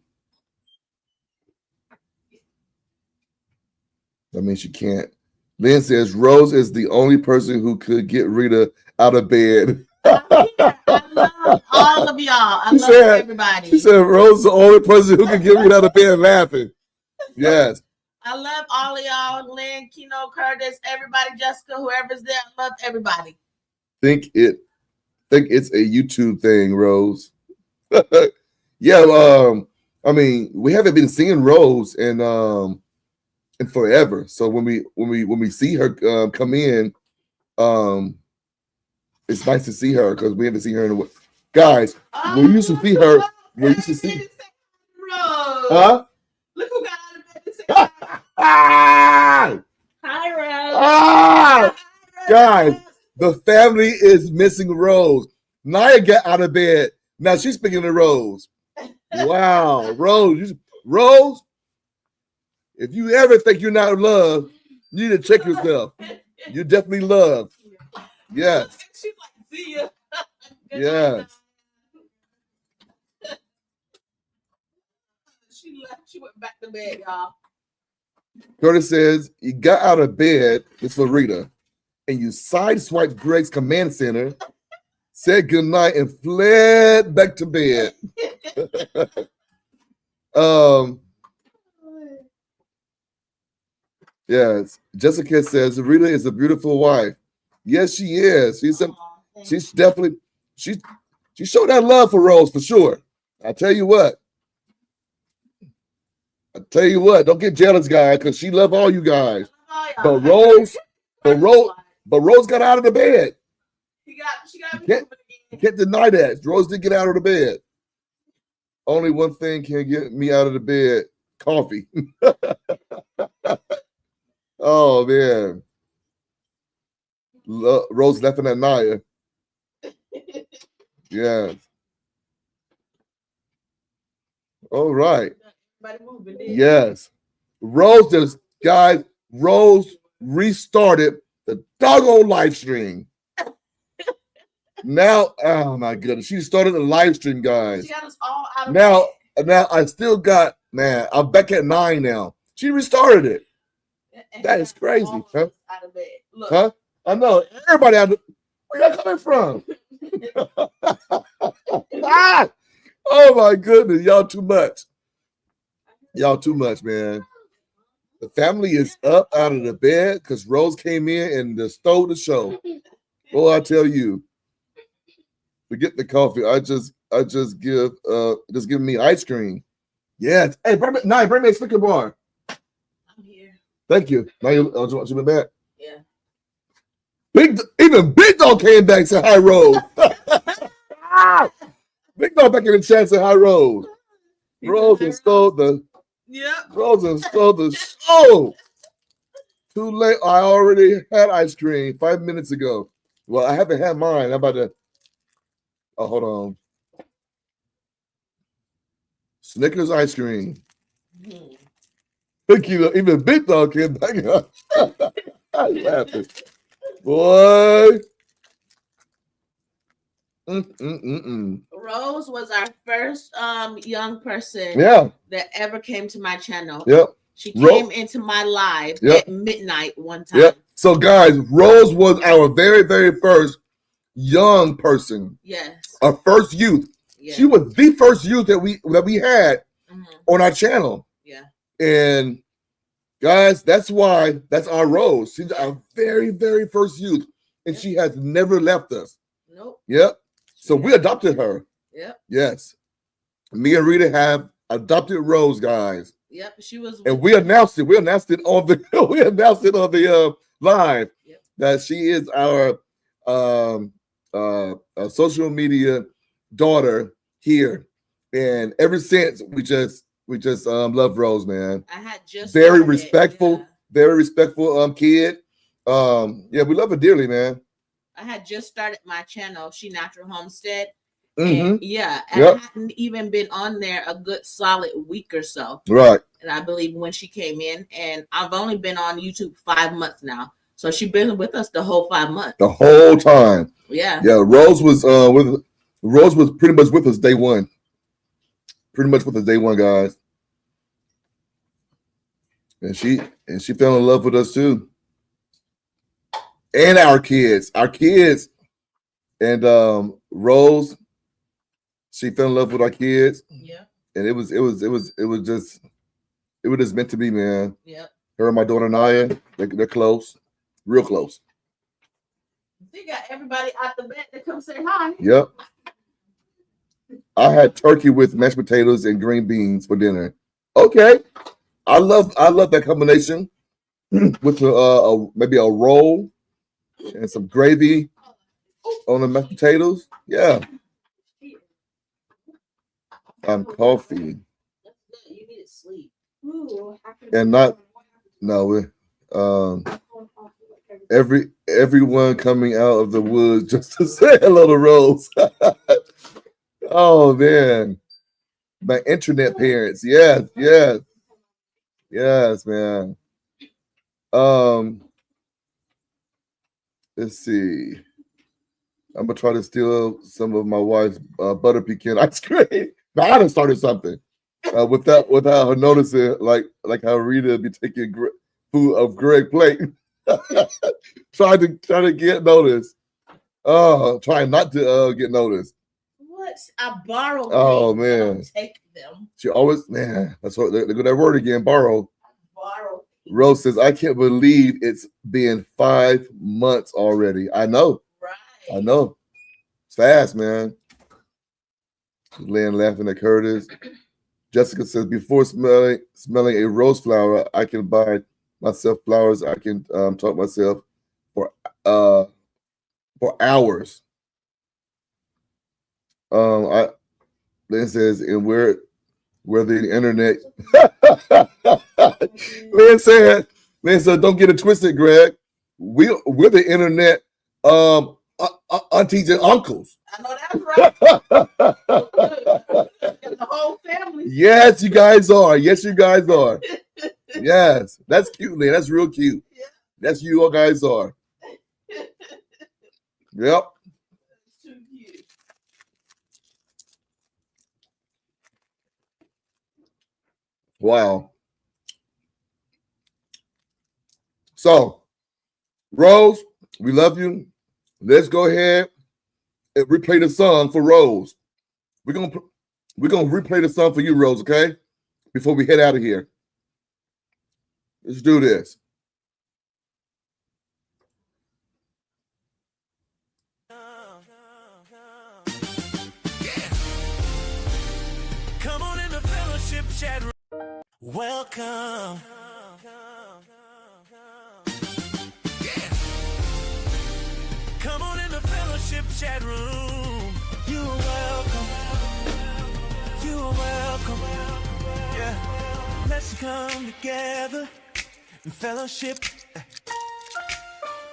That means she can't. Lynn says Rose is the only person who could get Rita out of bed. I love all of y'all. I love everybody. She said Rose is the only person who could get Rita out of bed laughing. Yes. I love all of y'all. Lynn, Keno, Curtis, everybody, Jessica, whoever's there. I love everybody. Think it's a YouTube thing, Rose. Yeah, I mean, we haven't been seeing Rose in forever. So when we see her come in, it's nice to see her because we haven't seen her in a while. Guys, we used to see her. We used to see. Rose. Huh? Look who got out of bed to say hi. Hi, Rose. Hi, guys, the family is missing Rose. Naya got out of bed. Now she's speaking to Rose. Wow, Rose, if you ever think you're not loved, you need to check yourself. You're definitely loved. Yes. She's like, see ya. Yes. She left. She went back to bed, y'all. Curtis says, you got out of bed, it's for Rita, and you sideswiped Greg's command center, said goodnight, and fled back to bed. Yes. Jessica says, Rita is a beautiful wife. Yes, she is. She's definitely, she showed that love for Rose for sure. I tell you what, don't get jealous, guys, because she loves all you guys. But Rose got out of the bed. She got You can't deny that. Rose did get out of the bed. Only one thing can get me out of the bed: coffee. Oh man, Rose laughing at Naya. Yes. All right. Yes. Rose restarted the doggone live stream. Now, oh my goodness, she started the live stream, guys. She got us all out of Now I still got, man, I'm back at 9 now. She restarted it. bed. That is crazy, All of huh? us out of bed. Look. Huh? I know. Everybody out of, where y'all coming from? Ah! Oh my goodness, y'all too much. Y'all too much, man. The family is up out of the bed because Rose came in and stole the show. Boy, I tell you. Forget the coffee. I just give me ice cream. Yes. Hey, bring me a Snicker bar. I'm here. Thank you. Now you been back. Yeah. Even Big Dog came back and said hi, Rose. Big Dog back in the chat said hi, Rose. Rose and stole the show. Too late. I already had ice cream 5 minutes ago. Well, I haven't had mine. I'm about to. Oh, hold on. Snickers ice cream. Thank you. Even Big Dog came back. I'm laughing. Boy. Rose was our first young person that ever came to my channel. Yep. She came into my live at midnight one time. Yep. So guys, Rose was our very, very first young person. Yes. Our first youth. Yeah. She was the first youth that we had on our channel. Yeah. And guys, that's our Rose. She's our very, very first youth. And she has never left us. Nope. Yep. So we adopted her. Yep. Yes. Me and Rita have adopted Rose, guys. Yep. She was. And we announced it. We announced it on the live that she is our social media daughter here. And ever since we just love Rose, man. I had just very respectful kid. Yeah, we love her dearly, man. I had just started my channel, She Natural Homestead. Mm-hmm. And I hadn't even been on there a good solid week or so. Right. And I believe when she came in, and I've only been on YouTube 5 months now. So she's been with us the whole 5 months. The whole time. Yeah. Yeah. Rose was pretty much with us day one. Pretty much with us day one, guys. And she fell in love with us too. And our kids. And Rose, she fell in love with our kids. Yeah. And it was just meant to be, man. Yeah. Her and my daughter Naya, they're close. Real close. She got everybody out the bed to come say hi. Yep. I had turkey with mashed potatoes and green beans for dinner. Okay. I love that combination with maybe a roll and some gravy on the mashed potatoes. Yeah. Coffee. You need to sleep. And everyone coming out of the woods just to say hello to Rose. Oh man. My internet parents. Yes, man. Let's see. I'm gonna try to steal some of my wife's butter pecan ice cream. Now I done started something without her noticing, like how Rita be taking food of Greg plate. trying to get noticed. Trying not to get noticed. What? I borrow. Oh things. man. I don't take them. She always, man. That's what look at that word again. Borrow. Borrow. Rose says, I can't believe it's been 5 months already. I know. Right. I know. It's fast, man. She's laying laughing at Curtis. Jessica says, before smelling a rose flower, I can buy myself flowers. I can talk myself for hours. Lynn says, and we're the internet. Lynn said, don't get it twisted, Greg. We're the internet aunties and uncles. I know that's right. The whole family. Yes, you guys are. Yes, Yes, that's cute, Lynn. That's real cute. Yeah. That's you all guys are. Yep. Too cute. Wow. So, Rose, we love you. Let's go ahead and replay the song for Rose. We're gonna replay the song for you, Rose, okay? Before we head out of here. Let's do this. Come on in the fellowship chat room. Welcome. Come on in the fellowship chat room. You are welcome. You are welcome. Yeah. Let's come together in fellowship.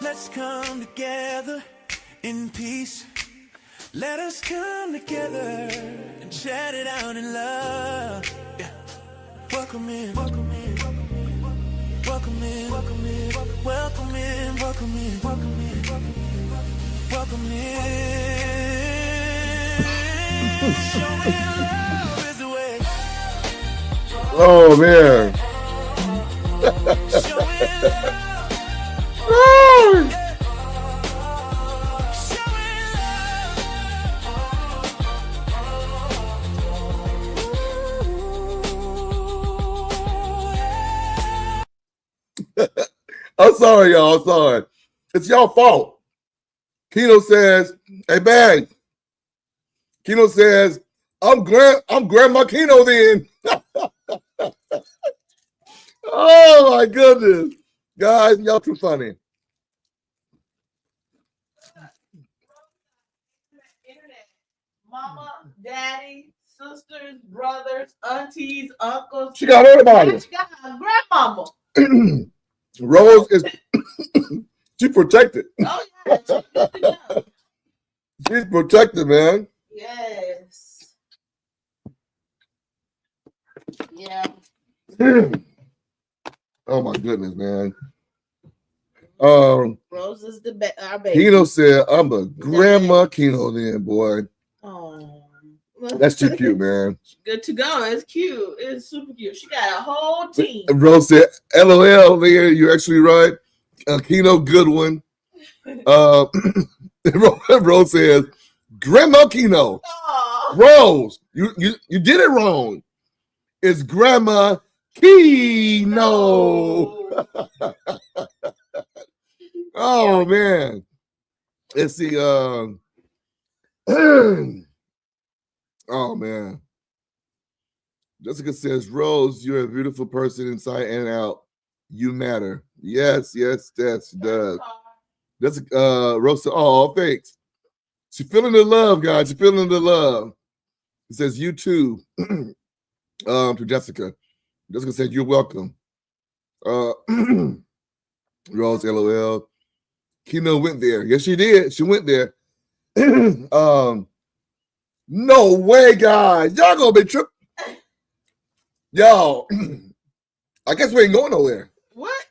Let's come together in peace. Let us come together and chat it out in love. Yeah. Welcome in, welcome in, welcome in, welcome in, welcome in, welcome in, welcome in, welcome in, welcome in. Showing love is the way. Oh man. Showing love. Oh. I'm sorry, y'all. I'm sorry. It's y'all fault. Keno says, "Hey, man." Keno says, "I'm Grandma Keno then." Oh my goodness, guys, y'all too funny. Internet. Mama, daddy, sisters, brothers, aunties, uncles. She got everybody. She got her grandmama. Rose is she protected. Oh yeah, she's good to go. She's protected, man. Yes. Yeah. Oh my goodness, man. Rose is our baby. Keno said, "I'm a Grandma Keno then, boy." Oh, That's too cute, man. Good to go. It's cute. It's super cute. She got a whole team. Rose said, "LOL, there, you're actually right." Keno Goodwin. Rose says, "Grandma Keno." Aw. Rose, you did it wrong. It's Grandma Keno. Oh man. Let's see. Oh man. Jessica says, "Rose, you're a beautiful person inside and out. You matter." Yes, yes, yes, she does. Jessica, Rose said, "Oh, thanks." She's feeling the love, guys. She's feeling the love. It says, "You too." To Jessica. Jessica said, "You're welcome." Rose, LOL. Keno went there. Yes, she did. She went there. No way, guys. Y'all gonna be tripping. Y'all, I guess we ain't going nowhere. What?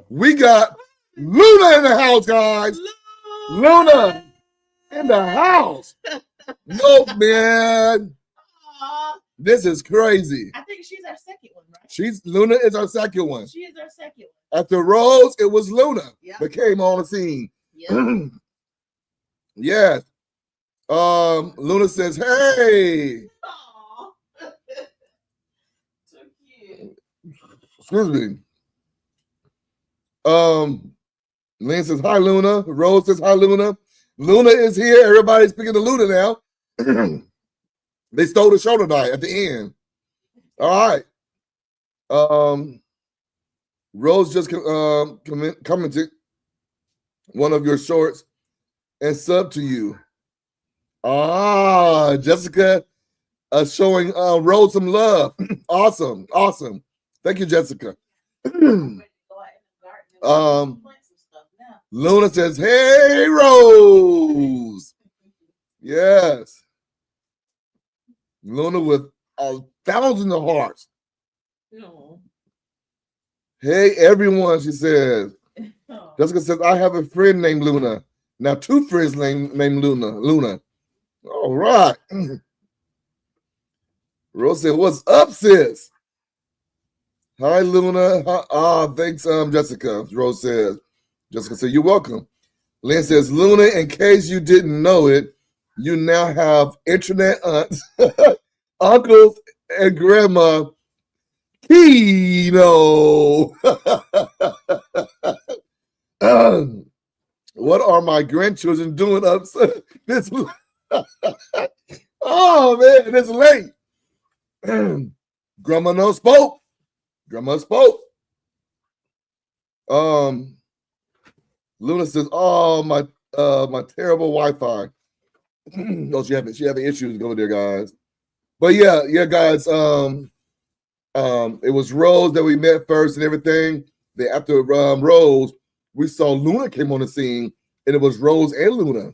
We got Luna in the house, guys. Luna in the house. No, man. Aw. This is crazy. I think she's our second one, right? Luna is our second one. She is our second one. After Rose, it was Luna Yep. that came on the scene. Yep. Yes. Luna says, "Hey." Aw. So cute. Excuse me. Lynn says, "Hi, Luna." Rose says, "Hi, Luna." Luna is here. Everybody's speaking to Luna now. They stole the show tonight at the end. All right. Rose just commented one of your shorts and sub to you. Jessica showing Rose some love. Awesome. Awesome. Thank you, Jessica. Luna says, "Hey, Rose." Yes. Luna with 1,000 of hearts. No. "Hey, everyone," she says. Oh. Jessica says, "I have a friend named Luna. Now 2 friends named Luna. All right. Rose said, "What's up, sis?" Hi, Luna. Thanks, Jessica. Rose says. Jessica said, "You're welcome." Lynn says, "Luna, in case you didn't know it, you now have internet aunts, uncles, and grandma Kino." What are my grandchildren doing up this? Oh man, it's late. Grandma no spoke. Grandma spoke. Luna says, "Oh my terrible Wi-Fi." No, she having issues over there, guys. But yeah, guys. It was Rose that we met first and everything. Then after Rose, we saw Luna came on the scene, and it was Rose and Luna.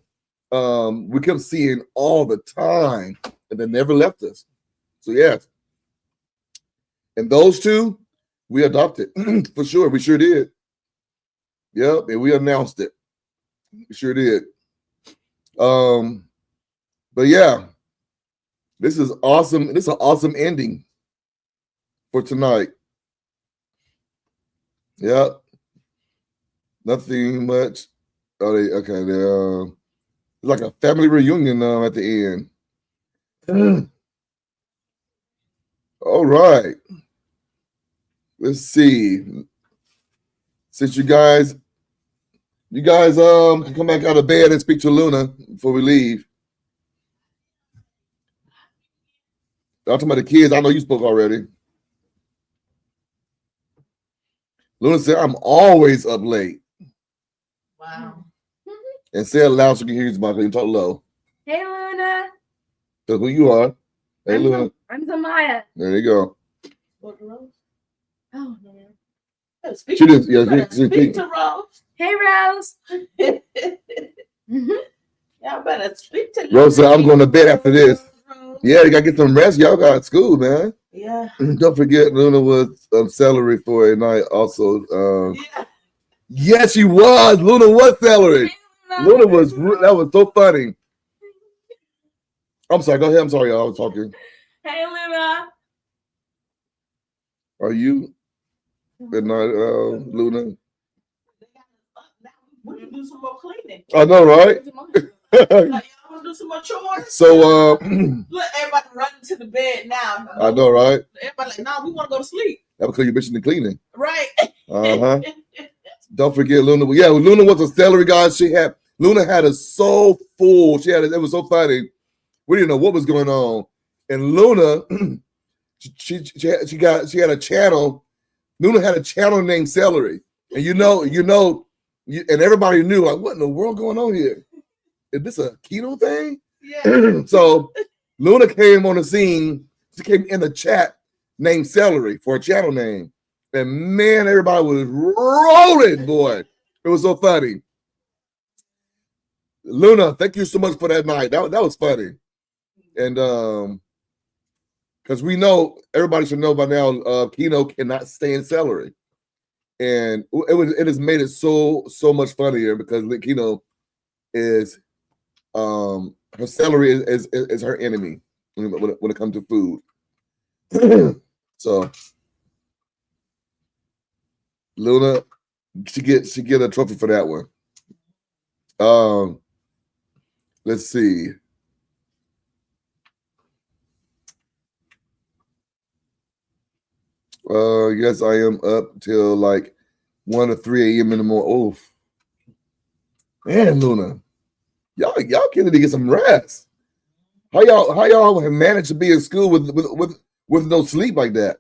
We kept seeing all the time, and they never left us. So yes, and those 2 we adopted for sure. We sure did. Yep, and we announced it. We sure did. But yeah, this is awesome. This is an awesome ending for tonight. Yep. Nothing much. Okay. They're like a family reunion at the end. All right. Let's see. Since you guys can come back out of bed and speak to Luna before we leave. I'm talking about the kids. I know you spoke already. Luna said, "I'm always up late." Wow. And say it loud so you can hear you, Michael. You talk low. Hey, Luna. That's who you are. Hey, Luna. I'm Zamaya. There you go. Oh, man. Speak She just, yeah, speak to Rose. Hey, Rose. Y'all better speak to Rose said, "I'm going to bed after this." Yeah, you got to get some rest. Y'all got school, man. Yeah. Don't forget, Luna was celery for a night also. Yeah. Yes, she was. Luna was celery. Luna was, that was so funny. I'm sorry. Go ahead. I'm sorry, y'all. I was talking. Hey, Luna. Are you? Good night, Luna. We can do some more cleaning. I know, right? Like, y'all want to do some more chores? So, Look, everybody running to the bed now. I know, right? Everybody like, nah, we want to go to sleep. That's because you mentioned the cleaning. Right. Uh-huh. Don't forget Luna. Yeah, Luna was a celery guy. Luna had us so full. It was so funny. We didn't know what was going on. And Luna, she had a channel. Luna had a channel named Celery. And and everybody knew, like, what in the world going on here? Is this a keto thing? Yeah. So Luna came on the scene. She came in the chat named Celery for a channel name. And man, everybody was rolling, boy. It was so funny. Luna, thank you so much for that night. That was funny. And because we know, everybody should know by now, Kino cannot stand celery. And it has made it so much funnier because Kino is her celery is her enemy when it comes to food. So Luna, she get a trophy for that one. Let's see. Yes, I am up till like 1 or 3 a.m. in the morning. Oh, man, Luna, y'all need to get some rest. How y'all have managed to be in school with no sleep like that?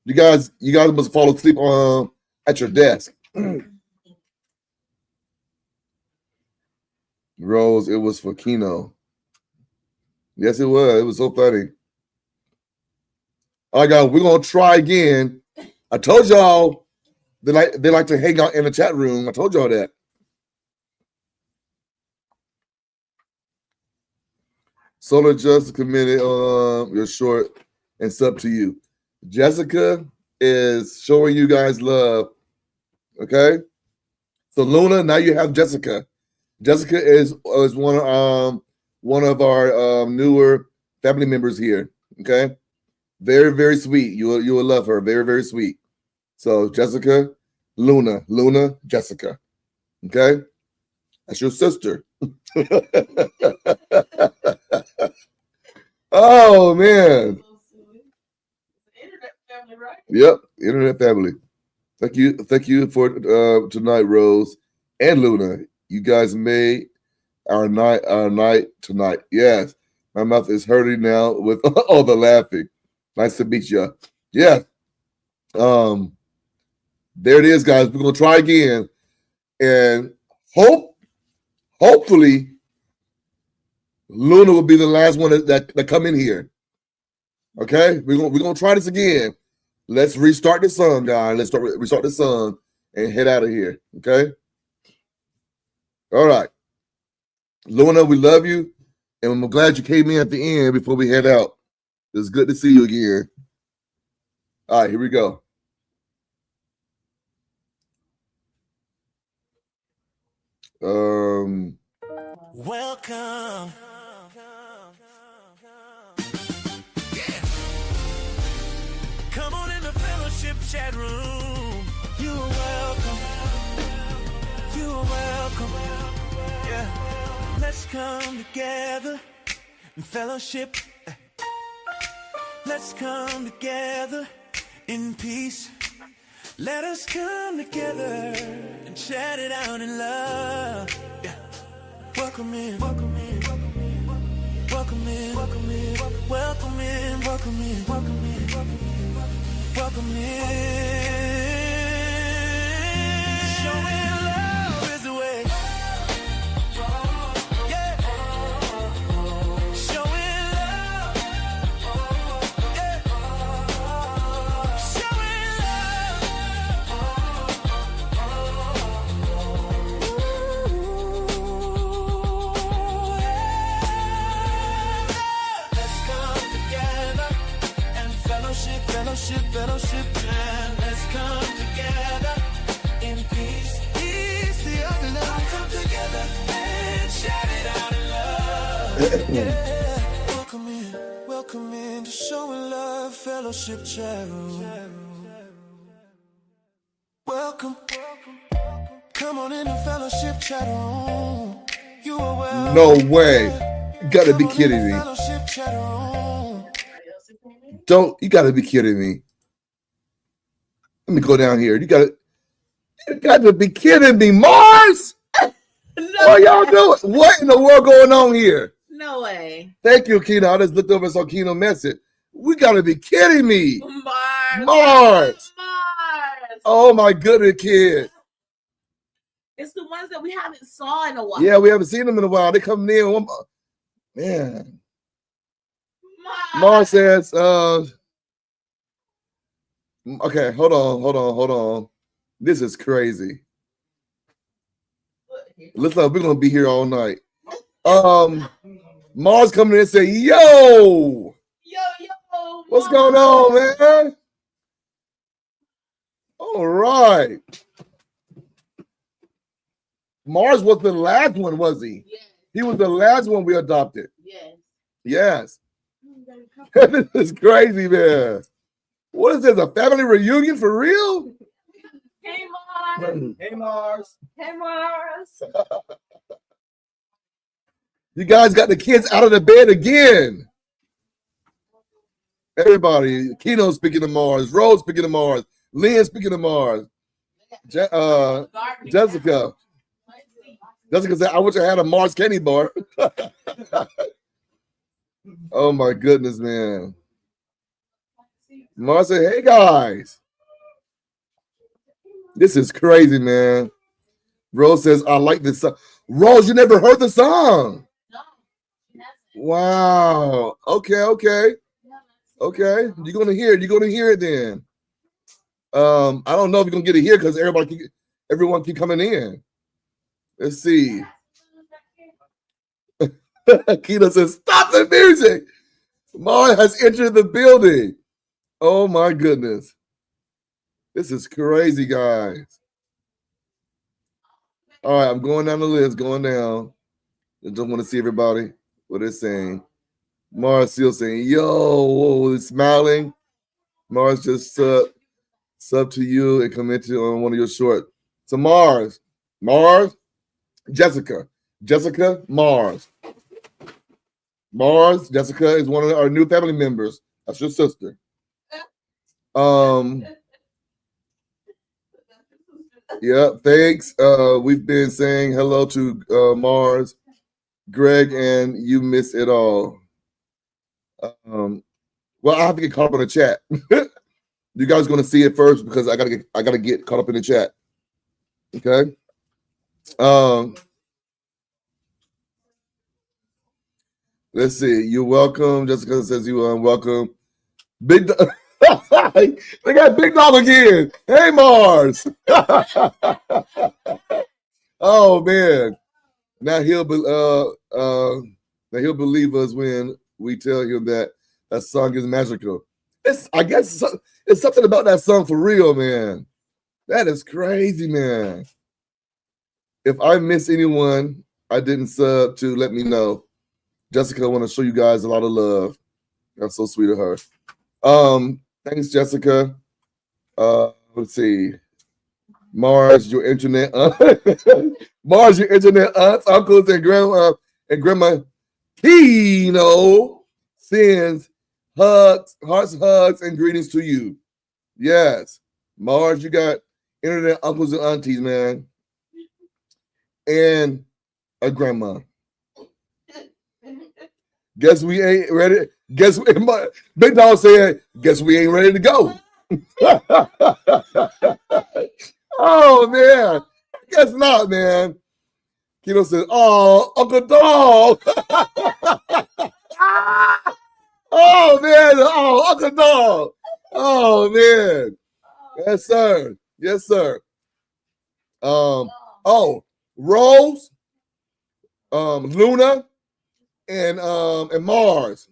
You guys must fall asleep at your desk. Rose, it was for Kino. Yes, it was. It was so funny. All right, guys, we're gonna try again. I told y'all they like to hang out in the chat room. I told y'all that. Solar just committed your short, and it's up to you. Jessica is showing you guys love. Okay, So Luna, now you have Jessica. Jessica is one of our newer family members here. Okay, very, very sweet. You will love her. Very, very sweet. So Jessica, Luna, Jessica. Okay, that's your sister. Oh man. Internet family, right? Yep, internet family. Thank you for tonight, Rose and Luna. You guys made our night tonight. Yes, my mouth is hurting now with all the laughing. Nice to meet you. Yeah. There it is, guys. We're gonna try again, and hopefully, Luna will be the last one that come in here. Okay, we're gonna try this again. Let's restart the sun, guys. Let's restart the sun and head out of here. Okay. All right, Luna, we love you, and I'm glad you came in at the end before we head out. It's good to see you again. All right, here we go. Welcome. Come on in the fellowship chat room. You are welcome. You are welcome. Yeah. Let's come together in fellowship. Let's come together in peace. Let us come together and chat it out in love. Yeah. Welcome in, welcome in, welcome in, welcome in, welcome in, welcome in, welcome in, welcome in, welcome in. Showing love is the way. Yeah. Showing love. Yeah. Showing love. Let's come together and fellowship, and let's come together in peace. Peace, the other love, come together and shout it out in love. Yeah. Welcome in to Showing Love Fellowship Chat Room. Welcome. Come on in the fellowship chat room. You are welcome. No way. You gotta be kidding me. Fellowship chat room. You gotta be kidding me. Let me go down here. You got to be kidding me, Mars. What y'all doing? What in the world going on here? No way. Thank you, Keno. I just looked over and saw Keno message. We gotta be kidding me. Mars. Mars. Mars. Oh my goodness, kid. It's the ones that we haven't saw in a while. Yeah, we haven't seen them in a while. They come in. Man. Mars. Mars says, okay, hold on. This is crazy. Listen, we're gonna be here all night. Mars coming in and say, yo, what's going on, man? All right. Mars was the last one, was he? Yes. He was the last one we adopted. Yes. Yes. This is crazy, man. What is this, a family reunion for real? Hey, Mars. Hey, Mars. Hey, Mars. You guys got the kids out of the bed again. Everybody, Keno speaking to Mars, Rose speaking to Mars, Lynn speaking to Mars, Jessica. Jessica said, I wish I had a Mars candy bar. Oh my goodness, man. Mars said, hey guys. This is crazy, man. Rose says, I like this song. Rose, you never heard the song. No. Wow. Okay. You're gonna hear it then. I don't know if you're gonna get it here because everyone keep coming in. Let's see. Keita says, stop the music. Mars has entered the building. Oh my goodness. This is crazy, guys. All right, I'm going down the list, going down. I just want to see everybody what they're saying. Mars still saying, yo, smiling. Mars just sub to you and commented on one of your short. So Mars, Jessica, Mars. Jessica is one of our new family members. That's your sister. Yeah, thanks. We've been saying hello to Mars, Greg, and you miss it all. Well, I have to get caught up in the chat. You guys going to see it first because I gotta get caught up in the chat. Okay. Let's see. You're welcome. Jessica says you are welcome. Big Dog. They got Big Dog again. Hey, Mars. Oh man. Now he'll believe us when we tell him that song is magical. I guess it's something about that song for real, man. That is crazy, man. If I miss anyone I didn't sub to, let me know. Jessica, I want to show you guys a lot of love. That's so sweet of her. Thanks, Jessica. Let's see. Mars, your internet Mars, your internet aunts, uncles, and grandma Kino sends hearts, hugs, and greetings to you. Yes. Mars, you got internet uncles and aunties, man. And a grandma. Guess we ain't ready. Big Dog said, guess we ain't ready to go. Oh, man. Guess not, man. Kino says, oh, Uncle Dog. Oh, man. Oh, Uncle Dog. Oh, man. Yes, sir. Yes, sir. Oh, Rose, Luna, and Mars.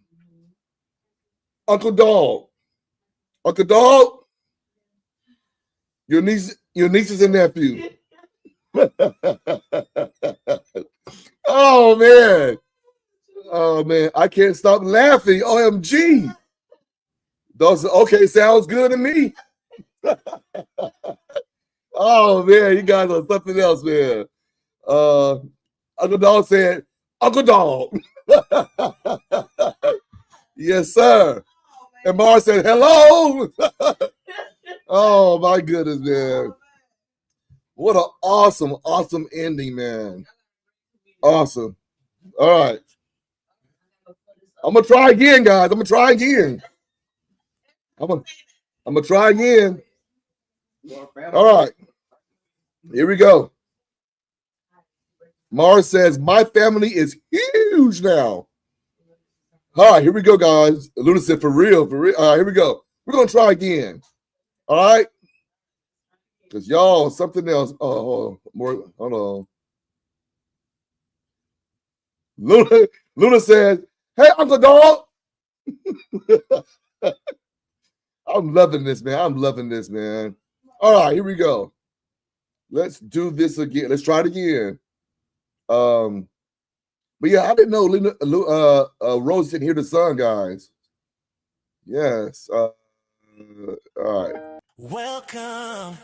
Uncle Dog, your nieces and nephew. Oh man, I can't stop laughing. OMG. Those okay, sounds good to me. Oh man, you guys are something else, man. Uncle Dog said, Uncle Dog. Yes, sir. And Mars said, hello. Oh my goodness, man. What an awesome ending, man. Awesome. All right. I'm gonna try again, guys. I'm gonna try again. All right. Here we go. Mars says, my family is huge now. All right, here we go, guys. Luna said, for real. All right, here we go. We're going to try again. All right? Because y'all, something else. Oh, more. Hold on. Luna said, hey, Uncle Dog. I'm loving this, man. All right, here we go. Let's do this again. Let's try it again. But yeah, I didn't know Rose didn't hear the song, guys. Yes. All right. Welcome.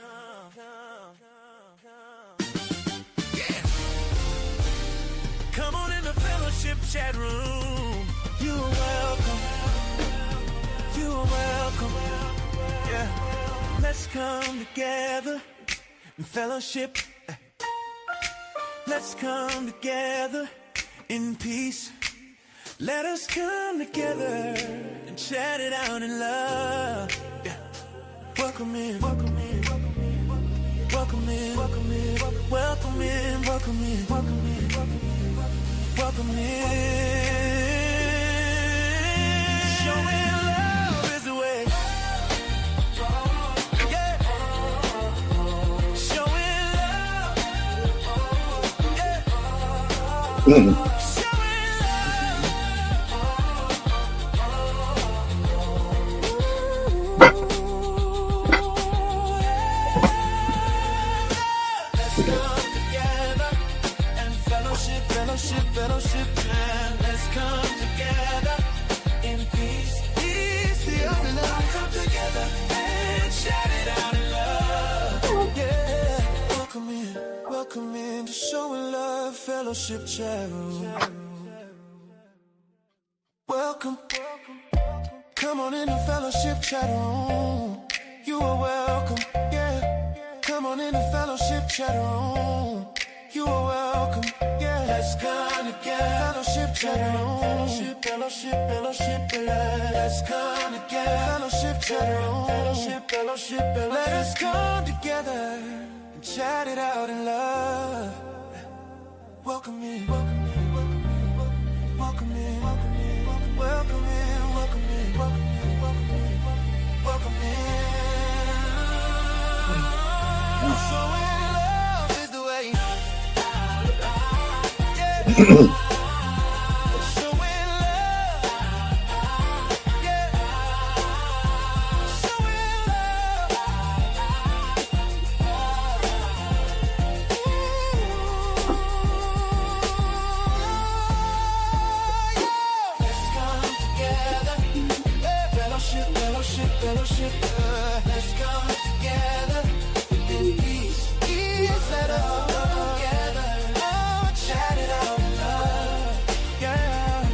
Yeah. Come on in the fellowship chat room. You are welcome. Yeah. Let's come together in fellowship. Let's come together in peace. Let us come together and chat it out in love. Yeah. Welcome in. Showing love is the way. Yeah. Showing love. Yeah. Let's come together. fellowship chat room. Welcome. Come on in the fellowship chat room. You are welcome. Yeah. Come on in the fellowship chat room. You are welcome. Yeah. Let's come together. Fellowship chat room. Fellowship, fellowship, fellowship. Let's come together. Fellowship chat room. Fellowship, fellowship, fellowship. Let us come together and chat it out in love. Welcome in. Welcome in. Welcome in. Welcome in. Welcome in. Welcome in. Welcome in. Welcome in. Welcome in. So in love is the way. Yeah. So in love. Yeah. So in love. Let's come together. Fellowship, fellowship, fellowship. Let's come together in peace. Let us come together. Chat it out in love. Yeah.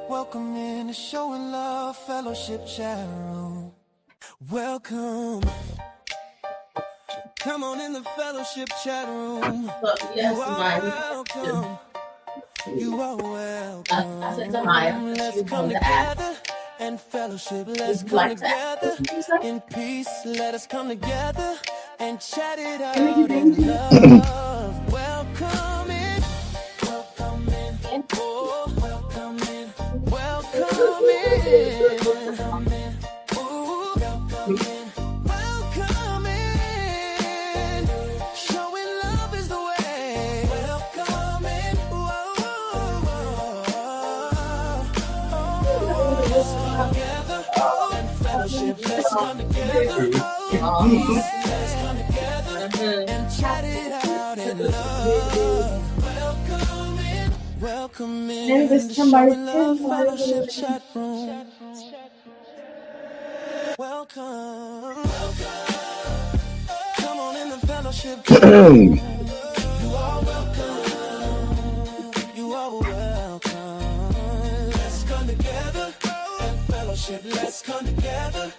Welcome in the Show and Love Fellowship chat room. Welcome. Come on in the fellowship chat room. Yes, You are Maya. welcome. You are welcome. I said to Maya. Let's She come wanted to ask. together and fellowship. Let's Would you come like that? together What did you say? in peace. Let us come together and chat it out Let me get in into love. Welcome in. Welcome in. Oh, welcome in. Welcome in. Welcome in. Ooh, welcome in. Welcome in. Showing love is the way. Welcome in. Whoa, whoa, whoa. Let's come together and fellowship. Let's come together. Let's come together and chat it out in love. Welcome in. Welcome in. The Show and Love Fellowship chat room. Welcome. Come on in the fellowship chat room. You are welcome. You are welcome. Let's come together and fellowship. Let's come together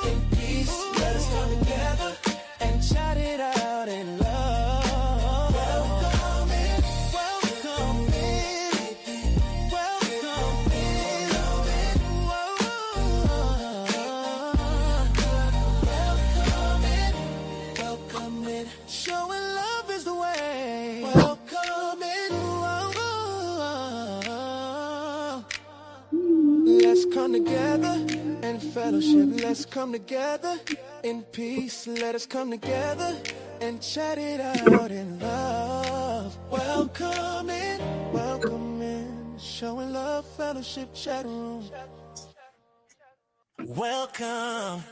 in peace. Let us come together and chat it out in love. Welcome in. Welcome in. Welcome in. Welcome in. Showing love is the way. Welcome in. Let's come together and fellowship. Let's come together in peace. Let us come together and chat it out in love. Welcome in. Welcome in. Showing Love Fellowship chat room. Welcome.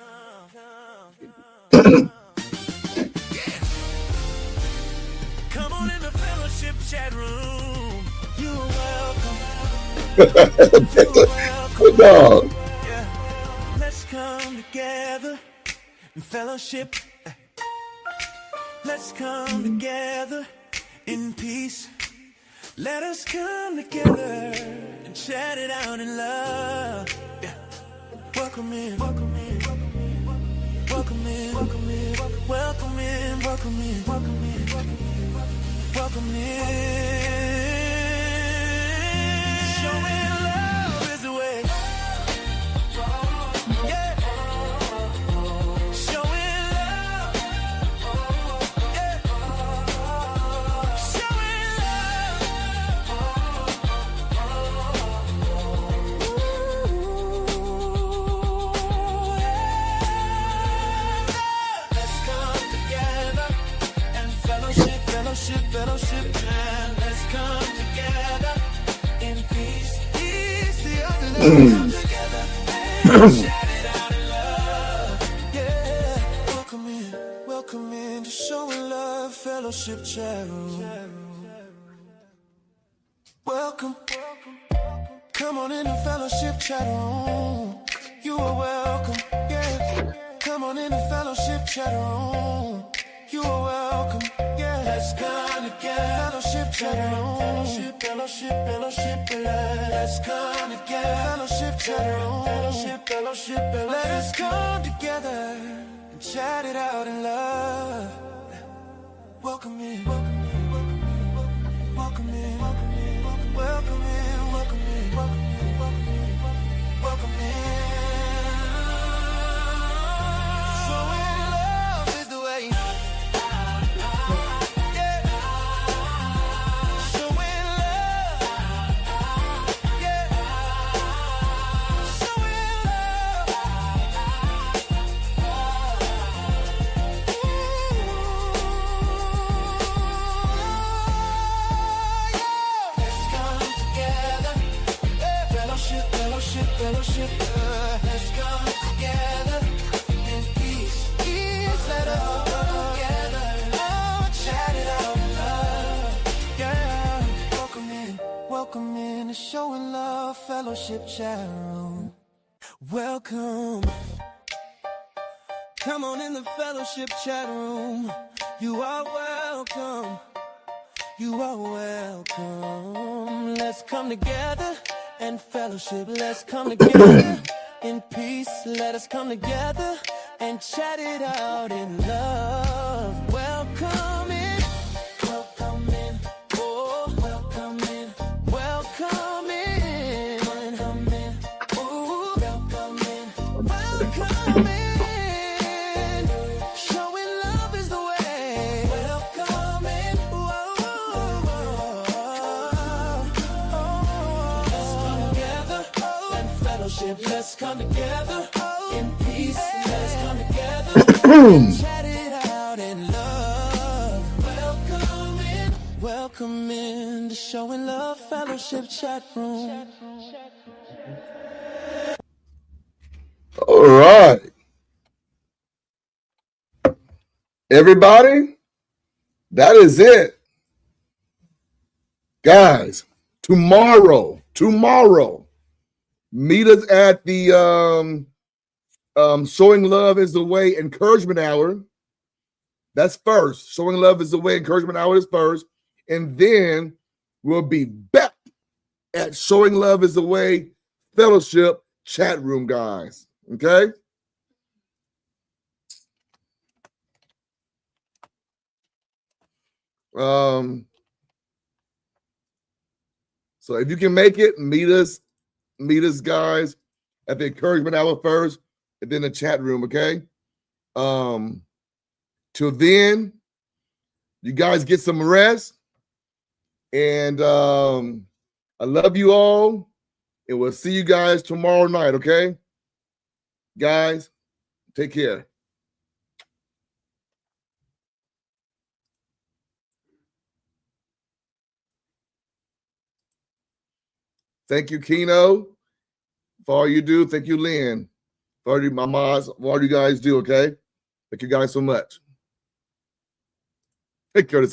Come on in the fellowship chat room. You're welcome. You're welcome. Good dog. Yeah. Let's come together in fellowship. Let's come together in peace. Let us come together and chat it out in love. Yeah. Welcome in. Welcome in. Welcome in. Welcome in. Welcome in. Welcome in. Welcome in. Welcome in. Showing love is the way. Yeah. Showing love. Yeah. Showing love. Let's come together and fellowship, fellowship, fellowship, and let's come together in peace. Peace, the other let's come together and shout it out in love. Yeah, welcome in to Showing Love Fellowship chat room. Welcome, come on in the fellowship chat room. You are welcome, yeah. Come on in the fellowship chat room. You are welcome. Yeah, let's come together. Fellowship chat room. Fellowship, fellowship, fellowship. Let's come together. Fellowship chat room. Fellowship, fellowship, fellowship. Let us come together and chat it out in love. Welcome in. Welcome in. Welcome in. Welcome in. Welcome in. Welcome in. Welcome in. Welcome in. Welcome in. Welcome in. Showing love is the way. Yeah. Showing love. Yeah. Showing love. Ooh, yeah. Let's come together. Fellowship, fellowship, fellowship. Let's come together in peace. Let us come together. Oh, chat it out in love. Yeah. Welcome in to Showing Love Fellowship Chat Room. Welcome. Come on in the Fellowship Chat Room. You are welcome. You are welcome. Let's come together and fellowship. Let's come together in peace. Let us come together and chat it out in love. Welcome in. Welcome in. Oh, welcome in. Welcome in. Welcome in. Ooh, welcome in. Welcome in. Showing love is the way. Welcome in. Whoa, whoa, whoa. Let's come together and fellowship. Let's come together in peace. Let's come together and chat it out in love. Welcome in. Welcome in to Showing Love Fellowship Chat Room. All right. Everybody, that is it. Guys, tomorrow, meet us at the Showing Love is the Way encouragement hour. That's first. Showing Love is the Way encouragement hour is first. And then we'll be back at Showing Love is the Way fellowship chat room, guys. Okay? So if you can make it, meet us guys at the encouragement hour first, and then the chat room, okay? Till then, you guys get some rest. And I love you all. And we'll see you guys tomorrow night, okay? Guys, take care. Thank you, Keno, for all you do. Thank you, Lynn, for all you, my moms, for all you guys do, okay? Thank you guys so much. Hey, Curtis.